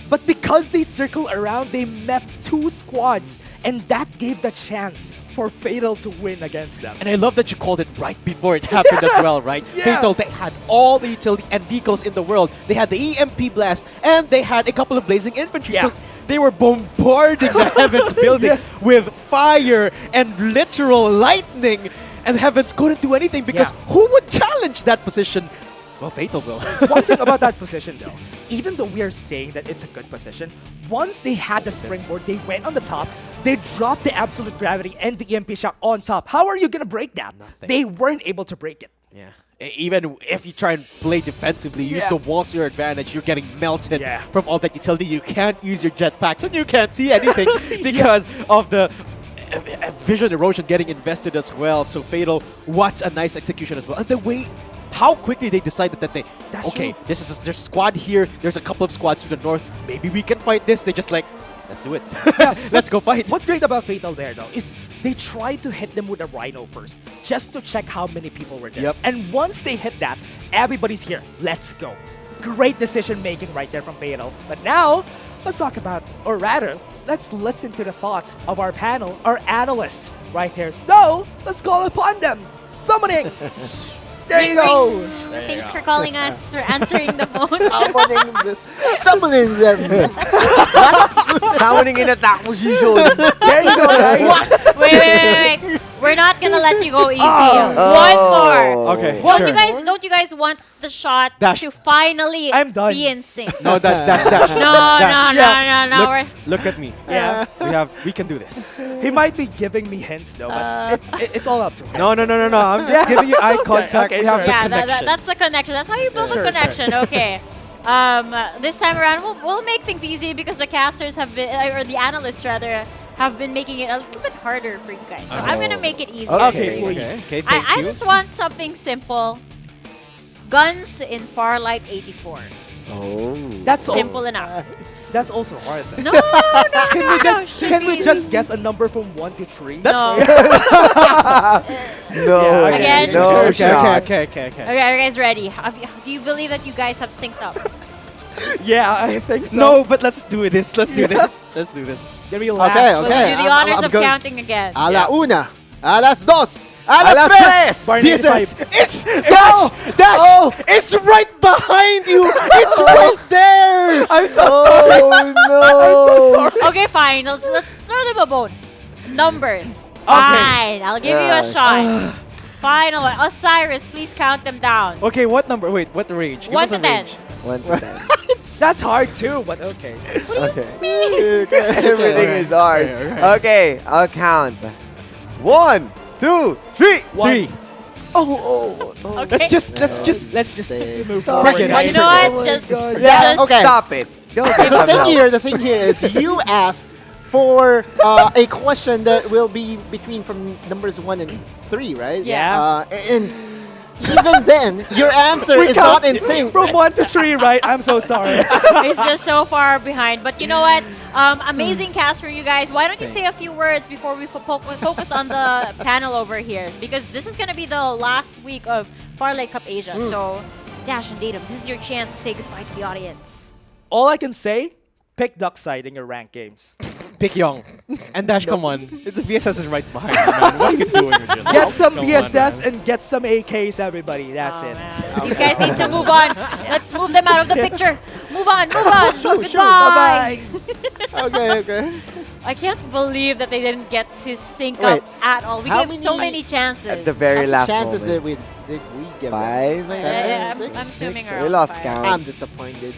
But because they circle around, they met 2 squads. And that gave the chance for Fatal to win against them. And I love that you called it right before it happened as well, right? Fatal, they had all the utility and vehicles in the world. They had the EMP blast, and they had a couple of blazing infantry. So they were bombarding the Heavens building with fire and literal lightning. And Heavens couldn't do anything because who would challenge that position? Well, Fatal will. One thing about that position though, even though we are saying that it's a good position, once they had the springboard, they went on the top, they dropped the absolute gravity and the EMP shock on top. How are you gonna break that? Nothing. They weren't able to break it. Yeah. Even if you try and play defensively, use the walls to your advantage, you're getting melted from all that utility. You can't use your jetpacks and you can't see anything because of the vision erosion getting invested as well. So Fatal, what a nice execution as well. And the way, how quickly they decided that they, there's a squad here, there's a couple of squads to the north, maybe we can fight this. They just like, let's do it. Let's go fight. What's great about Fatal there though is they tried to hit them with a Rhino first, just to check how many people were there. And once they hit that, everybody's here. Let's go. Great decision making right there from Fatal. But now, let's talk about, or rather, let's listen to the thoughts of our panel, our analysts right here. So, let's call upon them. Summoning. There you go. Thanks for calling us, for answering the phone. Summoning them. Summoning in attack position. There you go, guys. Wait. We're not gonna let you go easy. One more. Okay. Don't you guys want the shot to finally be in sync? No, dash. No. Look at me. We can do this. He might be giving me hints though, but it's all up to him. No. I'm just giving you eye contact. We have the connection. That's the connection. That's how you build a connection. Okay. This time around, we'll make things easy because the casters have been, or the analysts rather, have been making it a little bit harder for you guys. So I'm gonna make it easier for you. Please. Okay, thank I you. just want something simple. Guns in Farlight 84. That's simple enough. That's also hard. Though. No. Can we just guess a number from 1 to 3? No. No. Again? No. Okay. Okay, are you guys ready? Do you believe that you guys have synced up? Yeah, I think so. No, but let's do this. Let's do this. Give me a last. Okay. We'll do the honors of counting again. A la una, a las dos, Alas Tres! Bar DSS! 95. It's Dash! Dash! Oh. It's right behind you! It's right there! I'm so sorry. Oh no! I'm so sorry. Okay, fine. Let's throw them a bone. Numbers. Fine. I'll give you a shot. Final one. Osiris, please count them down. Okay, what number? Wait, what range? Give 1 us a to 10. range. 1 to 10. That's hard too, but okay. Okay. Everything is hard. Okay, I'll count. 1, 2, 3. 3. Oh. Okay. Let's just move Stop. forward. You You know what? Just Okay. Stop it. Don't give The some thing help. here, is you asked for a question that will be between from numbers 1 and 3, right? Yeah. And even then, your answer is not in sync. From 1 to 3, right? I'm so sorry. It's just so far behind. But you know what? Amazing cast for you guys. Why don't you say a few words before we focus on the panel over here? Because this is going to be the last week of FARLIGHT CUP Asia. So, Dash and Datum, this is your chance to say goodbye to the audience. All I can say, pick Duckside in your ranked games. Pick Young. And Dash, come on. The VSS is right behind you, man. What are you doing with your Get some Come on, BSS man. and get some AKs, everybody. That's Oh, it. man. These guys need to move on. Let's move them out of the picture. Move on. Goodbye. Bye-bye. Okay. I can't believe that they didn't get to sync Wait, up at all. We how gave so many- many chances. At the very last chances moment. did we give? 5? Seven, Yeah, six, I'm assuming six? around We lost 5. count. I'm disappointed.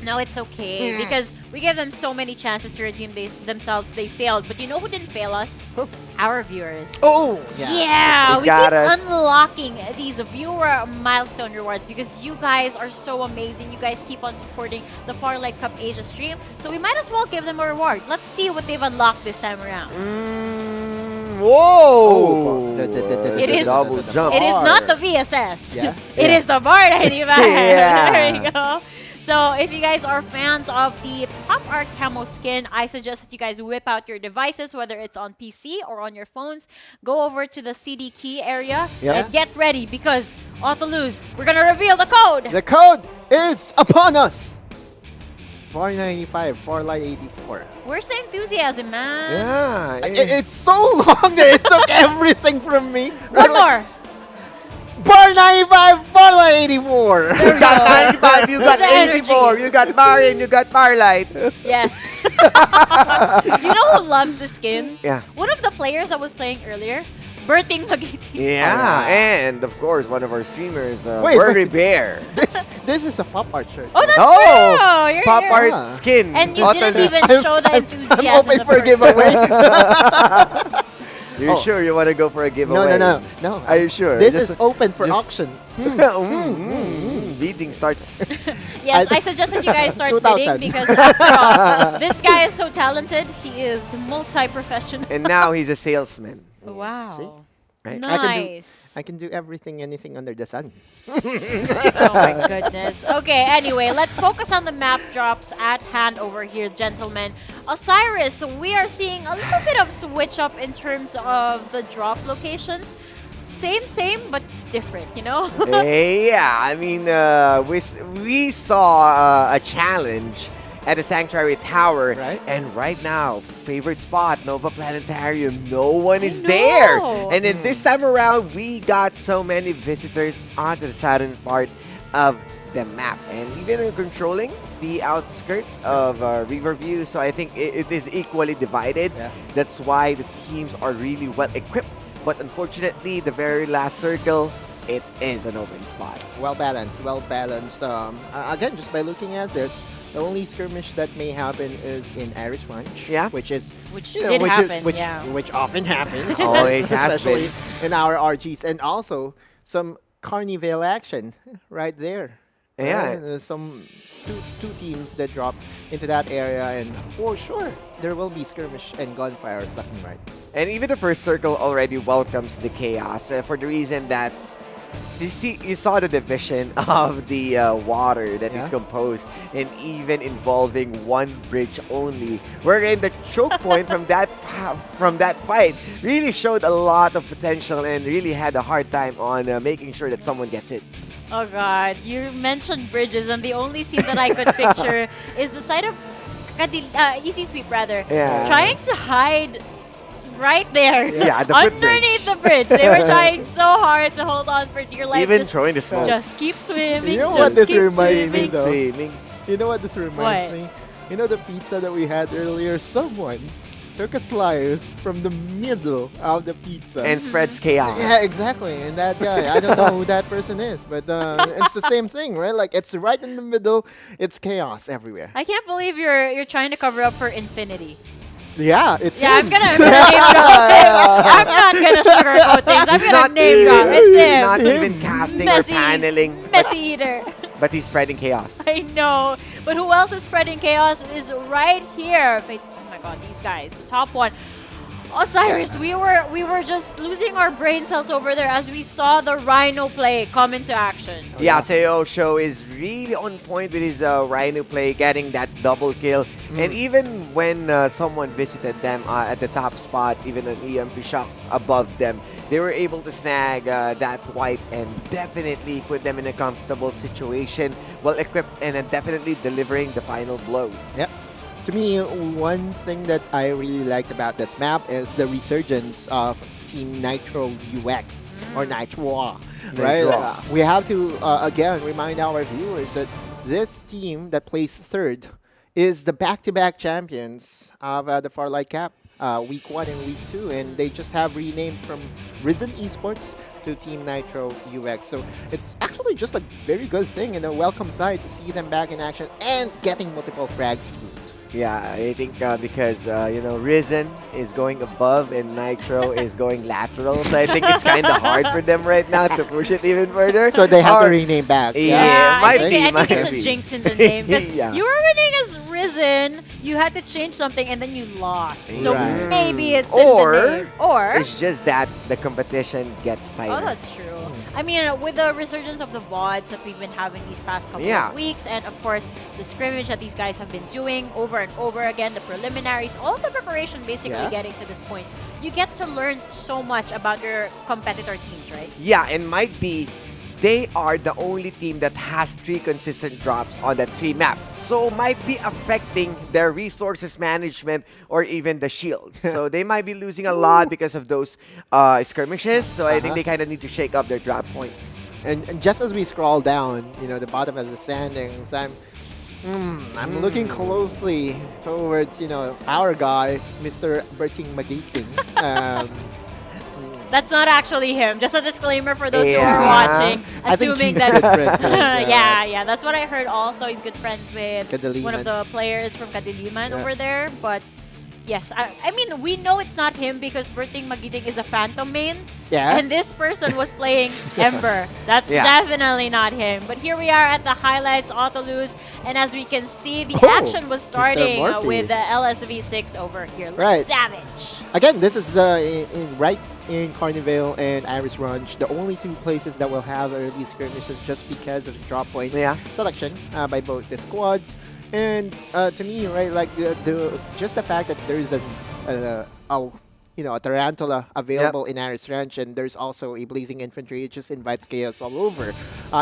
No, it's okay because we gave them so many chances to redeem themselves. They failed. But you know who didn't fail us? Our viewers. Oh, Yeah, They we got keep us. unlocking these viewer milestone rewards because you guys are so amazing. You guys keep on supporting the FARLIGHT CUP Asia stream. So we might as well give them a reward. Let's see what they've unlocked this time around. Whoa! It is- double jump. It is not the VSS. Yeah? It is the bar 95. Yeah. There you go. So if you guys are fans of the pop art camo skin, I suggest that you guys whip out your devices, whether it's on PC or on your phones. Go over to the CD key area and get ready because Autoluz, we're gonna reveal the code. The code is upon us. 495, FARLIGHT 84. Where's the enthusiasm, man? Yeah. It's so long that it took everything from me. One more. Bar 95, FARLIGHT 84. You got 95, you got The energy. 84, you got Marian, you got Farlight. Yes. You know who loves the skin? Yeah. One of the players that was playing earlier, Berting Magiti. Yeah, and of course, one of our streamers, Wait, Birdie wait. Bear. This is a pop art shirt. Oh, that's Oh, true. You're Pop here. art Yeah. skin. And you didn't Autolus. even show the enthusiasm. I'm open the for a first giveaway. You Oh. sure you want to go for a giveaway? No. Are you sure? This Just- is open for just- auction. Bidding starts. Yes, I suggest that you guys start 2000. bidding because after all, this guy is so talented. He is multi-professional. And now he's a salesman. Wow. Right? Nice. I can do everything, anything under the sun. Oh my goodness. Okay, anyway, let's focus on the map drops at hand over here, gentlemen. Osiris, we are seeing a little bit of switch up in terms of the drop locations. Same, but different, you know? Yeah, I mean, we saw a challenge at the Sanctuary Tower, Right. and right now, favorite spot, Nova Planetarium, no one is know. there. And then this time around, we got so many visitors onto the southern part of the map, and even controlling the outskirts of Riverview. So I think it is equally divided. Yeah. That's why the teams are really well equipped. But unfortunately, the very last circle, it is an open spot. Well balanced. Again, just by looking at this, the only skirmish that may happen is in Iris Ranch. Yeah. Which is Which you know, did which happen, is, which, yeah. which often happens. Always has especially in our RGs. And also some Carnival action right there. Yeah. Right? There's some two teams that drop into that area, and for sure there will be skirmish and gunfires left and right. And even the first circle already welcomes the chaos for the reason that you saw the division of the water that is Yeah. composed and even involving one bridge only. Wherein the choke point from that fight really showed a lot of potential and really had a hard time on making sure that someone gets it. Oh god, you mentioned bridges, and the only scene that I could picture is the side of Easy Sweep, rather, Yeah. trying to hide right there. Yeah, the underneath the bridge. They were trying so hard to hold on for dear life. Even just, throwing the smoke. just keep swimming. You know just what this keep reminds me swimming. though? Swimming. You know what this reminds What? me? You know the pizza that we had earlier? Someone took a slice from the middle of the pizza. And spreads chaos. Yeah, exactly. And that guy, I don't know who that person is, but it's the same thing, right? Like it's right in the middle. It's chaos everywhere. I can't believe you're trying to cover up for Infinity. Yeah, it's Yeah, him. I'm gonna name drop him. I'm not gonna sugarcoat things. I'm He's gonna not name even, drop. It's he's him. not Him. even casting Messy, or paneling. messy eater. But he's spreading chaos. I know. But who else is spreading chaos is right here. Wait, oh my god, these guys. The top one. Osiris, we were just losing our brain cells over there as we saw the Rhino play come into action. Yeah, Seo Show is really on point with his Rhino play, getting that double kill. And even when someone visited them at the top spot, even an EMP shock above them, they were able to snag that wipe and definitely put them in a comfortable situation, well equipped, and definitely delivering the final blow. Yep. To me, one thing that I really liked about this map is the resurgence of Team Nitro UX or Nitro, right? Nitro. We have to again remind our viewers that this team that placed third is the back-to-back champions of the Farlight Cup, week 1 and week 2, and they just have renamed from Risen Esports to Team Nitro UX. So it's actually just a very good thing and a welcome sight to see them back in action and getting multiple frags to boot. Yeah, I think because, you know, Risen is going above and Nitro is going lateral. So I think it's kind of hard for them right now to push it even further. So they have to Or- rename back. Yeah, might I be, think might it's be. a jinx in the name because Yeah. you were winning as Risen, you had to change something and then you lost. So Right. maybe it's Or in the name. Or It's just that the competition gets tighter. oh, that's true. I mean, with the resurgence of the VODs that we've been having these past couple Yeah. of weeks, and of course the scrimmage that these guys have been doing over and over again, the preliminaries, all of the preparation basically Yeah. getting to this point, you get to learn so much about your competitor teams, right? Yeah, and might be they are the only team that has 3 consistent drops on that 3 maps. So might be affecting their resources management or even the shields. So they might be losing a lot because of those skirmishes. So I think they kind of need to shake up their drop points. And just as we scroll down, you know, the bottom of the standings, I'm looking closely towards, you know, our guy, Mr. Berting Magiting. That's not actually him. Just a disclaimer for those who Yeah. are watching, I think assuming he's that. good friends with, yeah, that's what I heard. Also, he's good friends with one of Kadiliman. the players from Kadiliman Yeah. over there. But yes, I mean, we know it's not him because Berting Magiting is a Phantom main. Yeah. And this person was playing Ember. That's Yeah. definitely not him. But here we are at the highlights, Autolus. And as we can see, the Oh, action was Mr. starting Murphy. with the LSV6 over here. Right. Savage. Again, this is right in Carnival and Iris Ranch, the only 2 places that will have early skirmishes just because of the drop points selection by both the squads. And to me, right, like just the fact that there is a tarantula available in Iris Ranch, and there's also a blazing infantry. It just invites chaos all over.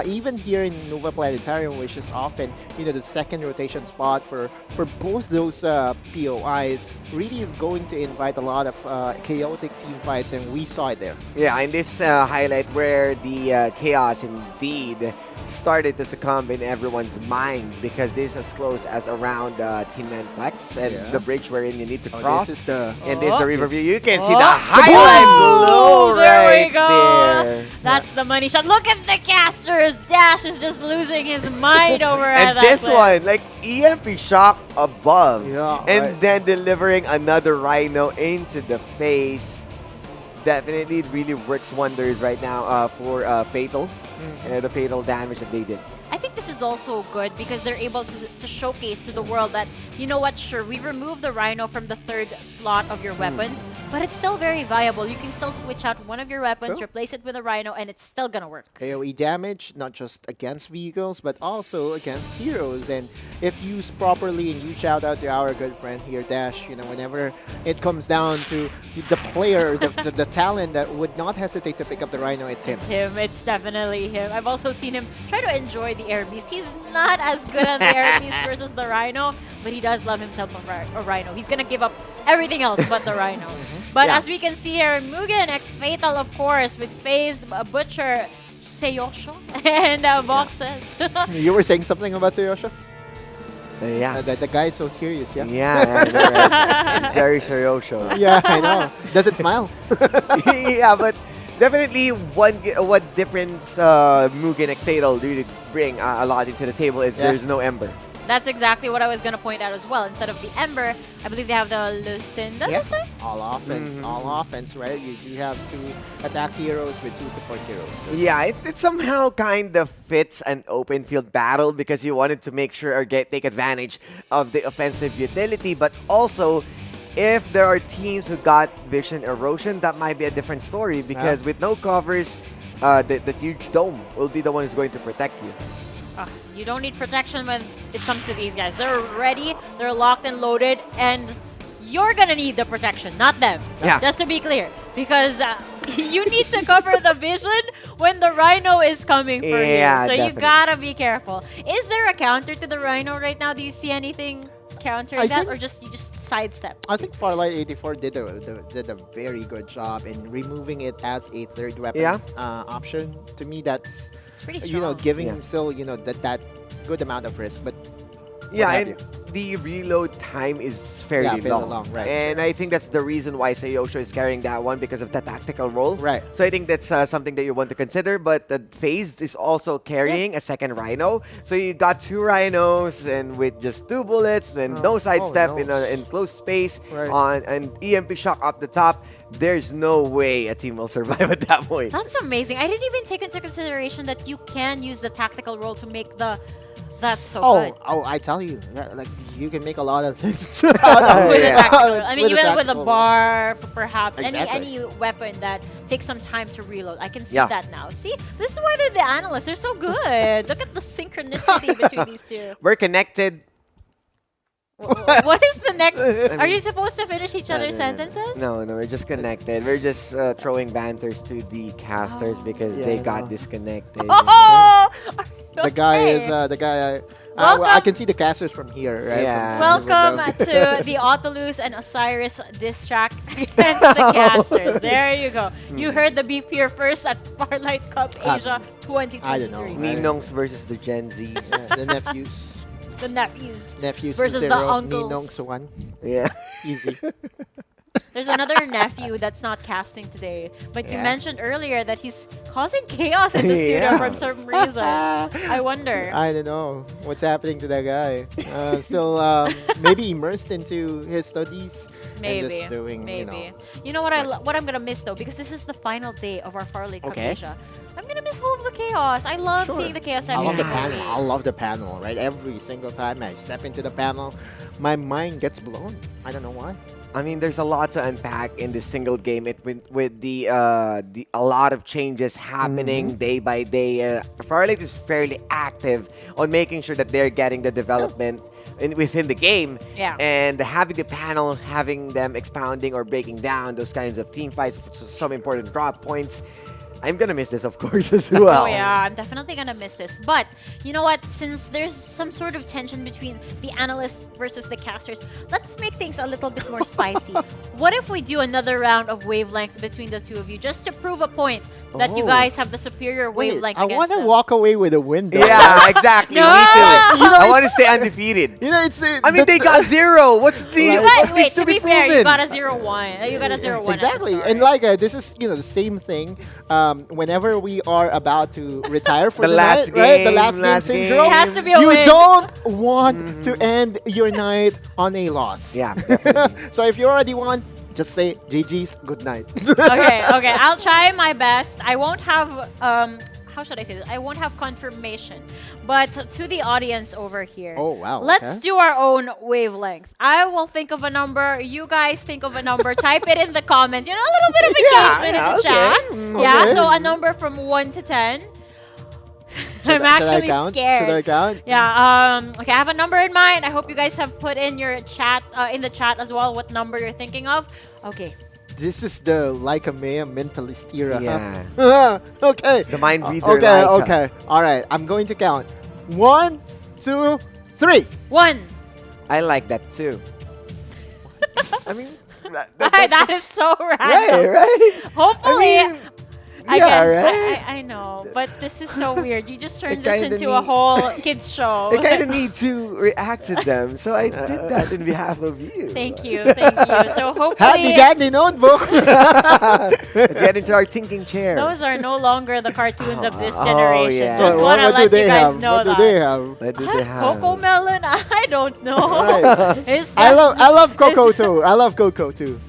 Even here in Nova Planetarium, which is often the second rotation spot for both those POIs, really is going to invite a lot of chaotic team fights, and we saw it there. Yeah, in this highlight where the chaos indeed started to succumb in everyone's mind because this is as close as around Team 9 Flex and the bridge wherein you need to cross. This is the and this is the river view. You can see the Oh. highlight below There right we go. there. That's the money shot. Look at the casters. Dash is just losing his mind over at And that this clip. one, like EMP shock above, Yeah, and right. then delivering another Rhino into the face. Definitely, it really works wonders right now for Fatal, the fatal damage that they did. I think this is also good because they're able to showcase to the world that, you know what, sure, we removed the Rhino from the 3rd slot of your weapons, but it's still very viable. You can still switch out one of your weapons, True. replace it with a Rhino, and it's still gonna work. AoE damage, not just against vehicles, but also against heroes. And if used properly, and huge shout out to our good friend here, Dash, whenever it comes down to the player, the talent that would not hesitate to pick up the Rhino, it's him. It's him. It's definitely him. I've also seen him try to enjoy the Air Beast. He's not as good on the Air Beast versus the Rhino, but he does love himself a Rhino. He's gonna give up everything else but the Rhino. But Yeah. as we can see here, Mugen X Fatal, of course, with Phased, Butcher, Seiyosho, and Boxes. You were saying something about Toyosha? Yeah. The guy is so serious, yeah? Yeah, I know, right? It's very Shirosho. Yeah, I know. Does it smile? Yeah, but definitely what difference Mugen X Fatal really bring a lot into the table is there's no Ember. That's exactly what I was going to point out as well. Instead of the Ember, I believe they have the Lucinda. Yeah. This time? All offense, right? You have 2 attack heroes with 2 support heroes. So. Yeah, it somehow kind of fits an open field battle because you wanted to make sure or take advantage of the offensive utility, but also if there are teams who got vision erosion, that might be a different story because with no covers, the huge dome will be the one who's going to protect you. You don't need protection when it comes to these guys. They're ready, they're locked and loaded, and you're gonna need the protection, not them. Yeah. Just to be clear. Because you need to cover the vision when the Rhino is coming for you. So definitely. you gotta be careful. Is there a counter to the Rhino right now? Do you see anything countering that, or you just sidestep? I think Farlight 84 did a very good job in removing it as a third weapon option. To me, that's pretty strong. giving still that good amount of risk, but yeah, and the reload time is fairly long. Right. And I think that's the reason why Seiyosho is carrying that one because of the tactical role. Right. So I think that's something that you want to consider. But the Phased is also carrying a second Rhino. So you got 2 Rhinos and with just 2 bullets and no sidestep in close space on an EMP shock up the top. There's no way a team will survive at that point. That's amazing. I didn't even take into consideration that you can use the tactical role to make the... That's so good. I tell you, like you can make a lot of things. With the tactical role. I mean, even with a tactical bar, perhaps Exactly. any weapon that takes some time to reload. I can see Yeah. that now. See, this is why they're the analysts. They're so good. Look at the synchronicity between these two. We're connected. What is the next? Are you supposed to finish each other's sentences? No, we're just connected. We're just throwing banters to the casters because they got disconnected. Oh! The guy is the guy. I can see the casters from here, right? Yeah. Welcome to the Autolus and Osiris diss track against the casters. There you go. You heard the beef here first at Farlight Cup Asia 2023. I don't know. Ninongs versus the Gen Zs. The nephews. The nephews. Nephews versus the 0, uncles. Ninongs 1. Yeah. Easy. There's another nephew that's not casting today, but you mentioned earlier that he's causing chaos in the studio for some reason. I wonder. I don't know what's happening to that guy. Still, maybe immersed into his studies. Maybe. And just doing, You know what what I'm gonna miss though, because this is the final day of our Farlight Cup Asia. I'm gonna miss all of the chaos. I love seeing the chaos I every love the single panel. week. I love the panel, right? Every single time I step into the panel, my mind gets blown. I don't know why. I mean, there's a lot to unpack in this single game. With the a lot of changes happening day by day. Farlight is fairly active on making sure that they're getting the development within the game. Yeah. And having the panel, having them expounding or breaking down those kinds of team fights, some important drop points. I'm gonna miss this, of course, as well. Oh yeah, I'm definitely gonna miss this. But you know what? Since there's some sort of tension between the analysts versus the casters, let's make things a little bit more spicy. What if we do another round of wavelength between the two of you, just to prove a point that you guys have the superior wavelength I against want to them? walk away with a win. though. Yeah, exactly. No! Me too. You know, I want to stay undefeated. You know, it's. I mean, they got 0. What's the? You what got, needs wait, to be fair, proven? you got a 0-1. You got a 0-1. Exactly, at the start. and like this is the same thing. Whenever we are about to retire for The the, last night, right? The game, last last game game. syndrome. It has to be a you win. don't want to end your night on a loss. Yeah, definitely. So if you already won, just say GG's, good night. okay, I'll try my best. I won't have how should I say this? I won't have confirmation. But to the audience over here, Oh, wow, let's okay. do our own wavelength. I will think of a number. You guys think of a number. Type it in the comments. You know, a little bit of engagement in the chat. Yeah, Okay. so a number from 1 to 10. Should I'm I actually count? scared. Should I count? Yeah. Okay. I have a number in mind. I hope you guys have put in your chat in the chat as well what number you're thinking of. Okay. This is the like a Mea mentalist era. Yeah. Huh? Okay. The mind reader. Okay. Laika. Okay. All right. I'm going to count. 1, 2, 3. 1. I like that too. I mean, That is so random. right. Hopefully, I mean, again, yeah, right. I know, but this is so weird. You just turned It this kinda into a need- whole kids show. I kind of need to react to them, so I did that in behalf of you. Thank you. So hopefully, Handy dandy notebook. Let's get into our thinking chair. those are no longer the cartoons of this Oh, generation. yeah. Just What- want to what do let they you guys have? know What do that. they have? What did Huh? they have? Cocoa melon? I don't know. Right. It's I love Coco This- too. I love Coco too.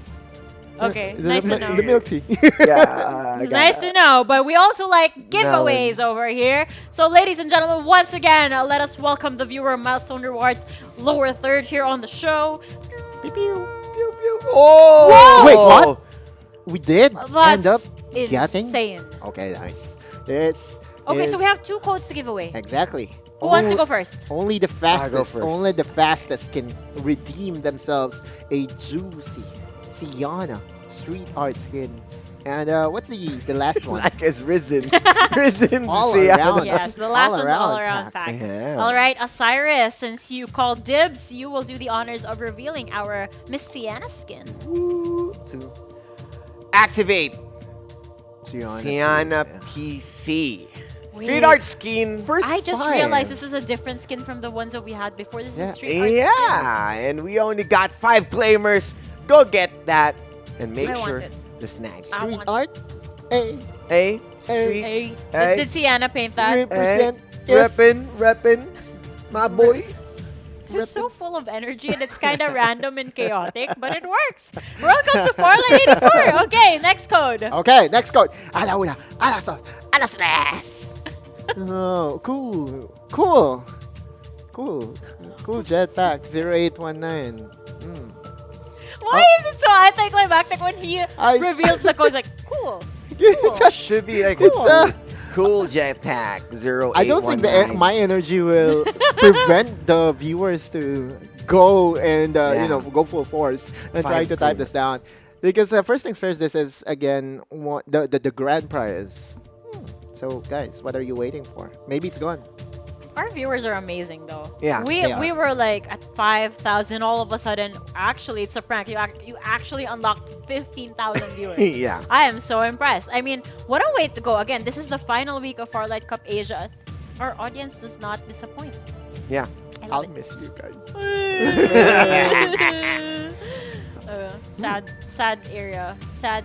Okay, The, nice to the, know. the milk tea. Yeah. It's nice to know, but we also like giveaways over here. So, ladies and gentlemen, once again, let us welcome the viewer milestone rewards lower third here on the show. Pew, pew, pew. Oh! Wait, what? We did end up That's getting. insane. Okay, nice. It's Okay, so it's- we have 2 codes to give away. exactly. Who wants to go first? Only the fastest. first. Only the fastest can redeem themselves a juicy Sienna street art skin. And what's the last one? Black has risen. Risen. All See, around. Yes, the last All one's all around pack. fact. Yeah. All right, Osiris, since you called dibs, you will do the honors of revealing our Miss Sienna skin. To activate Sienna, Sienna please, PC. Street Wait. art skin. First I just five. realized this is a different skin from the ones that we had before. This is Yeah. a street art Yeah, and we only got 5 claimers. Go get that and make I want sure it. the snacks. I Street want- art. A A, Hey. street, Hey, Hey. did Sienna paint that? represent. Yes. reppin', my boy. They're so full of energy and it's kind of random and chaotic, but it works. Welcome to Farlight 84. Okay, next code. Okay, next code. Alauna, alasot, alastres. Oh, cool. Cool jetpack 0819. Why is it so anticlimactic when he reveals the code? It's like, cool. Should be like It's cool jetpack 0819. I don't think my energy will prevent the viewers to go and go full force and try to type this down, because first things first, this is again the grand prize. So guys, what are you waiting for? Maybe it's gone. Our viewers are amazing, though. Yeah, they we are. were like at 5,000. All of a sudden, actually, it's a prank. You actually unlocked 15,000 viewers. Yeah. I am so impressed. I mean, what a way to go! Again, this is the final week of Farlight Cup Asia. Our audience does not disappoint. Yeah. I love I'll it. miss you guys. Sad area. Sad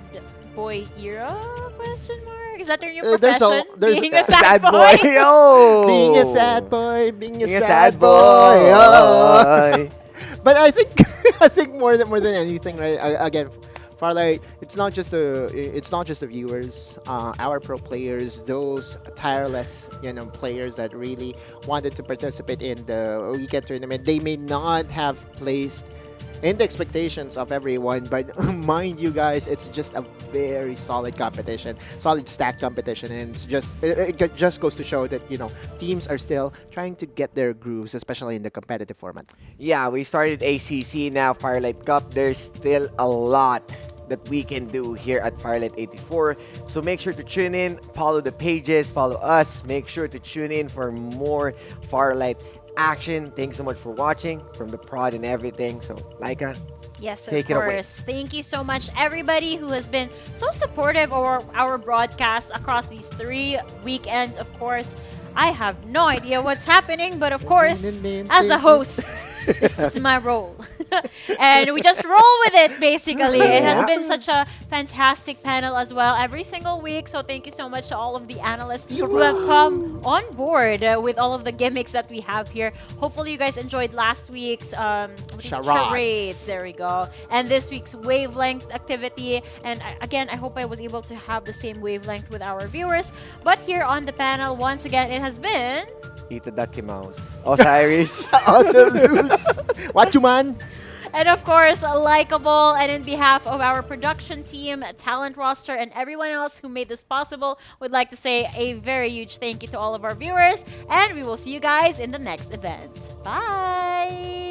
boy era? Question mark. Is that your new There's profession? there's Being a sad boy. Oh. Being a sad boy, being a Being a sad sad boy. Oh. boy. But I think more than anything, right? Again, Farlight, it's not just the viewers, our pro players, those tireless players that really wanted to participate in the weekend tournament. They may not have placed in the expectations of everyone, but mind you guys, it's just a very solid competition, solid stat competition, and it just goes to show that teams are still trying to get their grooves, especially in the competitive format. Yeah, we started ACC now, Firelight Cup. There's still a lot that we can do here at Firelight 84. So make sure to tune in, follow the pages, follow us. Make sure to tune in for more Firelight action. Thanks so much for watching from the prod and everything. So, Laika, Yes, of take it away. course. Thank you so much, everybody who has been so supportive of our broadcast across these 3 weekends. Of course, I have no idea what's happening, but of course, as a host, this is my role. And we just roll with it, basically. It has been such a fantastic panel as well every single week. So thank you so much to all of the analysts who have come on board with all of the gimmicks that we have here. Hopefully, you guys enjoyed last week's charades. There we go. And this week's wavelength activity. And again, I hope I was able to have the same wavelength with our viewers. But here on the panel, once again, it has been... Tito Ducky Mouse, Osiris, Autolus, what you man? And of course, likable. And in behalf of our production team, talent roster, and everyone else who made this possible, would like to say a very huge thank you to all of our viewers. And we will see you guys in the next event. Bye!